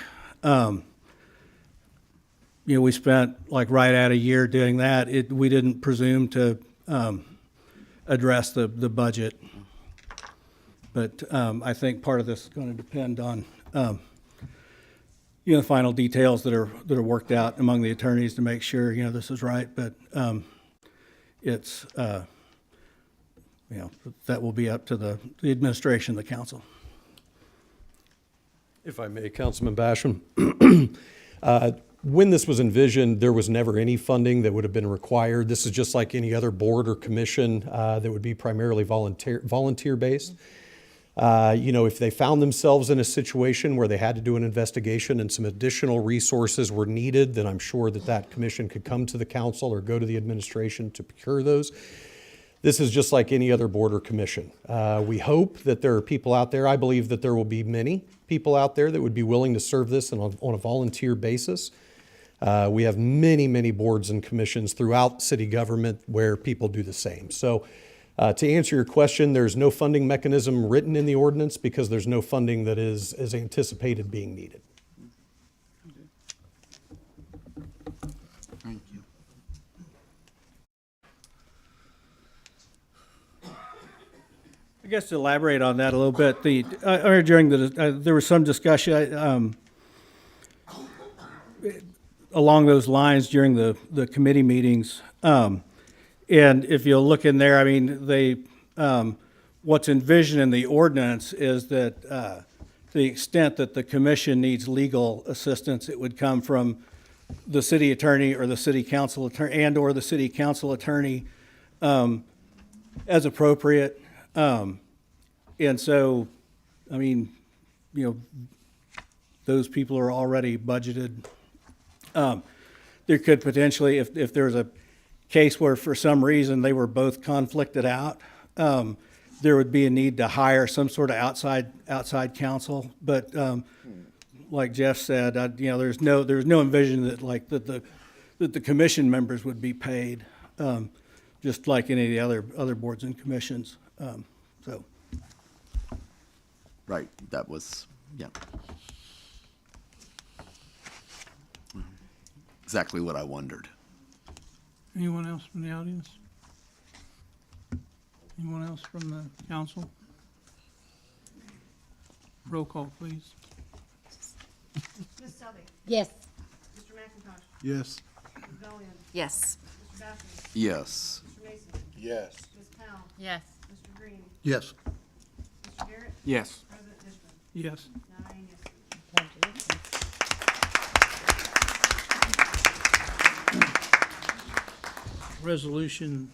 We spent right at a year doing that. We didn't presume to address the budget But I think part of this is going to depend on, the final details that are worked out among the attorneys to make sure, this is right. But it's, that will be up to the administration, the council. If I may, Councilman Basham, when this was envisioned, there was never any funding that would have been required. This is just like any other board or commission that would be primarily volunteer-based. If they found themselves in a situation where they had to do an investigation and some additional resources were needed, then I'm sure that commission could come to the council or go to the administration to procure those. This is just like any other board or commission. We hope that there are people out there, I believe that there will be many people out there that would be willing to serve this on a volunteer basis. We have many, many boards and commissions throughout city government where people do the same. So to answer your question, there's no funding mechanism written in the ordinance because there's no funding that is anticipated being needed. Thank you. I guess to elaborate on that a little bit, there was some discussion along those lines during the committee meetings. And if you look in there, I mean, what's envisioned in the ordinance is that to the extent that the commission needs legal assistance, it would come from the city attorney or the city council attorney or the city council attorney as appropriate. And so, I mean, those people are already budgeted. There could potentially, if there's a case where for some reason they were both conflicted out, there would be a need to hire some sort of outside counsel. But like Jeff said, there's no envision that that the commission members would be paid, just like any of the other boards and commissions. So. Right, that was, yeah. Exactly what I wondered. Anyone else from the audience? Anyone else from the council? Roll call, please. Ms. Selby? Yes. Mr. McIntosh? Yes. Ms. Bellion? Yes. Mr. Bassett? Yes. Mr. Mason? Yes. Ms. Powell? Yes. Mr. Green? Yes. Mr. Garrett? Yes. President Dishman? Yes. 9 yes. Resolution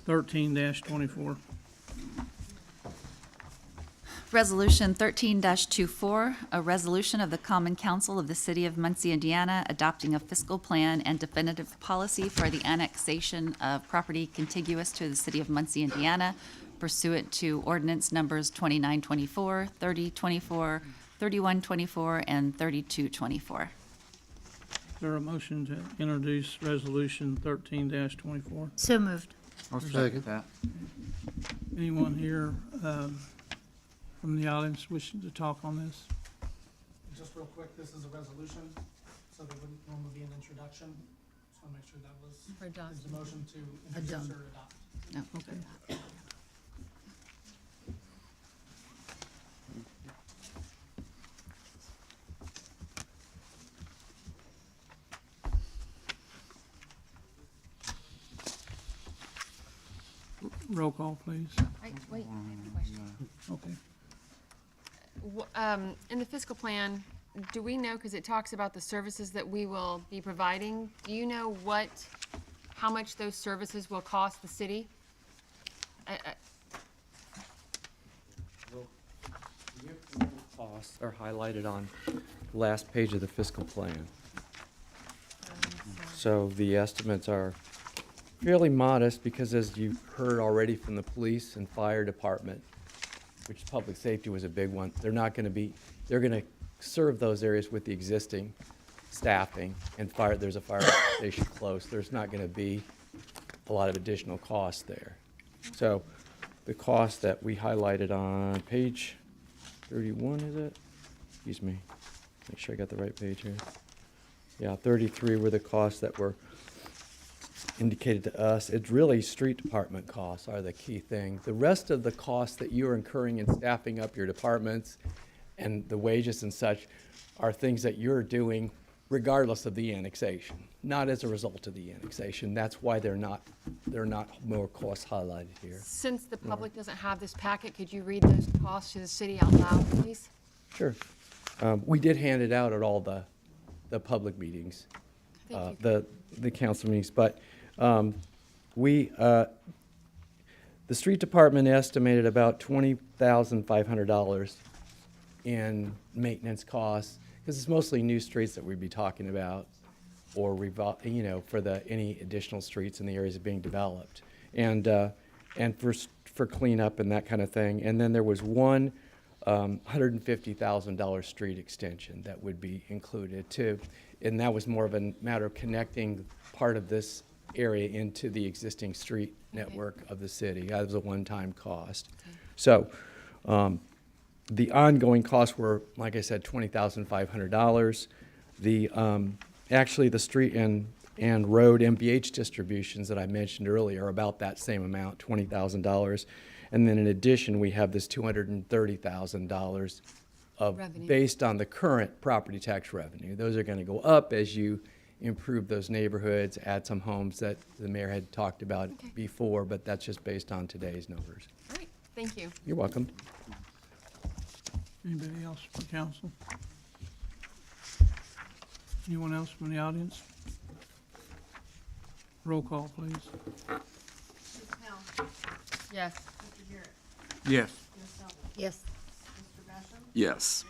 13-24. Resolution 13-24, a resolution of the Common Council of the City of Muncie, Indiana, adopting a fiscal plan and definitive policy for the annexation of property contiguous to the City of Muncie, Indiana, pursuant to ordinance numbers 2924, 3024, 3124, and 3224. Is there a motion to introduce Resolution 13-24? So moved. I'll second that. Anyone here from the audience wishing to talk on this? Just real quick, this is a resolution, so there wouldn't normally be an introduction. Just want to make sure that was, For adopt. is the motion to introduce or adopt. No, okay. Roll call, please. Wait, I have a question. Okay. In the fiscal plan, do we know, because it talks about the services that we will be providing, do you know how much those services will cost the city? Costs are highlighted on the last page of the fiscal plan. So the estimates are fairly modest because, as you've heard already from the police and fire department, which public safety was a big one, they're going to serve those areas with the existing staffing, and there's a fire station close. There's not going to be a lot of additional costs there. So the cost that we highlighted on page 31, is it? Excuse me. Make sure I got the right page here. Yeah, 33 were the costs that were indicated to us, it's really street department costs are the key thing. The rest of the costs that you're incurring in staffing up your departments and the wages and such are things that you're doing regardless of the annexation, not as a result of the annexation. That's why they're not more costs highlighted here. Since the public doesn't have this packet, could you read those costs to the city out loud, please? Sure. We did hand it out at all the public meetings, the council meetings, but the street department estimated about $20,500 in maintenance costs, because it's mostly new streets that we'd be talking about, or for any additional streets in the areas being developed, and for cleanup and that kind of thing. And then there was one $150,000 street extension that would be included too, and that was more of a matter of connecting part of this area into the existing street network of the city. That was a one-time cost. So the ongoing costs were, like I said, $20,500. Actually, the street and road MVH distributions that I mentioned earlier are about that same amount, $20,000. And then in addition, we have this $230,000 of Revenue. based on the current property tax revenue. Those are going to go up as you improve those neighborhoods, add some homes that the mayor had talked about before, but that's just based on today's numbers. All right, thank you. You're welcome. Anybody else from council? Anyone else from the audience? Roll call, please. Yes. Yes. Yes. Yes. Yes.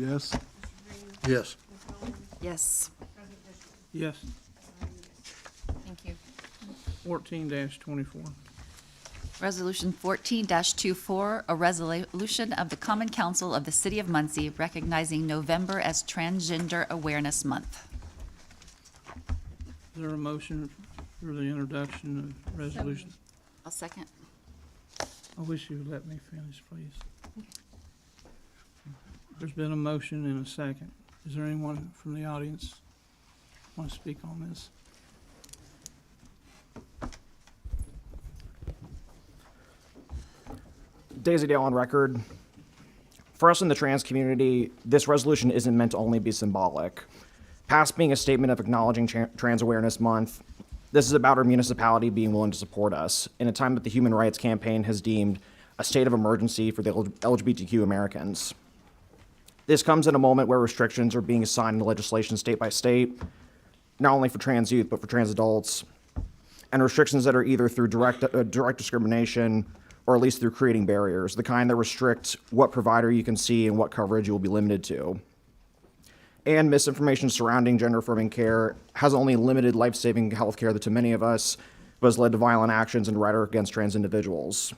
Yes. Yes. Yes. Yes. Thank you. 14-24. Resolution 14-24, a resolution of the Common Council of the City of Muncie recognizing November as Transgender Awareness Month. Is there a motion for the introduction of resolution? I'll second. I wish you would let me finish, please. There's been a motion and a second. Is there anyone from the audience want to speak on this? Daisy Dale on record. For us in the trans community, this resolution isn't meant to only be symbolic. Past being a statement of acknowledging Trans Awareness Month, this is about our municipality being willing to support us in a time that the Human Rights Campaign has deemed a state of emergency for the LGBTQ Americans. This comes in a moment where restrictions are being assigned into legislation state by state, not only for trans youth, but for trans adults, and restrictions that are either through direct discrimination or at least through creating barriers, the kind that restrict what provider you can see and what coverage you will be limited to. And misinformation surrounding gender-affirming care has only limited life-saving health care to many of us, but has led to violent actions and rhetoric against trans individuals.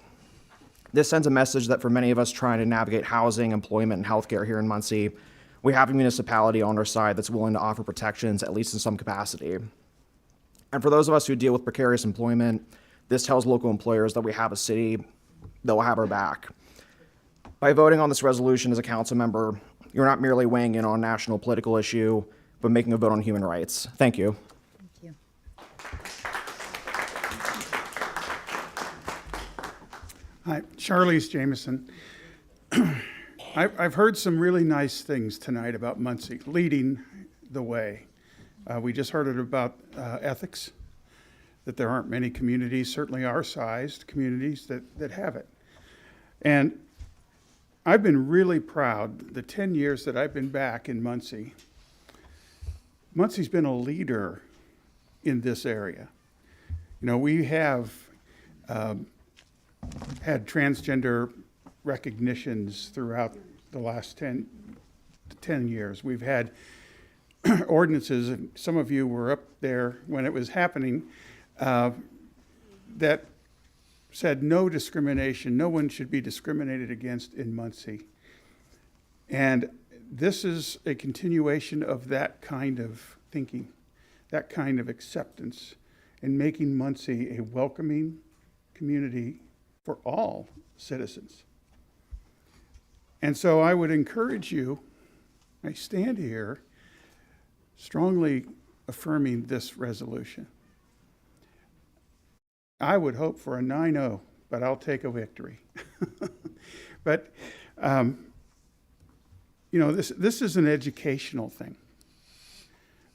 This sends a message that for many of us trying to navigate housing, employment, and healthcare here in Muncie, we have a municipality on our side that's willing to offer protections, at least in some capacity. And for those of us who deal with precarious employment, this tells local employers that we have a city that will have our back. By voting on this resolution as a council member, you're not merely weighing in on a national political issue, but making a vote on human rights. Thank you. Thank you. Hi, Charlize Jameson. I've heard some really nice things tonight about Muncie leading the way. We just heard it about ethics, that there aren't many communities, certainly our sized communities, that have it. And I've been really proud the 10 years that I've been back in Muncie. Muncie's been a leader in this area. You know, we have had transgender recognitions throughout the last 10 years. We've had ordinances, and some of you were up there when it was happening, that said no discrimination, no one should be discriminated against in Muncie. And this is a continuation of that kind of thinking, that kind of acceptance, and making Muncie a welcoming community for all citizens. And so I would encourage you, I stand here strongly affirming this resolution. I would hope for a 9-0, but I'll take a victory. But, you know, this is an educational thing.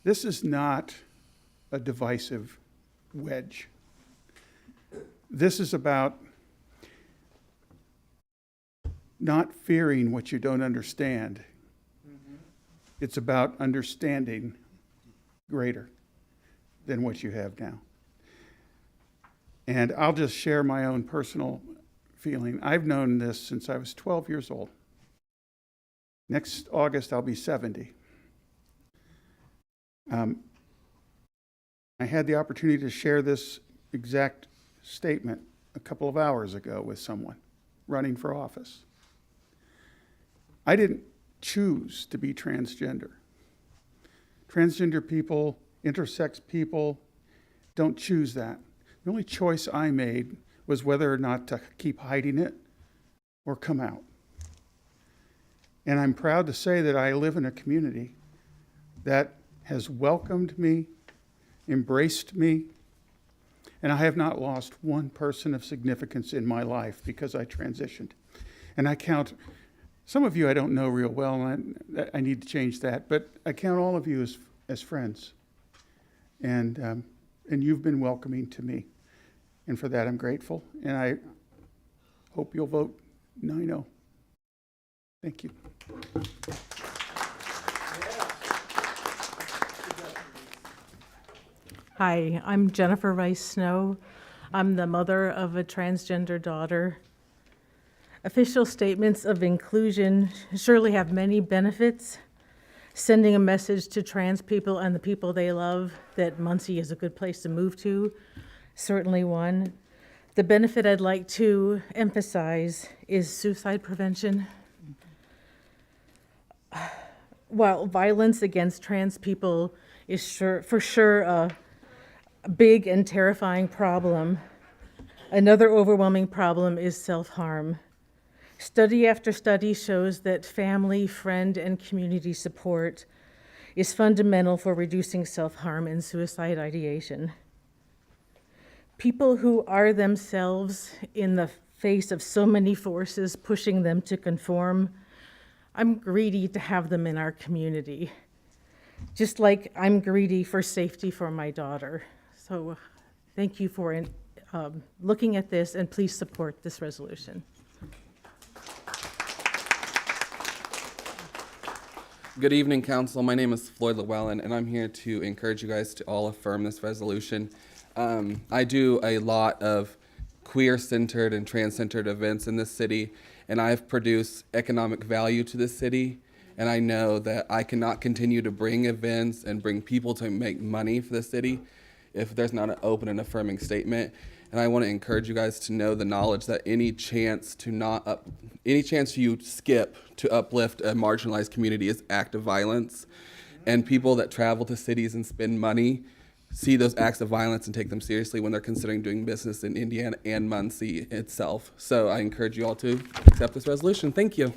This is not a divisive wedge. This is about not fearing what you don't understand. It's about understanding greater than what you have now. And I'll just share my own personal feeling. I've known this since I was 12 years old. Next August, I'll be 70. I had the opportunity to share this exact statement a couple of hours ago with someone running for office. I didn't choose to be transgender. Transgender people, intersex people, don't choose that. The only choice I made was whether or not to keep hiding it or come out. And I'm proud to say that I live in a community that has welcomed me, embraced me, and I have not lost one person of significance in my life because I transitioned. And I count, some of you I don't know real well, and I need to change that, but I count all of you as friends. And you've been welcoming to me. And for that, I'm grateful. And I hope you'll vote 9-0. Thank you. Hi, I'm Jennifer Rice Snow. I'm the mother of a transgender daughter. Official statements of inclusion surely have many benefits. Sending a message to trans people and the people they love that Muncie is a good place to move to, certainly one. The benefit I'd like to emphasize is suicide prevention. While violence against trans people is for sure a big and terrifying problem, another overwhelming problem is self-harm. Study after study shows that family, friend, and community support is fundamental for reducing self-harm and suicide ideation. People who are themselves in the face of so many forces pushing them to conform, I'm greedy to have them in our community, just like I'm greedy for safety for my daughter. So thank you for looking at this, and please support this resolution. Good evening, Council. My name is Floyd Llewellyn, and I'm here to encourage you guys to all affirm this resolution. I do a lot of queer-centered and trans-centered events in this city, and I've produced economic value to this city, and I know that I cannot continue to bring events and bring people to make money for the city if there's not an open and affirming statement. And I want to encourage you guys to know the knowledge that any chance you skip to uplift a marginalized community is act of violence. And people that travel to cities and spend money see those acts of violence and take them seriously when they're considering doing business in Indiana and Muncie itself. So I encourage you all to accept this resolution. Thank you.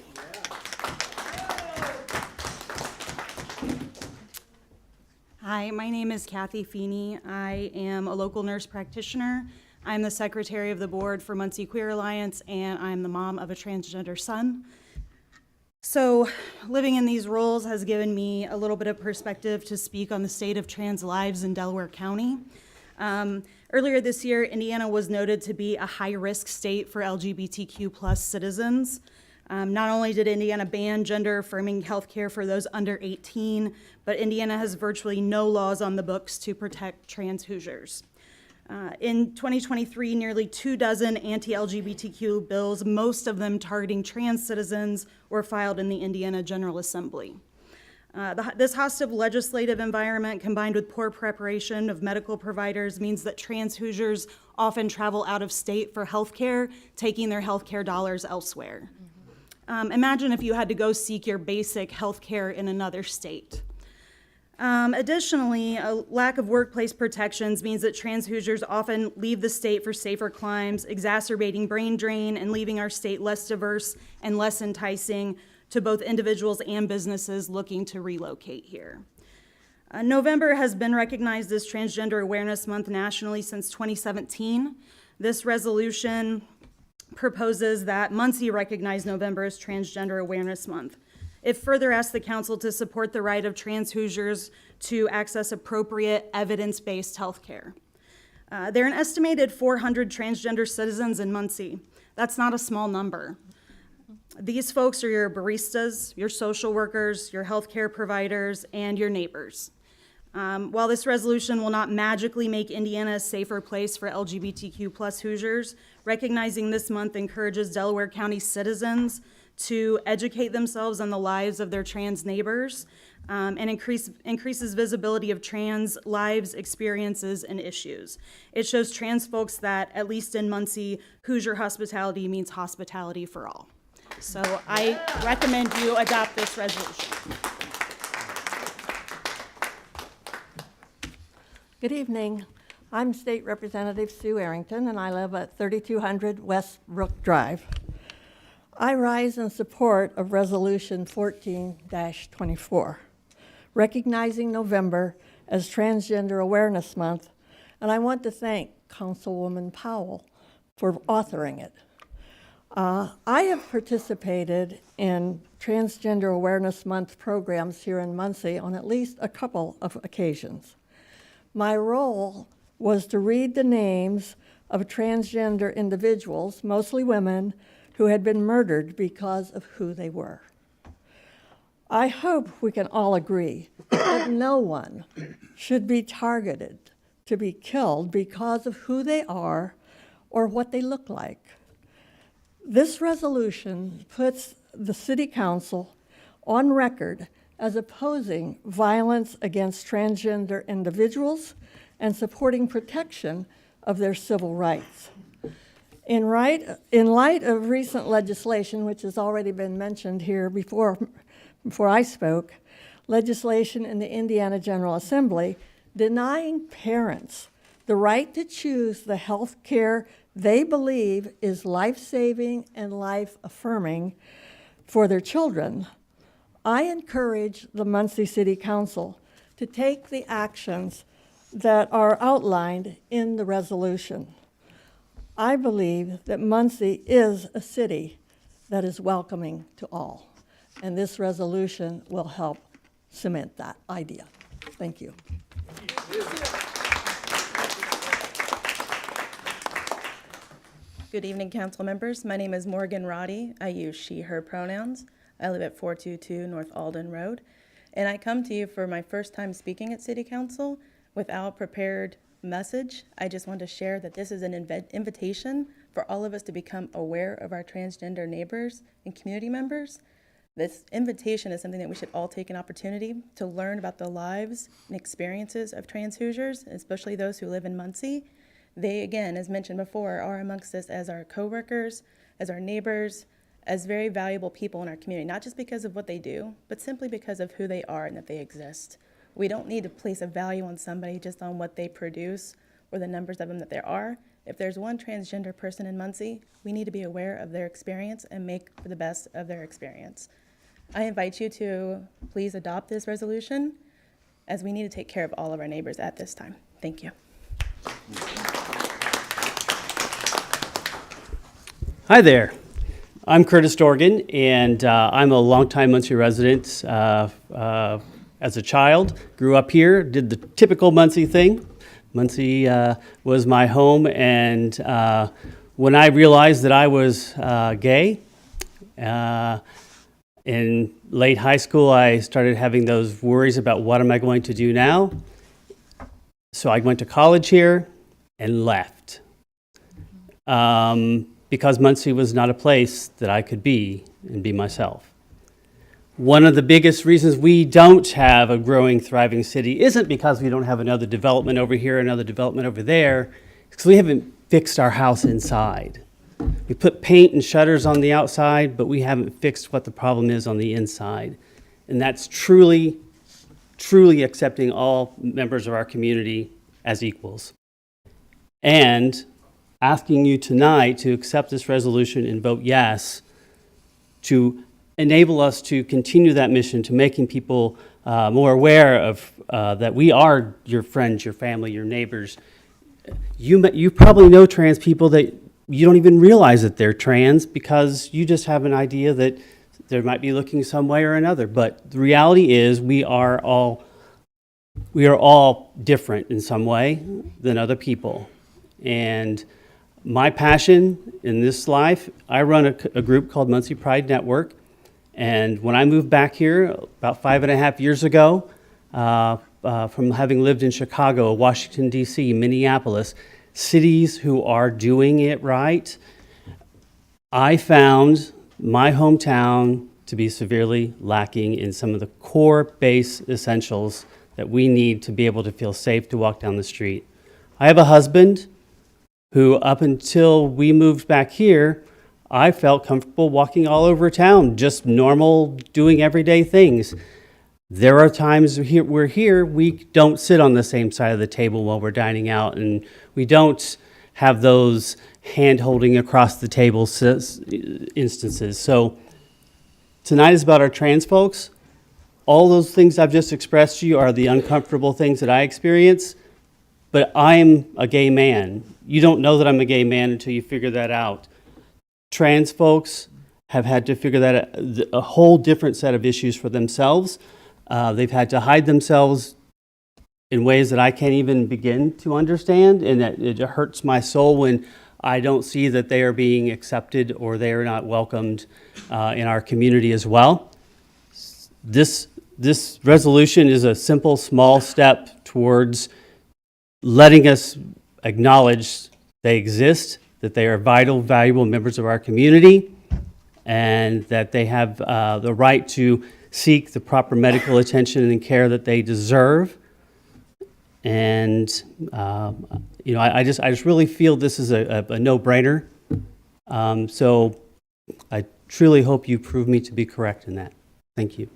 Hi, my name is Kathy Feeney. I am a local nurse practitioner. I'm the secretary of the board for Muncie Queer Alliance, and I'm the mom of a transgender son. So living in these roles has given me a little bit of perspective to speak on the state of trans lives in Delaware County. Earlier this year, Indiana was noted to be a high-risk state for LGBTQ+ citizens. Not only did Indiana ban gender-affirming healthcare for those under 18, but Indiana has virtually no laws on the books to protect trans Hoosiers. In 2023, nearly 24 anti-LGBTQ bills, most of them targeting trans citizens, were filed in the Indiana General Assembly. This hostile legislative environment, combined with poor preparation of medical providers, means that trans Hoosiers often travel out of state for health care, taking their health care dollars elsewhere. Imagine if you had to go seek your basic health care in another state. Additionally, a lack of workplace protections means that trans Hoosiers often leave the state for safer climes, exacerbating brain drain and leaving our state less diverse and less enticing to both individuals and businesses looking to relocate here. November has been recognized as Transgender Awareness Month nationally since 2017. This resolution proposes that Muncie recognize November as Transgender Awareness Month. It further asks the council to support the right of trans Hoosiers to access appropriate evidence-based health care. There are an estimated 400 transgender citizens in Muncie. That's not a small number. These folks are your baristas, your social workers, your healthcare providers, and your neighbors. While this resolution will not magically make Indiana a safer place for LGBTQ+ Hoosiers, recognizing this month encourages Delaware County citizens to educate themselves on the lives of their trans neighbors, and increases visibility of trans lives, experiences, and issues. It shows trans folks that, at least in Muncie, Hoosier hospitality means hospitality for all. So I recommend you adopt this resolution. Good evening. I'm State Representative Sue Arrington, and I live at 3200 West Brook Drive. I rise in support of Resolution 14-24, recognizing November as Transgender Awareness Month, and I want to thank Councilwoman Powell for authoring it. I have participated in Transgender Awareness Month programs here in Muncie on at least a couple of occasions. My role was to read the names of transgender individuals, mostly women, who had been murdered because of who they were. I hope we can all agree that no one should be targeted to be killed because of who they are or what they look like. This resolution puts the City Council on record as opposing violence against transgender individuals and supporting protection of their civil rights. In light of recent legislation, which has already been mentioned here before I spoke, legislation in the Indiana General Assembly denying parents the right to choose the health care they believe is life-saving and life-affirming for their children, I encourage the Muncie City Council to take the actions that are outlined in the resolution. I believe that Muncie is a city that is welcoming to all, and this resolution will help cement that idea. Thank you. Good evening, council members. My name is Morgan Roddy. I use she, her pronouns. I live at 422 North Alden Road, and I come to you for my first time speaking at City Council without prepared message. I just want to share that this is an invitation for all of us to become aware of our transgender neighbors and community members. This invitation is something that we should all take an opportunity to learn about the lives and experiences of trans Hoosiers, especially those who live in Muncie. They, again, as mentioned before, are amongst us as our coworkers, as our neighbors, as very valuable people in our community, not just because of what they do, but simply because of who they are and that they exist. We don't need to place a value on somebody just on what they produce or the numbers of them that there are. If there's one transgender person in Muncie, we need to be aware of their experience and make for the best of their experience. I invite you to please adopt this resolution, as we need to take care of all of our neighbors at this time. Thank you. Hi there. I'm Curtis Dorgan, and I'm a longtime Muncie resident. As a child, grew up here, did the typical Muncie thing. Muncie was my home, and when I realized that I was gay, in late high school, I started having those worries about what am I going to do now. So I went to college here and left. Because Muncie was not a place that I could be and be myself. One of the biggest reasons we don't have a growing, thriving city isn't because we don't have another development over here, another development over there, because we haven't fixed our house inside. We put paint and shutters on the outside, but we haven't fixed what the problem is on the inside. And that's truly, truly accepting all members of our community as equals. And asking you tonight to accept this resolution and vote yes to enable us to continue that mission to making people more aware of that we are your friends, your family, your neighbors. You probably know trans people that you don't even realize that they're trans because you just have an idea that they might be looking some way or another. But the reality is we are all different in some way than other people. And my passion in this life, I run a group called Muncie Pride Network. And when I moved back here about 5.5 years ago, from having lived in Chicago, Washington, D.C., Minneapolis, cities who are doing it right, I found my hometown to be severely lacking in some of the core base essentials that we need to be able to feel safe to walk down the street. I have a husband who, up until we moved back here, I felt comfortable walking all over town, just normal, doing everyday things. There are times we're here, we don't sit on the same side of the table while we're dining out, and we don't have those hand-holding across the table instances. So tonight is about our trans folks. All those things I've just expressed to you are the uncomfortable things that I experience, but I'm a gay man. You don't know that I'm a gay man until you figure that out. Trans folks have had to figure that out, a whole different set of issues for themselves. They've had to hide themselves in ways that I can't even begin to understand, and that it hurts my soul when I don't see that they are being accepted or they are not welcomed in our community as well. This resolution is a simple, small step towards letting us acknowledge they exist, that they are vital, valuable members of our community, and that they have the right to seek the proper medical attention and care that they deserve. And I just really feel this is a no-brainer. So I truly hope you prove me to be correct in that. Thank you.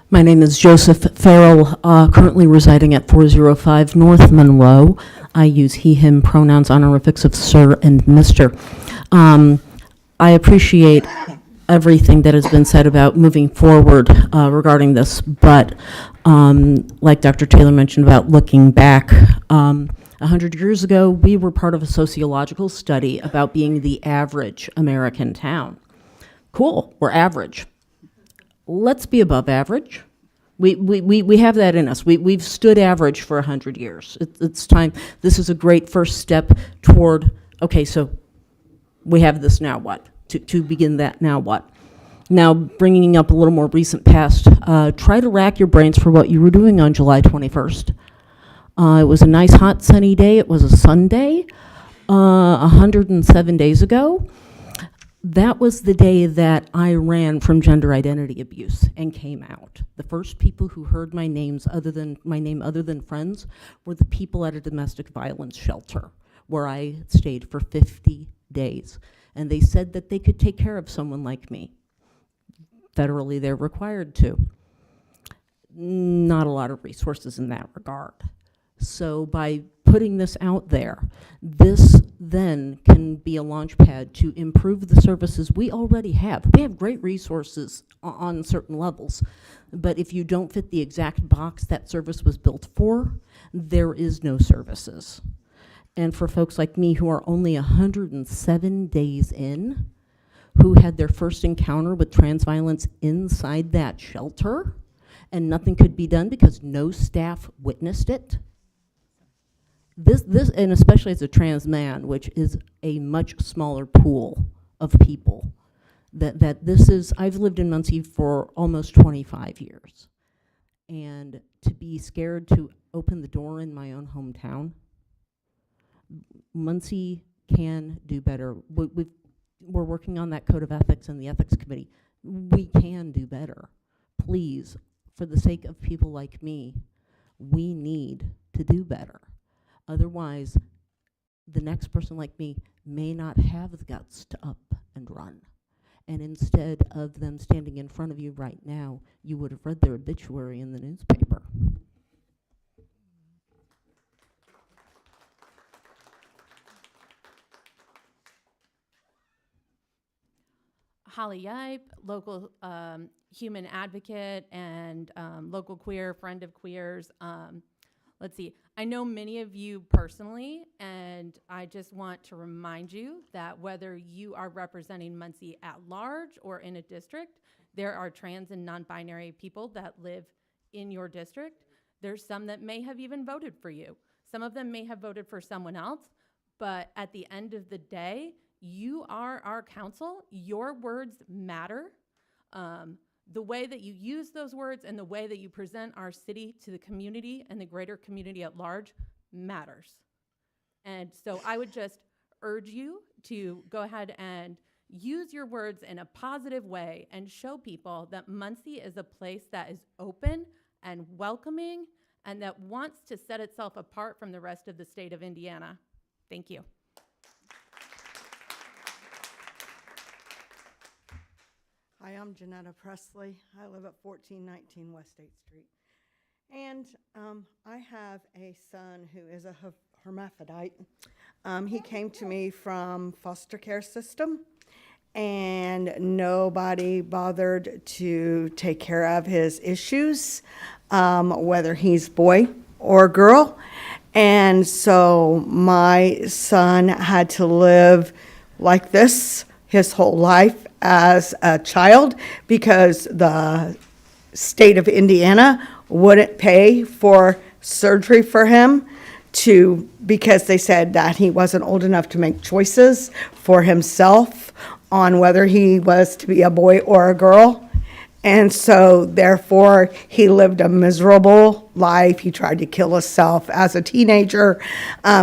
My name is Joseph Farrell, currently residing at 405 North Monroe. I use he, him pronouns, honorifics of sir and mister. I appreciate everything that has been said about moving forward regarding this, but like Dr. Taylor mentioned about looking back, 100 years ago, we were part of a sociological study about being the average American town. Cool, we're average. Let's be above average. We have that in us. We've stood average for 100 years. It's time. This is a great first step toward, okay, so we have this, now what? To begin that, now what? Now, bringing up a little more recent past, try to rack your brains for what you were doing on July 21st. It was a nice, hot, sunny day. It was a Sunday, 107 days ago. That was the day that I ran from gender identity abuse and came out. The first people who heard my name other than friends were the people at a domestic violence shelter where I stayed for 50 days. And they said that they could take care of someone like me. Federally, they're required to. Not a lot of resources in that regard. So by putting this out there, this then can be a launch pad to improve the services we already have. We have great resources on certain levels, but if you don't fit the exact box that service was built for, there is no services. And for folks like me who are only 107 days in, who had their first encounter with trans violence inside that shelter, and nothing could be done because no staff witnessed it, this, and especially as a trans man, which is a much smaller pool of people, that this is, I've lived in Muncie for almost 25 years. And to be scared to open the door in my own hometown, Muncie can do better. We're working on that code of ethics in the ethics committee. We can do better. Please, for the sake of people like me, we need to do better. Otherwise, the next person like me may not have the guts to up and run. And instead of them standing in front of you right now, you would have read their obituary in the newspaper. Holly Yipe, local human advocate and local queer, friend of queers. Let's see, I know many of you personally, and I just want to remind you that whether you are representing Muncie at large or in a district, there are trans and non-binary people that live in your district. There's some that may have even voted for you. Some of them may have voted for someone else, but at the end of the day, you are our council. Your words matter. The way that you use those words and the way that you present our city to the community and the greater community at large matters. And so I would just urge you to go ahead and use your words in a positive way and show people that Muncie is a place that is open and welcoming and that wants to set itself apart from the rest of the state of Indiana. Thank you. Hi, I'm Janetta Presley. I live at 1419 West 8th Street. And I have a son who is a hermaphrodite. He came to me from foster care system, and nobody bothered to take care of his issues, whether he's boy or girl. And so my son had to live like this his whole life as a child because the state of Indiana wouldn't pay for surgery for him because they said that he wasn't old enough to make choices for himself on whether he was to be a boy or a girl. And so therefore he lived a miserable life. He tried to kill himself as a teenager.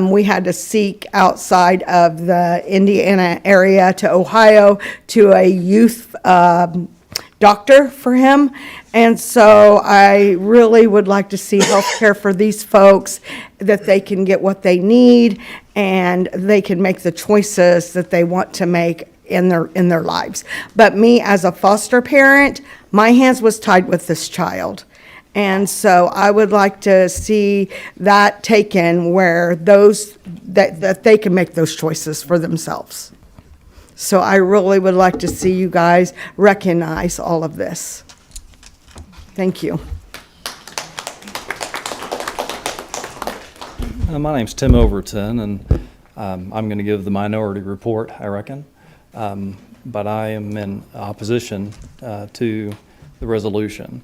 We had to seek outside of the Indiana area to Ohio to a youth doctor for him. And so I really would like to see health care for these folks, that they can get what they need and they can make the choices that they want to make in their lives. But me as a foster parent, my hands was tied with this child. And so I would like to see that taken where that they can make those choices for themselves. So I really would like to see you guys recognize all of this. Thank you. My name's Tim Overton, and I'm going to give the minority report, I reckon. But I am in opposition to the resolution.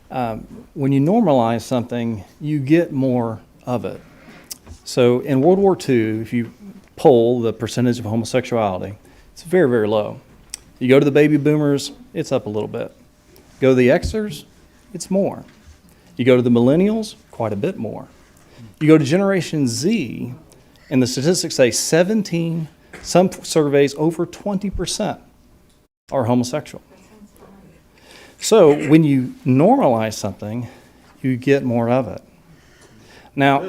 When you normalize something, you get more of it. So in World War II, if you poll the percentage of homosexuality, it's very, very low. You go to the baby boomers, it's up a little bit. Go to the Xers, it's more. You go to the millennials, quite a bit more. You go to Generation Z, and the statistics say 17, some surveys over 20% are homosexual. So when you normalize something, you get more of it. Now,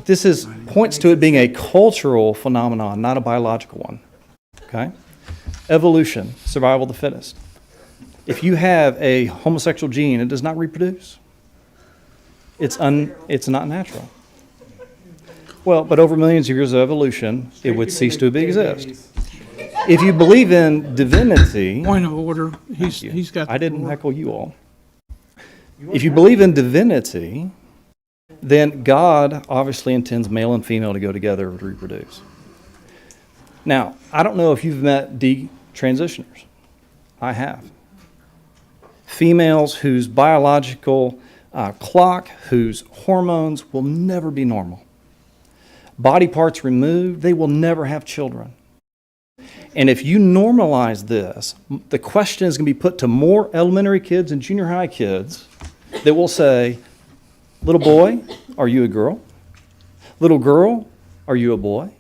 this points to it being a cultural phenomenon, not a biological one. Okay? Evolution, survival of the fittest. If you have a homosexual gene, it does not reproduce. It's not natural. Well, but over millions of years of evolution, it would cease to exist. If you believe in divinity... Point of order. He's got... I didn't heckle you all. If you believe in divinity, then God obviously intends male and female to go together to reproduce. Now, I don't know if you've met detransitioners. I have. Females whose biological clock, whose hormones will never be normal. Body parts removed, they will never have children. And if you normalize this, the question is going to be put to more elementary kids and junior high kids that will say, little boy, are you a girl? Little girl, are you a boy?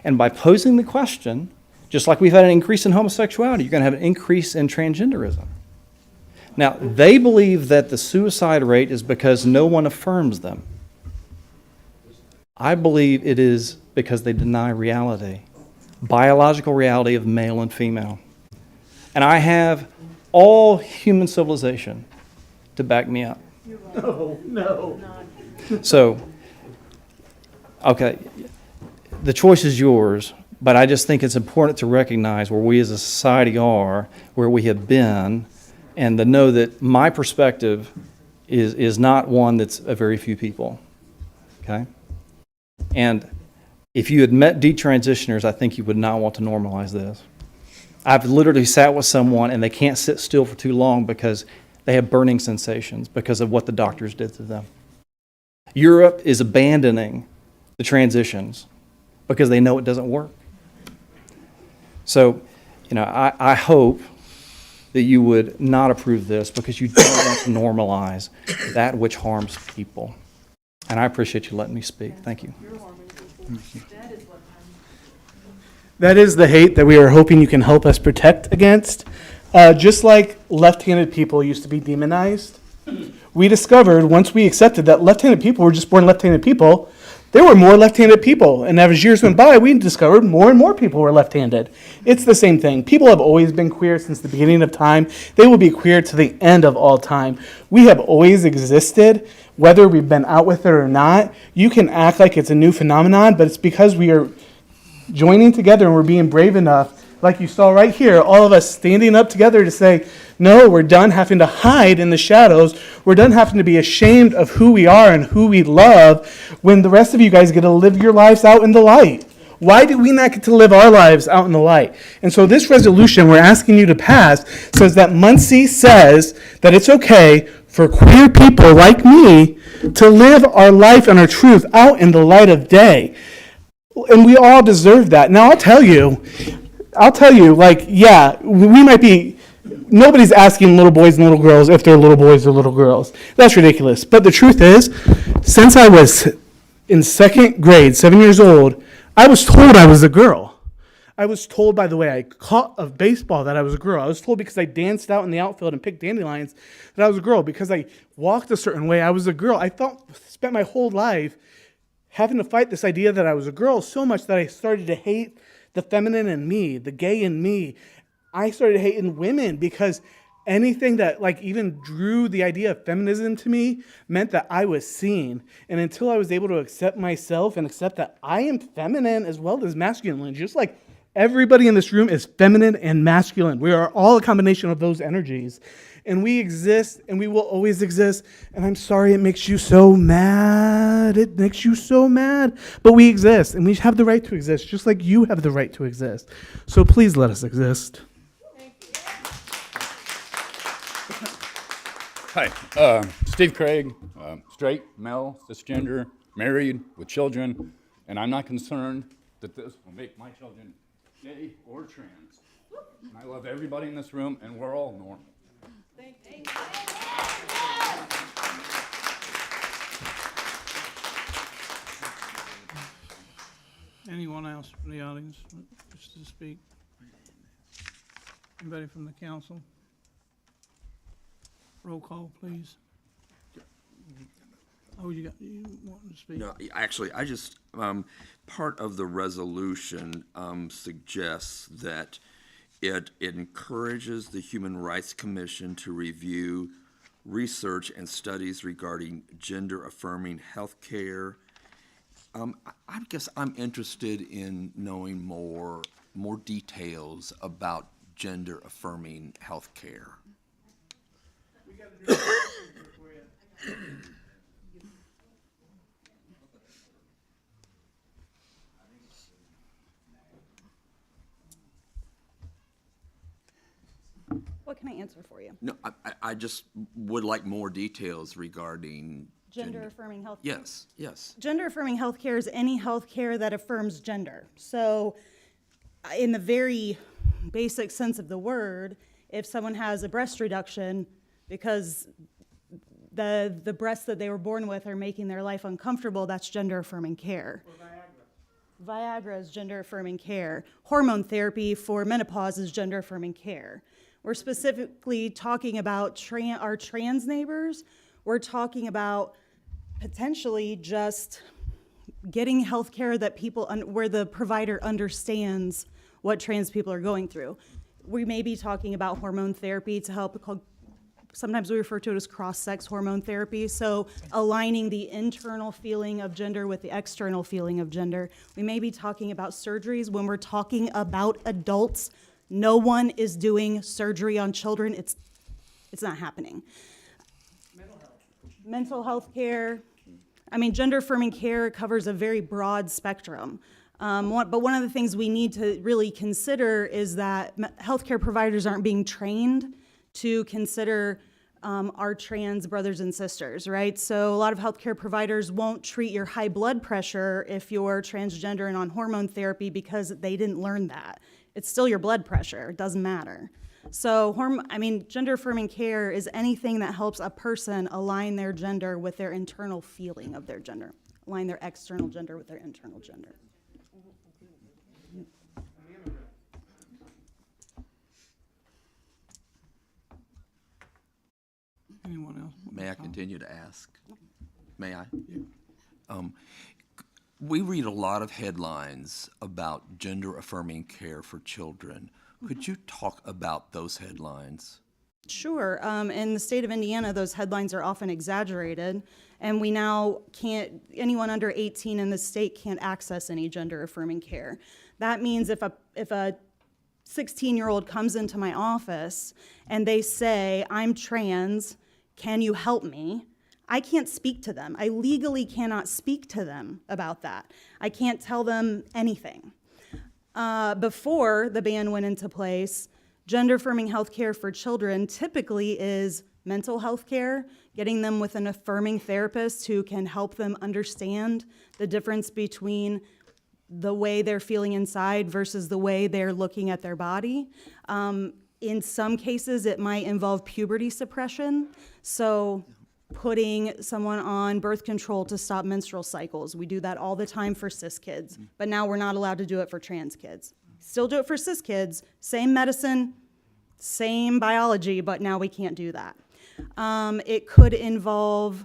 And by posing the question, just like we've had an increase in homosexuality, you're going to have an increase in transgenderism. Now, they believe that the suicide rate is because no one affirms them. I believe it is because they deny reality, biological reality of male and female. And I have all human civilization to back me up. No. So, okay, the choice is yours, But I just think it's important to recognize where we as a society are, where we have been, and to know that my perspective is not one that's a very few people, okay? And if you had met detransitioners, I think you would not want to normalize this. I've literally sat with someone and they can't sit still for too long because they have burning sensations because of what the doctors did to them. Europe is abandoning the transitions because they know it doesn't work. So, you know, I hope that you would not approve this because you don't want to normalize that which harms people. And I appreciate you letting me speak. Thank you. That is the hate that we are hoping you can help us protect against. Just like left-handed people used to be demonized, we discovered once we accepted that left-handed people were just born left-handed people, there were more left-handed people. And as years went by, we discovered more and more people were left-handed. It's the same thing. People have always been queer since the beginning of time. They will be queer to the end of all time. We have always existed, whether we've been out with it or not. You can act like it's a new phenomenon, but it's because we are joining together and we're being brave enough, like you saw right here, all of us standing up together to say, no, we're done having to hide in the shadows. We're done having to be ashamed of who we are and who we love when the rest of you guys get to live your lives out in the light. Why do we not get to live our lives out in the light? And so this resolution we're asking you to pass says that Muncie says that it's okay for queer people like me to live our life and our truth out in the light of day. And we all deserve that. Now, I'll tell you, like, yeah, we might be, nobody's asking little boys and little girls if they're little boys or little girls. That's ridiculous. But the truth is, since I was in second grade, 7 years old, I was told I was a girl. I was told by the way I caught a baseball that I was a girl. I was told because I danced out in the outfield and picked dandelions that I was a girl. Because I walked a certain way, I was a girl. I spent my whole life having to fight this idea that I was a girl so much that I started to hate the feminine in me, the gay in me. I started hating women because anything that like even drew the idea of feminism to me meant that I was seen. And until I was able to accept myself and accept that I am feminine as well as masculine, just like everybody in this room is feminine and masculine. We are all a combination of those energies. And we exist, and we will always exist. And I'm sorry it makes you so mad. It makes you so mad. But we exist, and we have the right to exist, just like you have the right to exist. So please let us exist. Hi, Steve Craig, straight, male, cisgender, married, with children. And I'm not concerned that this will make my children gay or trans. And I love everybody in this room, and we're all normal. Anyone else from the audience wish to speak? Anybody from the council? Roll call, please. Oh, you wanting to speak? No, actually, I just, part of the resolution suggests that it encourages the Human Rights Commission to review research and studies regarding gender-affirming health care. I guess I'm interested in knowing more details about gender-affirming health care. What can I answer for you? No, I just would like more details regarding Gender-affirming health. Yes, yes. Gender-affirming healthcare is any healthcare that affirms gender. So, in the very basic sense of the word, if someone has a breast reduction because the breasts that they were born with are making their life uncomfortable, that's gender-affirming care. Or Viagra. Viagra is gender-affirming care. Hormone therapy for menopause is gender-affirming care. We're specifically talking about our trans neighbors. We're talking about potentially just getting health care that people, where the provider understands what trans people are going through. We may be talking about hormone therapy to help sometimes we refer to it as cross-sex hormone therapy. So aligning the internal feeling of gender with the external feeling of gender. We may be talking about surgeries. When we're talking about adults, no one is doing surgery on children. It's not happening. Mental health care. I mean, gender affirming care covers a very broad spectrum. But one of the things we need to really consider is that healthcare providers aren't being trained to consider our trans brothers and sisters, right? So a lot of healthcare providers won't treat your high blood pressure if you're transgender and on hormone therapy because they didn't learn that. It's still your blood pressure, it doesn't matter. So, gender affirming care is anything that helps a person align their gender with their internal feeling of their gender, align their external gender with their internal gender. Anyone else? May I continue to ask? May I? We read a lot of headlines about gender-affirming care for children. Could you talk about those headlines? Sure. In the state of Indiana, those headlines are often exaggerated, and we now anyone under 18 in the state can't access any gender-affirming care. That means if a 16-year-old comes into my office and they say, "I'm trans, can you help me?" I can't speak to them. I legally cannot speak to them about that. I can't tell them anything. Before the ban went into place, gender-affirming health care for children typically is mental health care, getting them with an affirming therapist who can help them understand the difference between the way they're feeling inside versus the way they're looking at their body. In some cases, it might involve puberty suppression, so putting someone on birth control to stop menstrual cycles. We do that all the time for cis kids, but now we're not allowed to do it for trans kids. Still do it for cis kids, same medicine, same biology, but now we can't do that. It could involve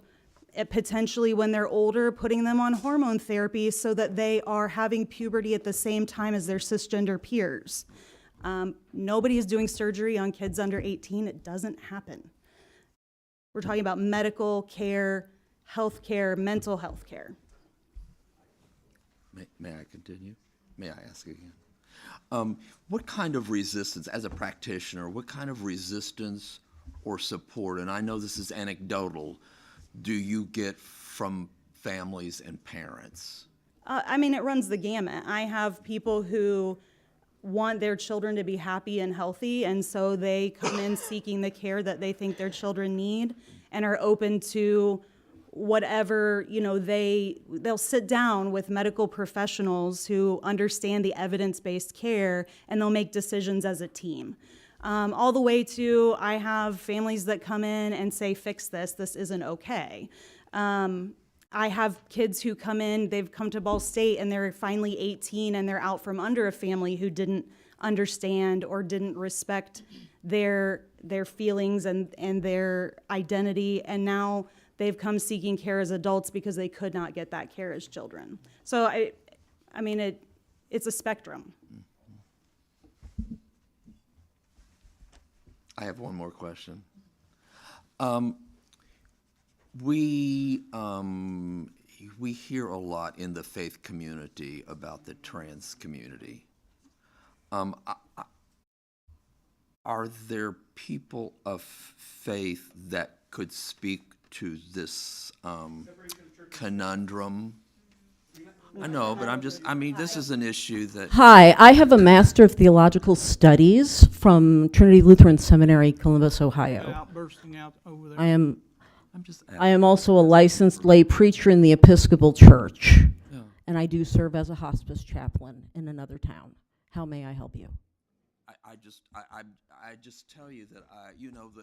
potentially when they're older, putting them on hormone therapy so that they are having puberty at the same time as their cisgender peers. Nobody is doing surgery on kids under 18. It doesn't happen. We're talking about medical care, health care, mental health care. May I continue? May I ask again? What kind of resistance, as a practitioner, what kind of resistance or support, and I know this is anecdotal, do you get from families and parents? It runs the gamut. I have people who want their children to be happy and healthy, and so they come in seeking the care that they think their children need and are open to whatever, they'll sit down with medical professionals who understand the evidence-based care, and they'll make decisions as a team. All the way to, I have families that come in and say, "Fix this, this isn't okay." I have kids who come in, they've come to Ball State and they're finally 18 and they're out from under a family who didn't understand or didn't respect their feelings and their identity, and now they've come seeking care as adults because they could not get that care as children. So it's a spectrum. I have one more question. We hear a lot in the faith community about the trans community. Are there people of faith that could speak to this conundrum? I know, but this is an issue that... Hi, I have a Master of Theological Studies from Trinity Lutheran Seminary, Columbus, Ohio. Bursting out over there. I am also a licensed lay preacher in the Episcopal Church, and I do serve as a hospice chaplain in another town. How may I help you? I just tell you that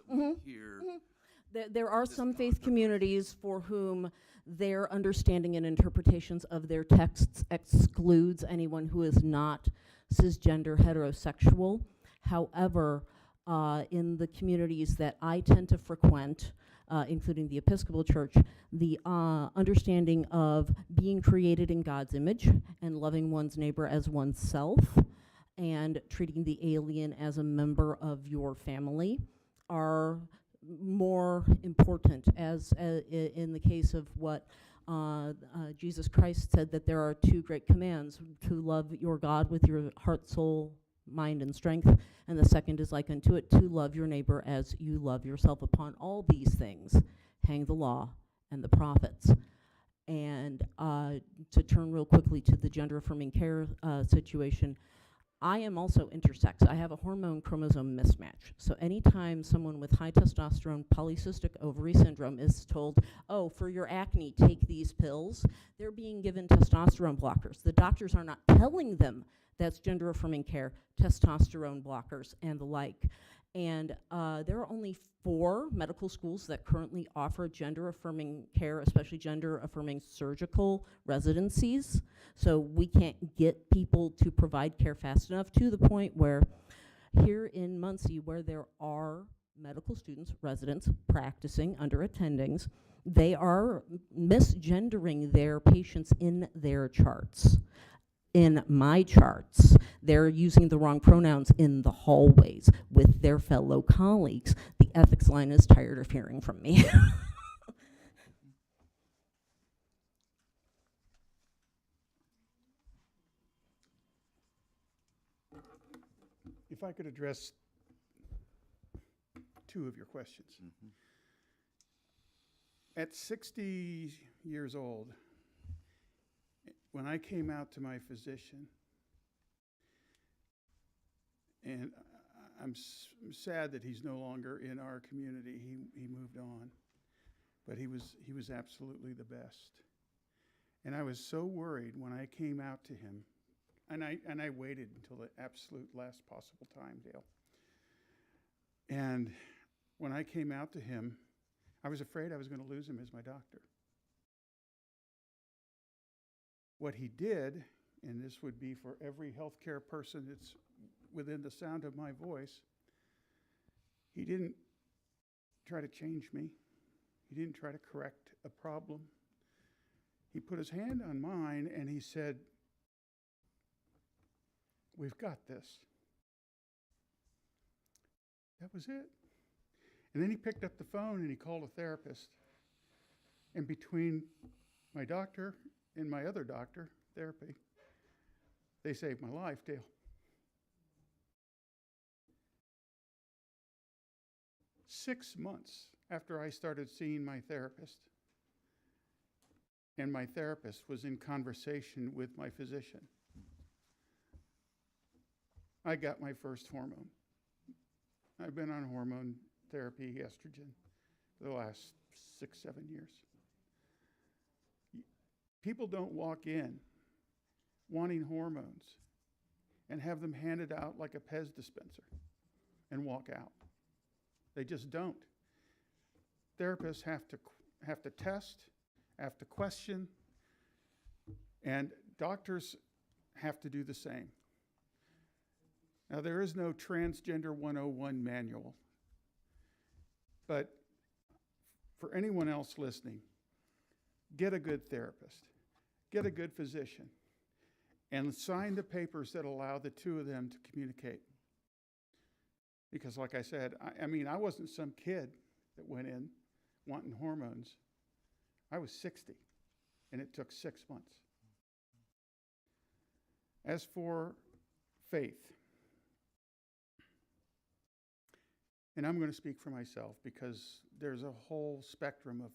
we hear... There are some faith communities for whom their understanding and interpretations of their texts excludes anyone who is not cisgender heterosexual. However, in the communities that I tend to frequent, including the Episcopal Church, the understanding of being created in God's image and loving one's neighbor as oneself and treating the alien as a member of your family are more important, as in the case of what Jesus Christ said, that there are two great commands: to love your God with your heart, soul, mind, and strength, and the second is like unto it, to love your neighbor as you love yourself. Upon all these things hang the law and the prophets. And to turn real quickly to the gender affirming care situation, I am also intersex. I have a hormone chromosome mismatch. So anytime someone with high testosterone polycystic ovary syndrome is told, oh, for your acne, take these pills, they're being given testosterone blockers. The doctors are not telling them that's gender affirming care, testosterone blockers, and the like. And there are only 4 medical schools that currently offer gender affirming care, especially gender affirming surgical residencies. So we can't get people to provide care fast enough, to the point where here in Muncie, where there are medical students, residents practicing under attendings, they are misgendering their patients in their charts. In my charts, they're using the wrong pronouns in the hallways with their fellow colleagues. The ethics line is tired of hearing from me. If I could address 2 of your questions. At 60 years old, when I came out to my physician, and I'm sad that he's no longer in our community. He moved on, but he was absolutely the best. And I was so worried when I came out to him, and I waited until the absolute last possible time, Dale. And when I came out to him, I was afraid I was going to lose him as my doctor. What he did, and this would be for every healthcare person that's within the sound of my voice, he didn't try to change me. He didn't try to correct a problem. He put his hand on mine and he said, "We've got this." That was it. And then he picked up the phone and he called a therapist. And between my doctor and my other doctor, therapy, they saved my life, Dale. 6 months after I started seeing my therapist, and my therapist was in conversation with my physician, I got my first hormone. I've been on hormone therapy, estrogen, for the last 6-7 years. People don't walk in wanting hormones and have them handed out like a Pez dispenser and walk out. They just don't. Therapists have to test, have to question, and doctors have to do the same. Now, there is no Transgender 101 manual, but for anyone else listening, get a good therapist, get a good physician, and sign the papers that allow the 2 of them to communicate. Because like I said, I wasn't some kid that went in wanting hormones. I was 60, and it took 6 months. As for faith, and I'm going to speak for myself because there's a whole spectrum of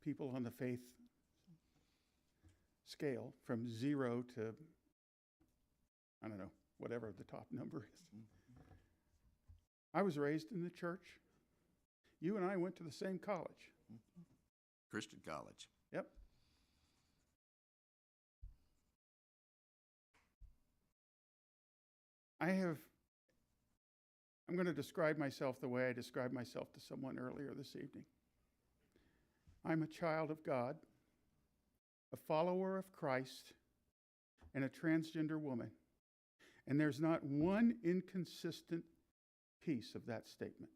people on the faith scale from 0 to, I don't know, whatever the top number is. I was raised in the church. You and I went to the same college. Christian college. Yep. I'm going to describe myself the way I described myself to someone earlier this evening. I'm a child of God, a follower of Christ, and a transgender woman. And there's not one inconsistent piece of that statement.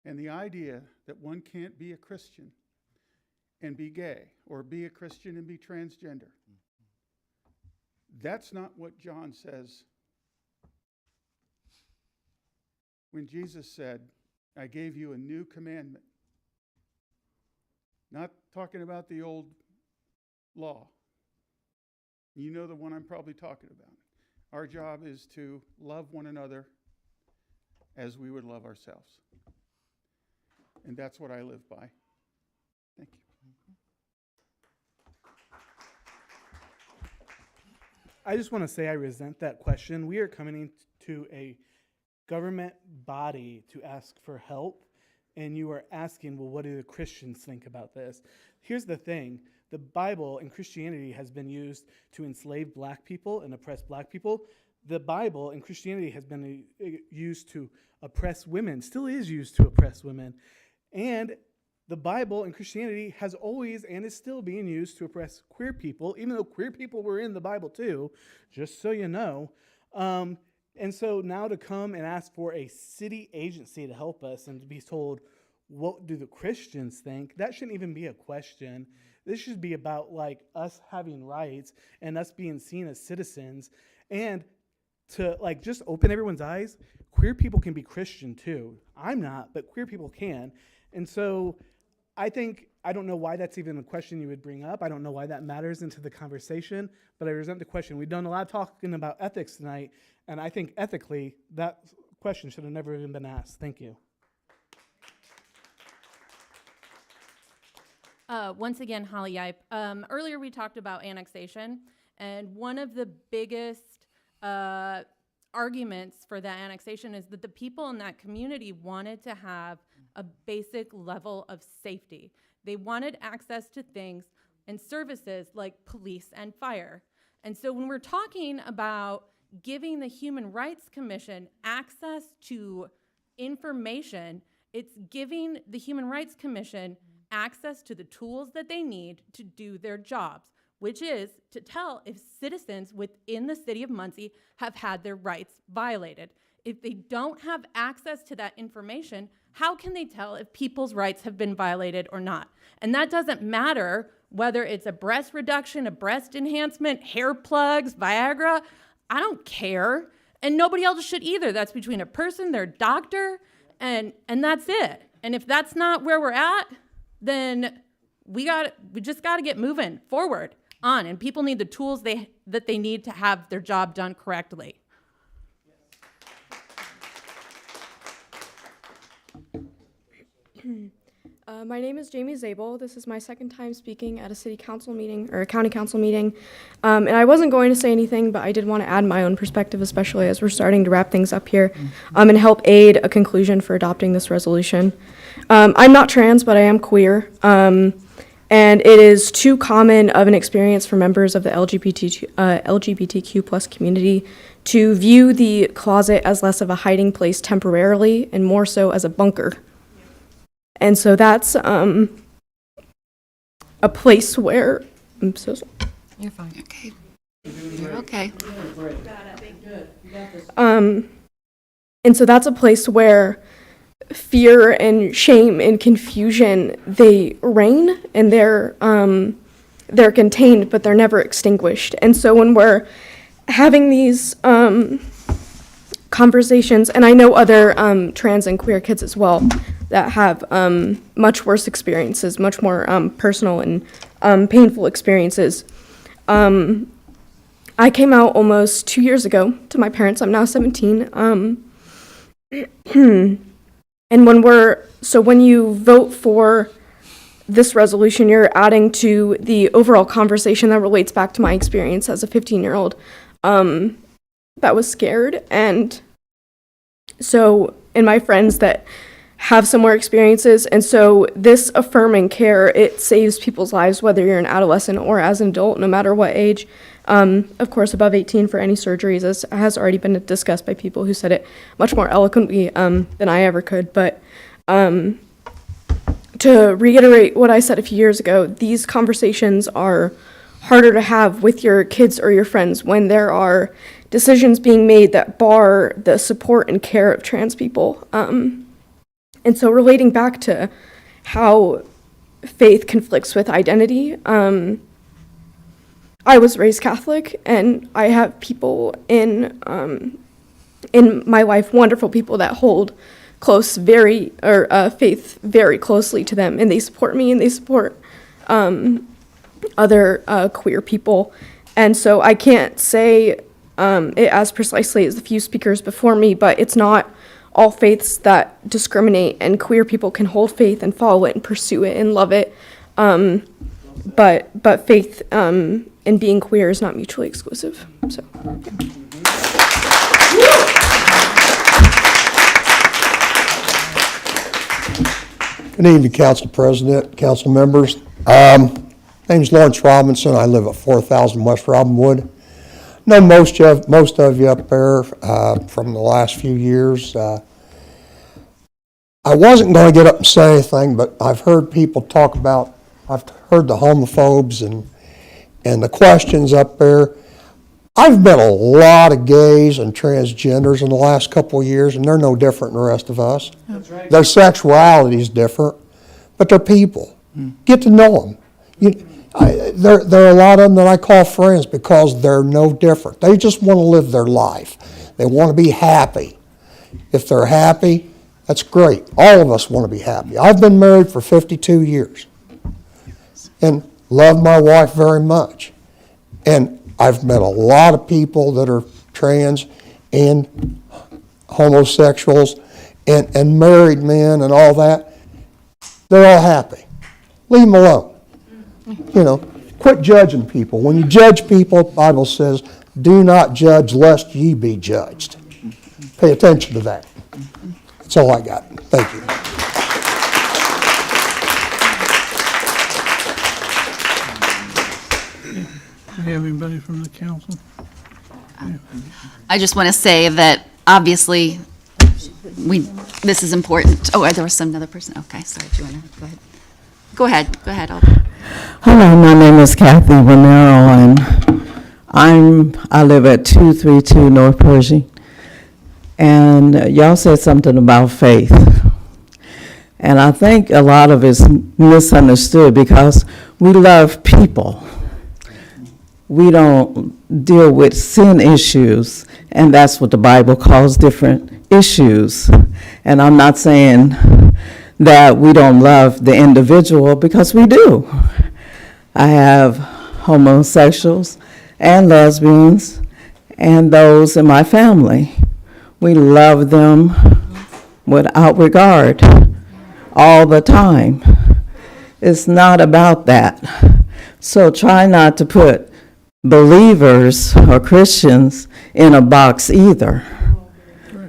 And the idea that one can't be a Christian and be gay, or be a Christian and be transgender, that's not what John says when Jesus said, I gave you a new commandment. Not talking about the old law. You know the one I'm probably talking about. Our job is to love one another as we would love ourselves. And that's what I live by. Thank you. I just want to say I resent that question. We are coming to a government body to ask for help, and you are asking, well, what do the Christians think about this? Here's the thing. The Bible and Christianity has been used to enslave black people and oppress black people. The Bible and Christianity has been used to oppress women, still is used to oppress women. And the Bible and Christianity has always and is still being used to oppress queer people, even though queer people were in the Bible too, just so you know. And so now to come and ask for a city agency to help us and to be told, what do the Christians think? That shouldn't even be a question. This should be about like us having rights and us being seen as citizens. And to like just open everyone's eyes, queer people can be Christian too. I'm not, but queer people can. And so I don't know why that's even a question you would bring up. I don't know why that matters into the conversation, but I resent the question. We've done a lot of talking about ethics tonight, and I think ethically that question should have never even been asked. Thank you. Once again, Holly Yipe. Earlier we talked about annexation, and one of the biggest arguments for that annexation is that the people in that community wanted to have a basic level of safety. They wanted access to things and services like police and fire. And so when we're talking about giving the Human Rights Commission access to information, it's giving the Human Rights Commission access to the tools that they need to do their jobs, which is to tell if citizens within the city of Muncie have had their rights violated. If they don't have access to that information, how can they tell if people's rights have been violated or not? And that doesn't matter whether it's a breast reduction, a breast enhancement, hair plugs, Viagra. I don't care. And nobody else should either. That's between a person, their doctor, and that's it. And if that's not where we're at, then we just got to get moving forward on. And people need the tools that they need to have their job done correctly. My name is Jamie Zabel. This is my second time speaking at a city council meeting or a county council meeting. And I wasn't going to say anything, but I did want to add my own perspective, especially as we're starting to wrap things up here, and help aid a conclusion for adopting this resolution. I'm not trans, but I am queer. And it is too common of an experience for members of the LGBTQ plus community to view the closet as less of a hiding place temporarily and more so as a bunker. And so that's a place where, I'm so sorry. You're fine. Okay. You're okay. And so that's a place where fear and shame and confusion, they reign and they're contained, but they're never extinguished. And so when we're having these conversations, and I know other trans and queer kids as well that have much worse experiences, much more personal and painful experiences. I came out almost 2 years ago to my parents. I'm now 17. And when you vote for this resolution, you're adding to the overall conversation that relates back to my experience as a 15-year-old that was scared. And so, and my friends that have similar experiences. And so this affirming care, it saves people's lives, whether you're an adolescent or as an adult, no matter what age. Of course, above 18 for any surgeries, as has already been discussed by people who said it much more eloquently than I ever could. But to reiterate what I said a few years ago, these conversations are harder to have with your kids or your friends when there are decisions being made that bar the support and care of trans people. And so relating back to how faith conflicts with identity, I was raised Catholic, and I have people in my life, wonderful people that hold faith very closely to them, and they support me and they support other queer people. And so I can't say it as precisely as the few speakers before me, but it's not all faiths that discriminate, and queer people can hold faith and follow it and pursue it and love it. But faith and being queer is not mutually exclusive. So. Good evening, Council President, council members. Name's Lawrence Robinson. I live at 4000 West Robinwood. Know most of you up there from the last few years. I wasn't going to get up and say anything, but I've heard people talk about, I've heard the homophobes and the questions up there. I've met a lot of gays and transgenders in the last couple of years, and they're no different than the rest of us. That's right. Their sexuality is different, but they're people. Get to know them. There are a lot of them that I call friends because they're no different. They just want to live their life. They want to be happy. If they're happy, that's great. All of us want to be happy. I've been married for 52 years and love my wife very much. And I've met a lot of people that are trans and homosexuals and married men and all that. They're all happy. Leave them alone. You know, quit judging people. When you judge people, the Bible says, do not judge lest ye be judged. Pay attention to that. That's all I got. Thank you. Do we have anybody from the council? I just want to say that obviously this is important. Oh, there was some other person. Okay, sorry. Do you want to go ahead? Go ahead. Hello, my name is Kathy Bonero, and I live at 232 North Pershing. And y'all said something about faith. And I think a lot of it's misunderstood because we love people. We don't deal with sin issues, and that's what the Bible calls different issues. And I'm not saying that we don't love the individual, because we do. I have homosexuals and lesbians and those in my family. We love them without regard all the time. It's not about that. So try not to put believers or Christians in a box either.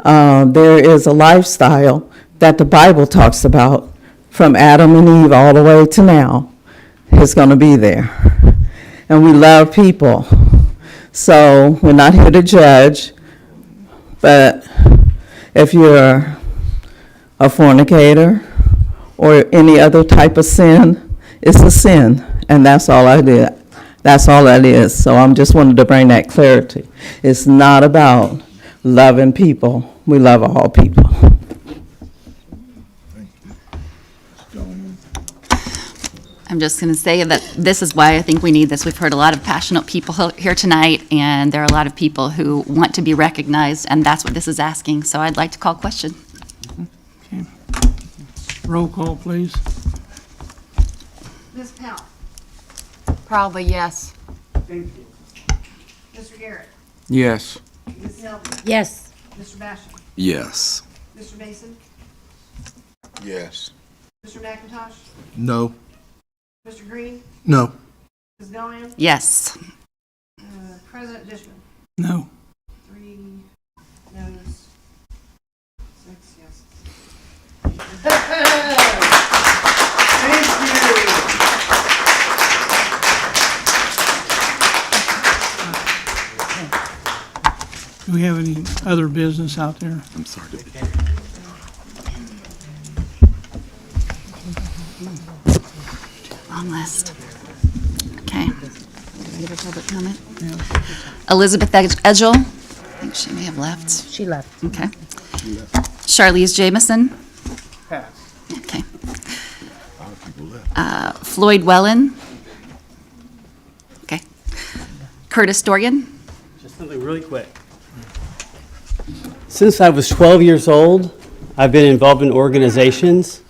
There is a lifestyle that the Bible talks about from Adam and Eve all the way to now. It's going to be there. And we love people. So we're not here to judge, but if you're a fornicator or any other type of sin, it's a sin, and that's all I did. That's all that is. So I'm just wanted to bring that clarity. It's not about loving people. We love all people. I'm just going to say that this is why I think we need this. We've heard a lot of passionate people here tonight, and there are a lot of people who want to be recognized, and that's what this is asking. So I'd like to call question. Okay. Roll call, please. Ms. Powell? Probably yes. Thank you. Mr. Garrett? Yes. Ms. Nelson? Yes. Mr. Basham? Yes. Mr. Mason? Yes. Mr. McIntosh? No. Mr. Green? No. Ms. Gilliam? Yes. President Dishman? No. 3 noes, 6 yeses. Do we have any other business out there? I'm sorry. Long list. Okay. Ready for public comment? Elizabeth Edgel. I think she may have left. She left. Okay. Charlize Jamison. Pass. Okay. Floyd Wellen. Okay. Curtis Dorian. Just something really quick. Since I was 12 years old, I've been involved in organizations.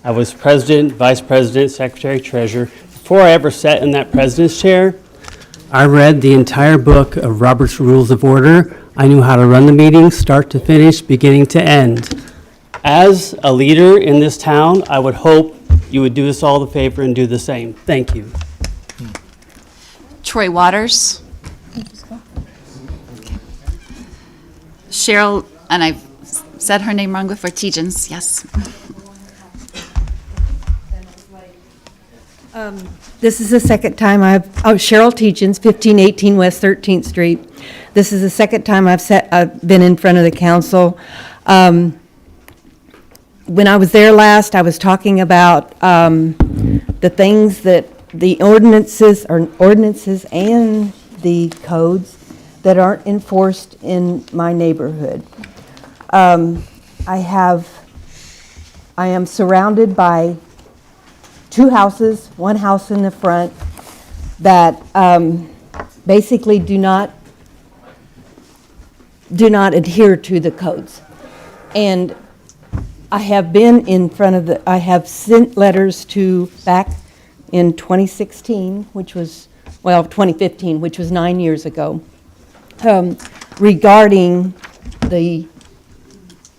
I was president, vice president, secretary, treasurer. Before I ever sat in that president's chair, I read the entire book of Robert's Rules of Order. I knew how to run the meeting, start to finish, beginning to end. As a leader in this town, I would hope you would do us all the favor and do the same. Thank you. Troy Waters. Cheryl, and I've said her name wrong before, Tegens, yes. This is the second time Cheryl Tegens, 1518 West 13th Street. This is the second time I've been in front of the council. When I was there last, I was talking about the things that the ordinances and the codes that aren't enforced in my neighborhood. I am surrounded by 2 houses, 1 house in the front, that basically do not adhere to the codes. And I have been in front of I have sent letters to back in 2016, 2015, which was 9 years ago, regarding the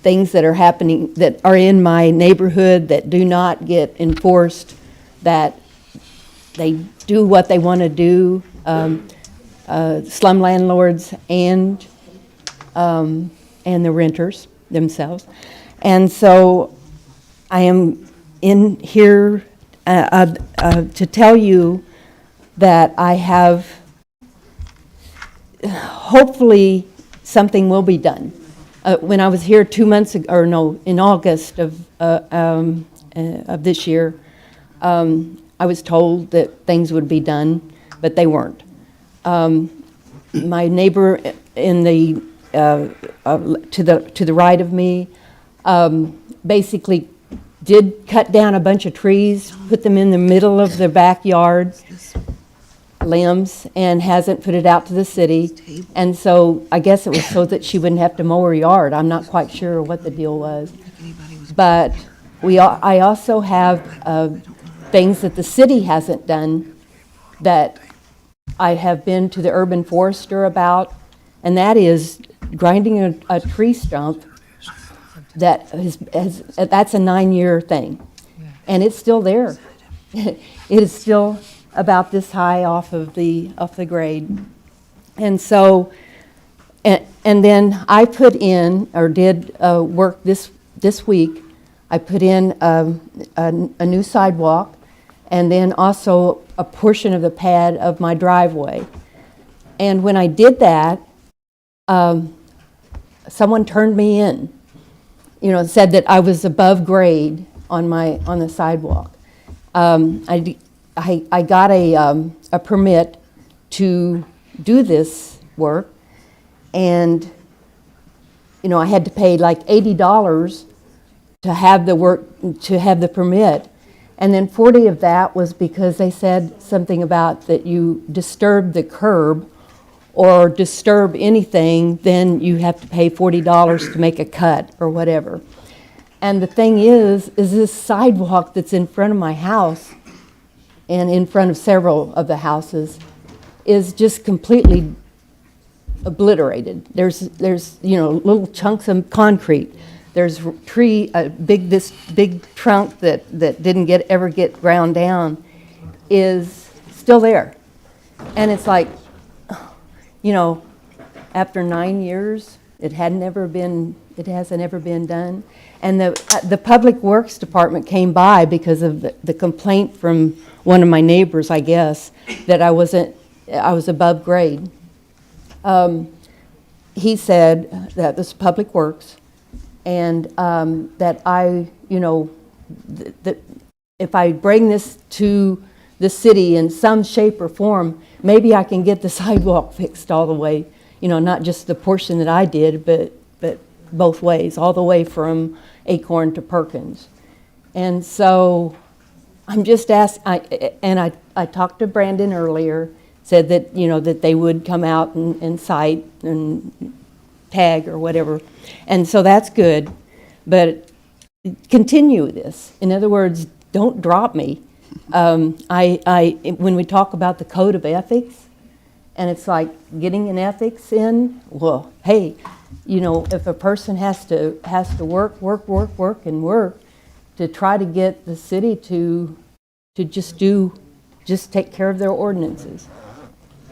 things that are happening, that are in my neighborhood that do not get enforced, that they do what they want to do, slum landlords and the renters themselves. And so I am in here to tell you that I have, hopefully something will be done. When I was here 2 months ago, or no, in August of this year, I was told that things would be done, but they weren't. My neighbor in the to the right of me basically did cut down a bunch of trees, put them in the middle of their backyard, limbs, and hasn't put it out to the city. And so I guess it was so that she wouldn't have to mow her yard. I'm not quite sure what the deal was. But I also have things that the city hasn't done that I have been to the urban forester about, and that is grinding a tree stump that that's a 9-year thing, and it's still there. It is still about this high off the grade. And so, and then I put in, or did work this week, I put in a new sidewalk, and then also a portion of the pad of my driveway. And when I did that, someone turned me in, said that I was above grade on the sidewalk. I got a permit to do this work, and I had to pay like $80 to have the permit, and then 40 of that was because they said something about that you disturb the curb or disturb anything, then you have to pay $40 to make a cut or whatever. And the thing is this sidewalk that's in front of my house and in front of several of the houses is just completely obliterated. There's little chunks of concrete. There's this big trunk that didn't ever get ground down is still there. And it's like, after 9 years, it hasn't ever been done. And the Public Works Department came by because of the complaint from one of my neighbors, I guess, that I was above grade. He said that this Public Works, and that that if I bring this to the city in some shape or form, maybe I can get the sidewalk fixed all the way, not just the portion that I did, but both ways, all the way from Acorn to Perkins. And so I'm just I talked to Brandon earlier, said that, that they would come out and cite and tag or whatever. And so that's good. But continue this. In other words, don't drop me. When we talk about the code of ethics, and it's like getting an ethics in, well, hey, if a person has to work to try to get the city to just take care of their ordinances.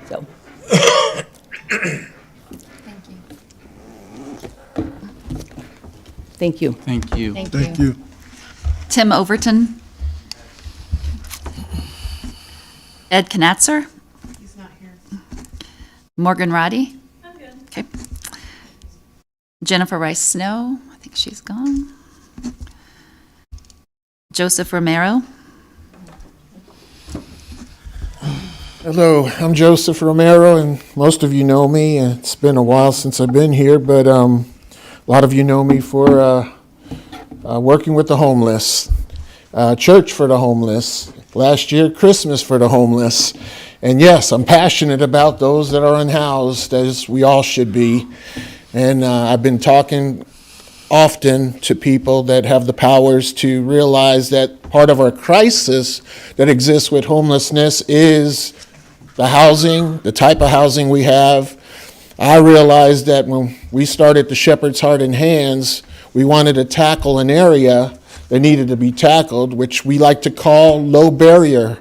So. Thank you. Thank you. Thank you. Tim Overton. Ed Knatzer. He's not here. Morgan Roddy. I'm good. Okay. Jennifer Rice Snow. I think she's gone. Joseph Romero. Hello, I'm Joseph Romero, and most of you know me. It's been a while since I've been here, but a lot of you know me for working with the homeless, church for the homeless, last year Christmas for the homeless. And yes, I'm passionate about those that are unhoused, as we all should be. And I've been talking often to people that have the powers to realize that part of our crisis that exists with homelessness is the housing, the type of housing we have. I realized that when we started the Shepherd's Heart and Hands, we wanted to tackle an area that needed to be tackled, which we like to call low barrier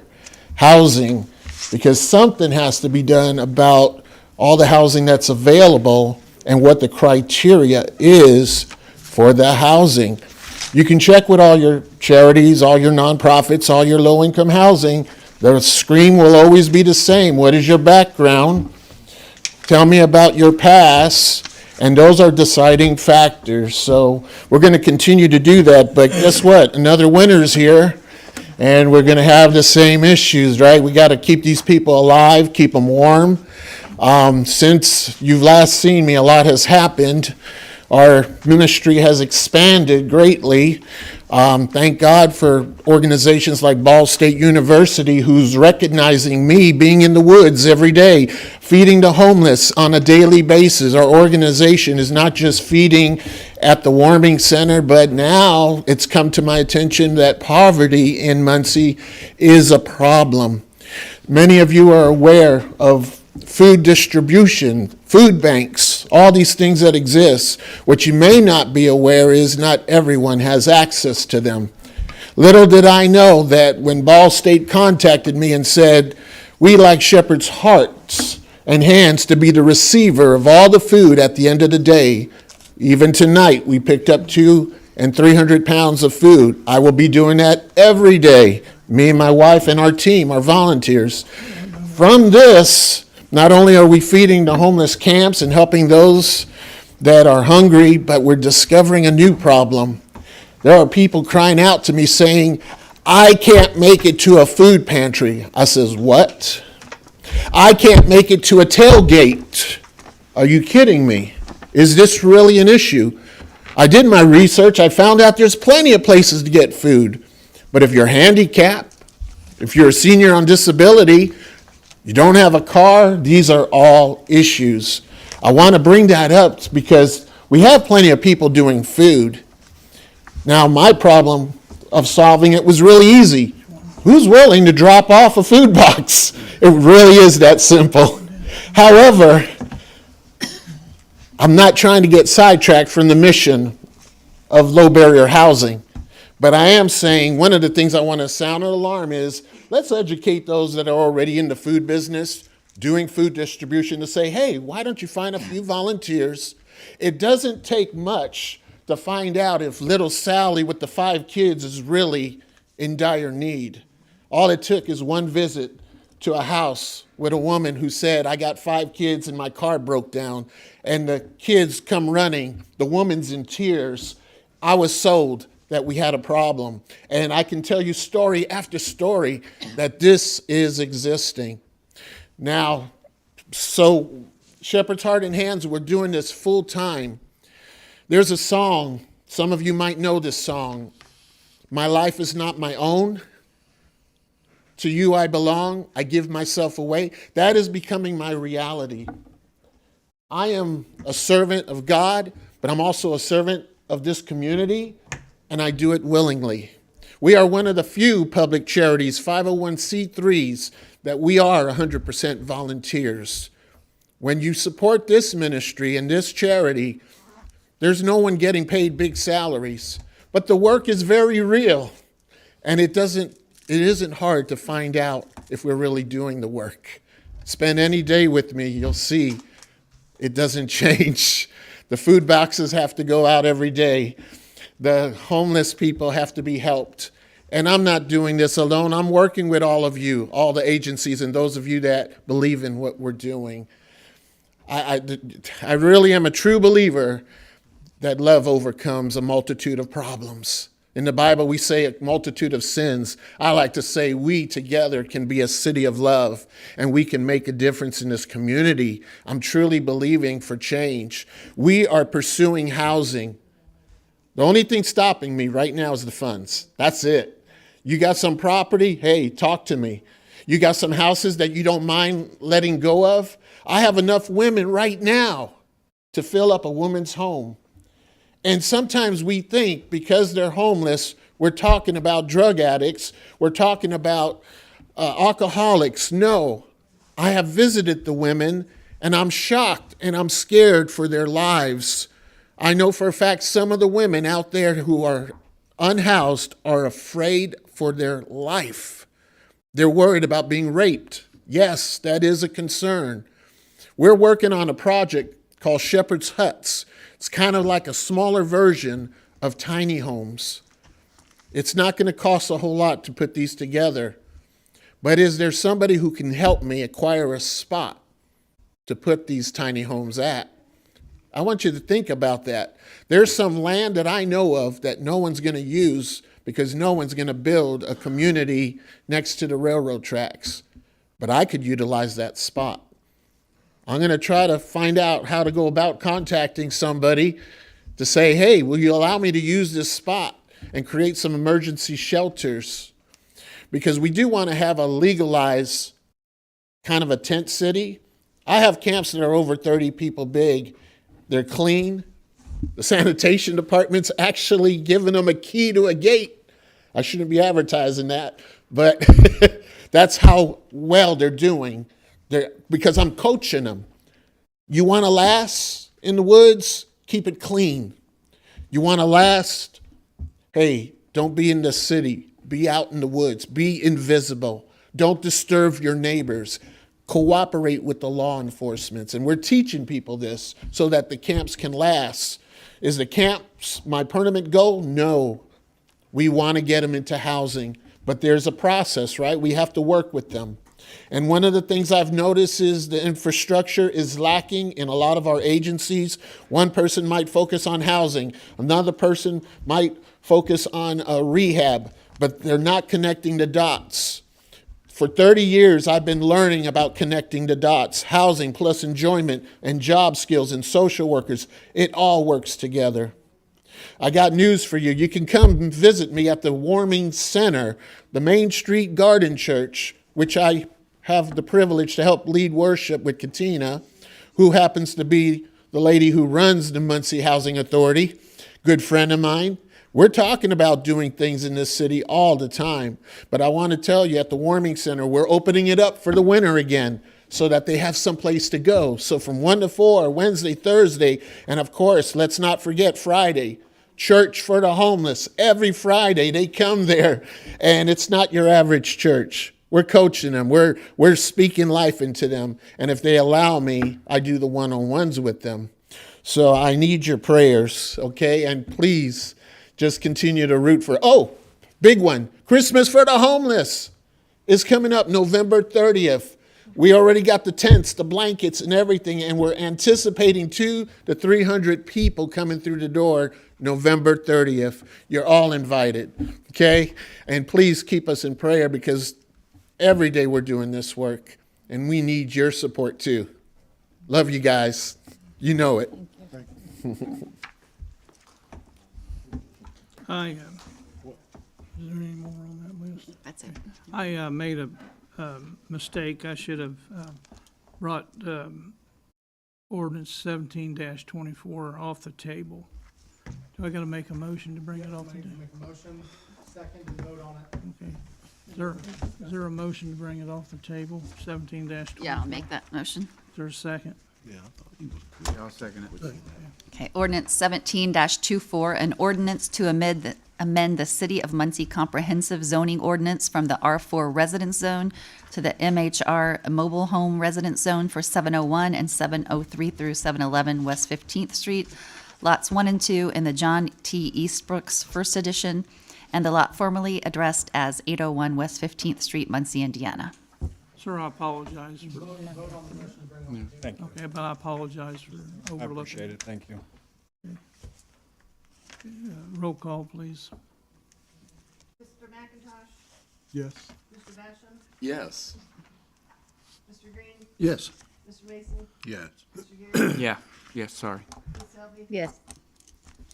housing, because something has to be done about all the housing that's available and what the criteria is for the housing. You can check with all your charities, all your nonprofits, all your low-income housing. The scream will always be the same. What is your background? Tell me about your past. And those are deciding factors. So we're going to continue to do that. But guess what? Another winter's here, and we're going to have the same issues, right? We got to keep these people alive, keep them warm. Since you've last seen me, a lot has happened. Our ministry has expanded greatly. Thank God for organizations like Ball State University, who's recognizing me being in the woods every day, feeding the homeless on a daily basis. Our organization is not just feeding at the warming center, but now it's come to my attention that poverty in Muncie is a problem. Many of you are aware of food distribution, food banks, all these things that exist. What you may not be aware is not everyone has access to them. Little did I know that when Ball State contacted me and said, we like Shepherd's Hearts and Hands to be the receiver of all the food at the end of the day. Even tonight, we picked up 200 and 300 pounds of food. I will be doing that every day. Me and my wife and our team, our volunteers. From this, not only are we feeding the homeless camps and helping those that are hungry, but we're discovering a new problem. There are people crying out to me saying, I can't make it to a food pantry. I says, what? I can't make it to a tailgate. Are you kidding me? Is this really an issue? I did my research. I found out there's plenty of places to get food. But if you're handicapped, if you're a senior on disability, you don't have a car, these are all issues. I want to bring that up because we have plenty of people doing food. Now, my problem of solving it was really easy. Who's willing to drop off a food box? It really is that simple. However, I'm not trying to get sidetracked from the mission of low barrier housing. But I am saying one of the things I want to sound an alarm is let's educate those that are already in the food business, doing food distribution, to say, hey, why don't you find a few volunteers? It doesn't take much to find out if little Sally with the 5 kids is really in dire need. All it took is one visit to a house with a woman who said, I got 5 kids and my car broke down. And the kids come running. The woman's in tears. I was sold that we had a problem. And I can tell you story after story that this is existing. Now, so Shepherd's Heart and Hands, we're doing this full time. There's a song, some of you might know this song. My life is not my own. To you I belong, I give myself away. That is becoming my reality. I am a servant of God, but I'm also a servant of this community. and I do it willingly. We are one of the few public charities, 501c3s, that we are 100% volunteers. When you support this ministry and this charity, there's no one getting paid big salaries, but the work is very real, and it isn't hard to find out if we're really doing the work. Spend any day with me, you'll see it doesn't change. The food boxes have to go out every day. The homeless people have to be helped. And I'm not doing this alone. I'm working with all of you, all the agencies, and those of you that believe in what we're doing. I really am a true believer that love overcomes a multitude of problems. In the Bible, we say a multitude of sins. I like to say we together can be a city of love, and we can make a difference in this community. I'm truly believing for change. We are pursuing housing. The only thing stopping me right now is the funds. That's it. You got some property? Hey, talk to me. You got some houses that you don't mind letting go of? I have enough women right now to fill up a woman's home. And sometimes we think because they're homeless, we're talking about drug addicts, we're talking about alcoholics. No, I have visited the women, and I'm shocked and I'm scared for their lives. I know for a fact some of the women out there who are unhoused are afraid for their life. They're worried about being raped. Yes, that is a concern. We're working on a project called Shepherd's Huts. It's kind of like a smaller version of tiny homes. It's not going to cost a whole lot to put these together. But is there somebody who can help me acquire a spot to put these tiny homes at? I want you to think about that. There's some land that I know of that no one's going to use because no one's going to build a community next to the railroad tracks. But I could utilize that spot. I'm going to try to find out how to go about contacting somebody to say, hey, will you allow me to use this spot and create some emergency shelters? Because we do want to have a legalized kind of a tent city. I have camps that are over 30 people big. They're clean. The sanitation department's actually giving them a key to a gate. I shouldn't be advertising that, but that's how well they're doing. Because I'm coaching them. You want to last in the woods? Keep it clean. You want to last? Hey, don't be in the city. Be out in the woods. Be invisible. Don't disturb your neighbors. Cooperate with the law enforcement. And we're teaching people this so that the camps can last. Is the camps my permanent goal? No. We want to get them into housing. But there's a process, right? We have to work with them. And one of the things I've noticed is the infrastructure is lacking in a lot of our agencies. One person might focus on housing. Another person might focus on rehab, but they're not connecting the dots. For 30 years, I've been learning about connecting the dots, housing plus enjoyment and job skills and social workers. It all works together. I got news for you. You can come and visit me at the Warming Center, the Main Street Garden Church, which I have the privilege to help lead worship with Katina, who happens to be the lady who runs the Muncie Housing Authority, good friend of mine. We're talking about doing things in this city all the time. But I want to tell you, at the Warming Center, we're opening it up for the winter again so that they have someplace to go. So from 1 to 4, Wednesday, Thursday, and of course, let's not forget Friday, Church for the Homeless. Every Friday they come there, and it's not your average church. We're coaching them. We're speaking life into them. And if they allow me, I do the one-on-ones with them. So I need your prayers, okay? And please just continue to root for, big one, Christmas for the Homeless is coming up November 30th. We already got the tents, the blankets, and everything, and we're anticipating 200 to 300 people coming through the door November 30th. You're all invited, okay? And please keep us in prayer because every day we're doing this work, and we need your support too. Love you guys. You know it. Is there any more on that list? That's it. I made a mistake. I should have brought ordinance 17-24 off the table Do I gotta make a motion to bring it off the table? Make a motion, second, and vote on it. Okay. Is there a motion to bring it off the table, 17-24? Yeah, I'll make that motion. Is there a second? Yeah, I thought he was. I'll second it. Okay, ordinance 17-24, an ordinance to amend the City of Muncie Comprehensive Zoning Ordinance from the R4 Residence Zone to the MHR Mobile Home Residence Zone for 701 and 703 through 711 West 15th Street, lots 1 and 2 in the John T. Eastbrooks First Edition, and the lot formerly addressed as 801 West 15th Street, Muncie, Indiana. Sir, I apologize for, Thank you. okay, but I apologize for I overlooking. appreciate it, thank you. Roll call, please. Mr. McIntosh? Yes. Mr. Basham? Yes. Mr. Green? Yes. Mr. Mason? Yes. Mr. Garrett? Yeah, yes, sorry. Ms. Selby? Yes.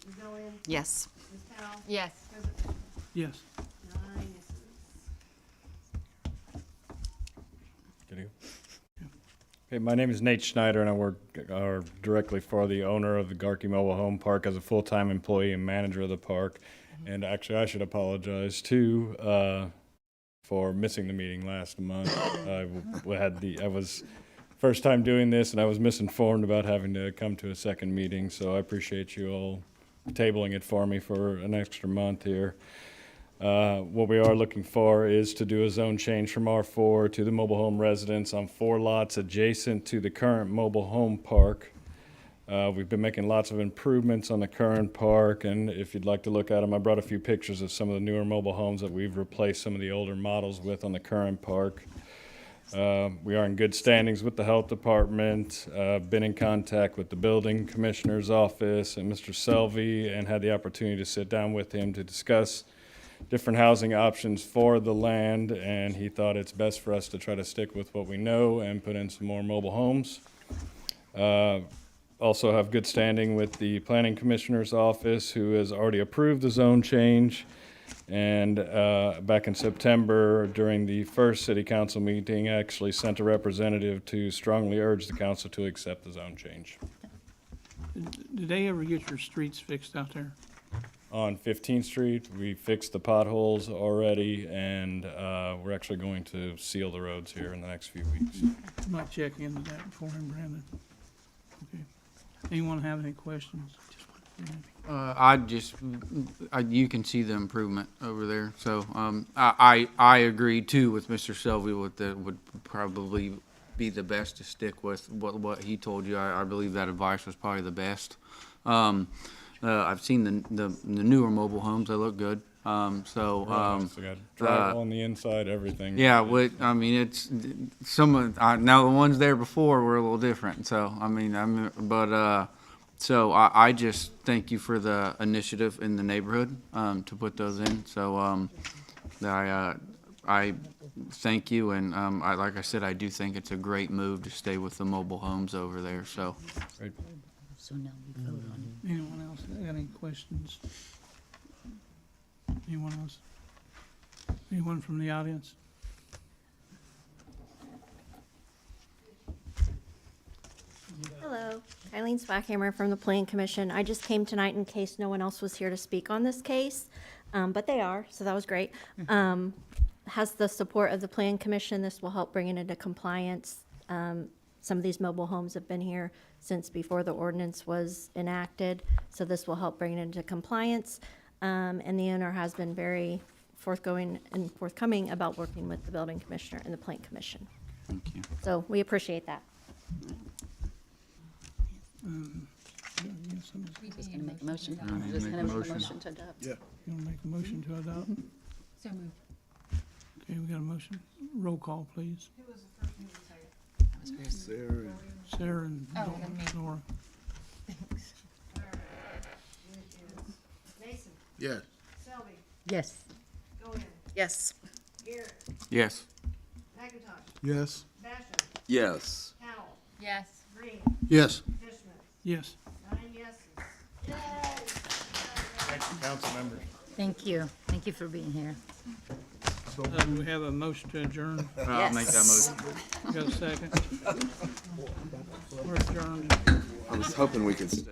Ms. Gillian? Yes. Ms. Powell? Yes. President Fisher? Yes. 9 yeses. Okay, my name is Nate Schneider, and I work directly for the owner of the Garkey Mobile Home Park as a full-time employee and manager of the park. And actually, I should apologize too for missing the meeting last month. I was first time doing this, and I was misinformed about having to come to a second meeting. So I appreciate you all tabling it for me for an extra month here. What we are looking for is to do a zone change from R4 to the mobile home residence on 4 lots adjacent to the current mobile home park. We've been making lots of improvements on the current park, and if you'd like to look at them, I brought a few pictures of some of the newer mobile homes that we've replaced some of the older models with on the current park. We are in good standings with the health department, been in contact with the building commissioner's office and Mr. Selvey, and had the opportunity to sit down with him to discuss different housing options for the land, and he thought it's best for us to try to stick with what we know and put in some more mobile homes. Also have good standing with the planning commissioner's office, who has already approved the zone change. And back in September, during the first city council meeting, actually sent a representative to strongly urge the council to accept the zone change. Did they ever get your streets fixed out there? On 15th Street, we fixed the potholes already, and we're actually going to seal the roads here in the next few weeks. I might check into that before him, Brandon. Okay. Anyone have any questions? You can see the improvement over there. So I agree too with Mr. Selvey with that would probably be the best to stick with what he told you. I believe that advice was probably the best. I've seen the newer mobile homes. They look good. They got drywall on the inside, everything. Yeah, I mean, it's now the ones there before were a little different. So so I just thank you for the initiative in the neighborhood to put those in. So I thank you, and like I said, I do think it's a great move to stay with the mobile homes over there. So. Great. So now we vote on it. Anyone else got any questions? Anyone else? Anyone from the audience? Hello, Eileen Swackhammer from the Plan Commission. I just came tonight in case no one else was here to speak on this case, but they are, so that was great. Has the support of the Plan Commission. This will help bring it into compliance. Some of these mobile homes have been here since before the ordinance was enacted, so this will help bring it into compliance. And the owner has been very forthcoming about working with the building commissioner and the Plan Commission. Thank you. So we appreciate that. Just gonna make a motion. Yeah, Just make gonna a make a motion. motion to adopt. Yeah. You want to make a motion to adopt? So moved. Okay, we got a motion. Roll call, please. Who was the first one to say it? Sarah. Sarah and Oh, and me. Nora. Thanks. All right. It is Mason, Yes. Selby, Yes. Gillian, Yes. Garrett, Yes. McIntosh, Yes. Basham, Yes. Powell, Yes. Green, Yes. Fishman, Yes. 9 yeses. Yay! Thank you, council members. Thank you. Thank you for being here. We have a motion to adjourn. I'll make that motion. Got a second? We're adjourned. I was hoping we could stay.